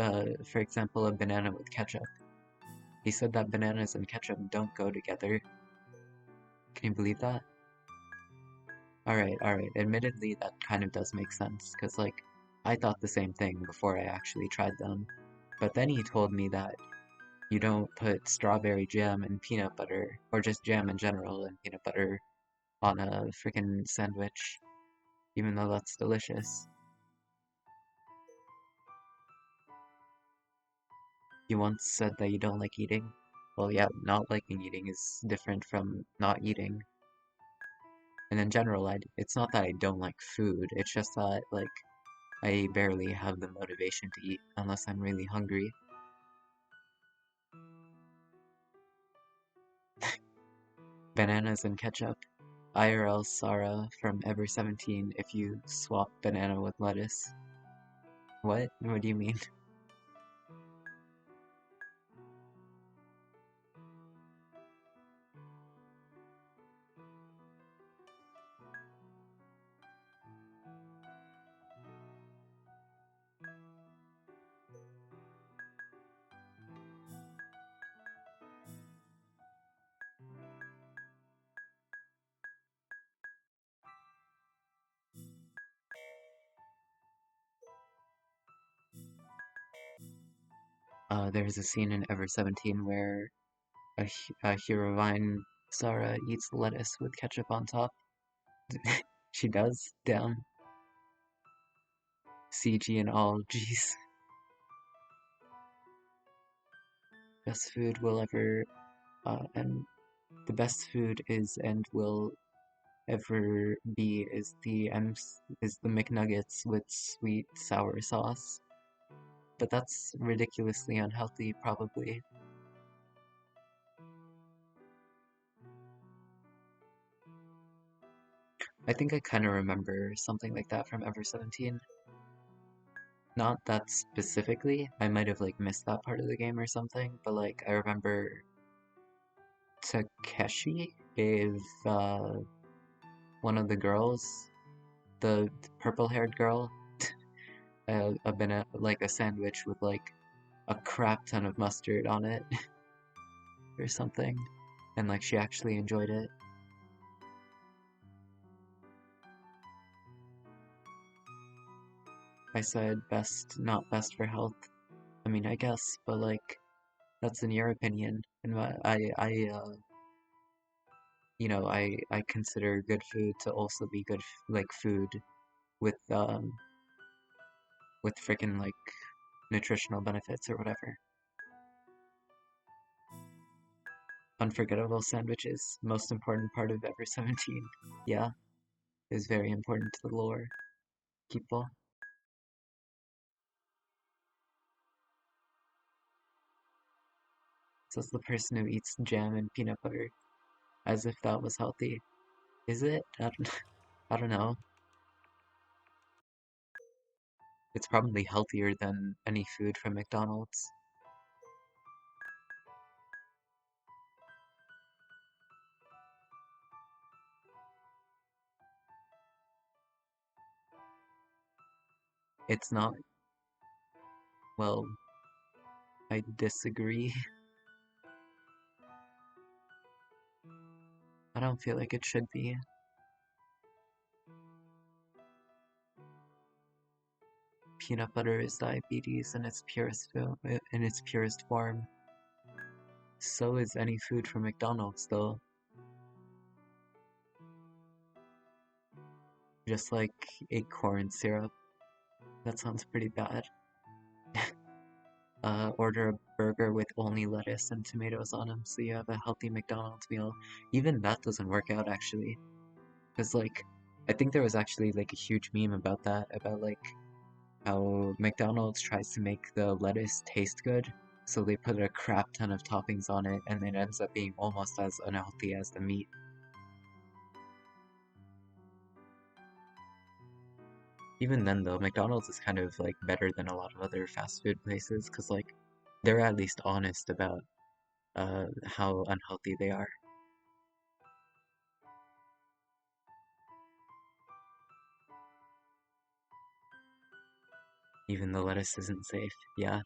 for example, a banana with ketchup. He said that bananas and ketchup don't go together. Can you believe that? Alright, admittedly that kind of does make sense, cause like, I thought the same thing before I actually tried them. But then he told me that you don't put strawberry jam and peanut butter, or just jam in general and peanut butter on a freaking sandwich, even though that's delicious. You once said that you don't like eating. Well, yeah, not liking eating is different from not eating. And in general, it's not that I don't like food, it's just that, like, I barely have the motivation to eat unless I'm really hungry. Bananas and ketchup. IRL Sarah from Ever 17 if you swap banana with lettuce. What? What do you mean? there's a scene in Ever 17 where a Heroine Sara eats lettuce with ketchup on top. She does? Damn. CG and all, jeez. Best food will ever, and the best food is and will ever be is the McNuggets with sweet sour sauce. But that's ridiculously unhealthy, probably. I think I kind of remember something like that from Ever 17. Not that specifically, I might have like missed that part of the game or something, but like I remember Takeshi gave one of the girls, the purple-haired girl, like a sandwich with like a crap ton of mustard on it or something, and like she actually enjoyed it. I said best, not best for health. I mean, I guess, but like that's in your opinion, and I consider good food to also be good like food with freaking like nutritional benefits or whatever. Unforgettable sandwiches, most important part of Ever 17. Yeah, is very important to the lore. People. Says the person who eats jam and peanut butter as if that was healthy. Is it? I don't know. It's probably healthier than any food from McDonald's. It's not. Well, I disagree. I don't feel like it should be. Peanut butter is diabetes in its purest form. So is any food from McDonald's, though. Just like acorn syrup. That sounds pretty bad. Order a burger with only lettuce and tomatoes on them so you have a healthy McDonald's meal. Even that doesn't work out, actually. Because, like, I think there was actually, like, a huge meme about that, about, like, how McDonald's tries to make the lettuce taste good, so they put a crap ton of toppings on it, and it ends up being almost as unhealthy as the meat. Even then, though, McDonald's is kind of, like, better than a lot of other fast food places, because, like, they're at least honest about how unhealthy they are. Even the lettuce isn't safe. Yeah.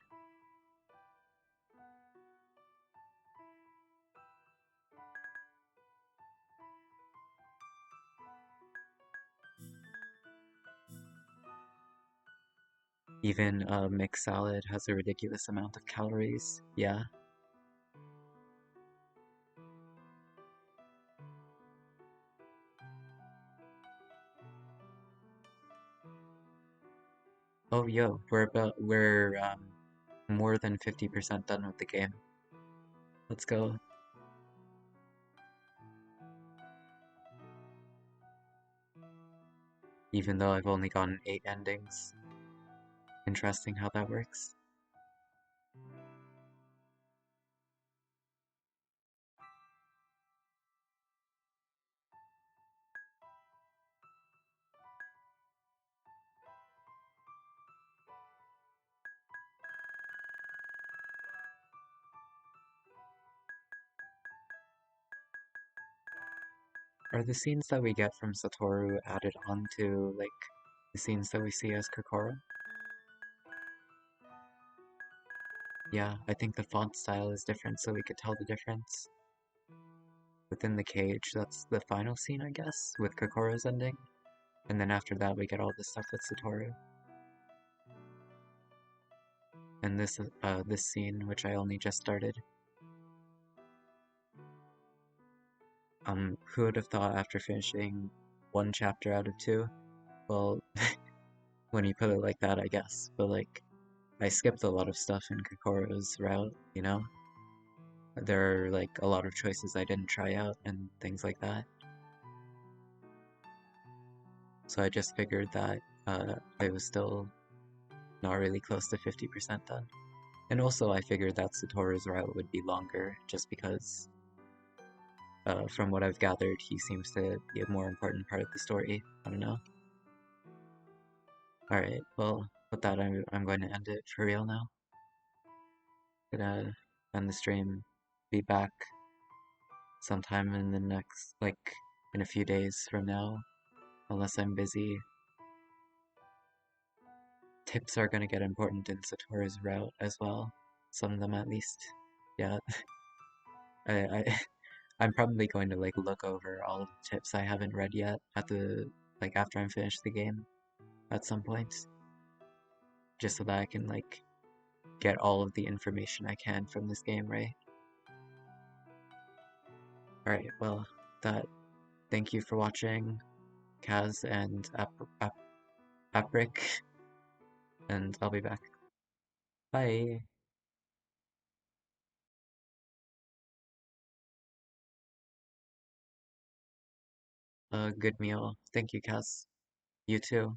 Even a mixed salad has a ridiculous amount of calories. Yeah. Oh, yo, we're more than 50% done with the game. Let's go. Even though I've only gotten 8 endings. Interesting how that works. Are the scenes that we get from Satoru added on to, like, the scenes that we see as Kokoro? Yeah, I think the font style is different so we could tell the difference. Within the cage, that's the final scene, I guess, with Kokoro's ending. And then after that we get all the stuff with Satoru. and this scene, which I only just started. Who would have thought after finishing one chapter out of two? Well, when you put it like that, I guess. But like, I skipped a lot of stuff in Kokoro's route, you know? There are like a lot of choices I didn't try out and things like that. So I just figured that I was still not really close to 50% done. And also I figured that Satoru's route would be longer just because from what I've gathered, he seems to be a more important part of the story. I don't know. Alright, well, with that, I'm going to end it for real now. Gonna end the stream, be back sometime in the next, like, in a few days from now, unless I'm busy. Tips are gonna get important in Satoru's route as well. Some of them at least. Yeah. I I'm probably going to like look over all of the tips I haven't read yet at the like after I'm finished the game at some point. Just so that I can like get all of the information I can from this game, right? Alright, well, thank you for watching, Kaz and Apric, and I'll be back. Bye! Good meal. Thank you, Kaz. You too.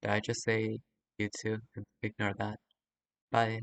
Did I just say you too? Ignore that. Bye.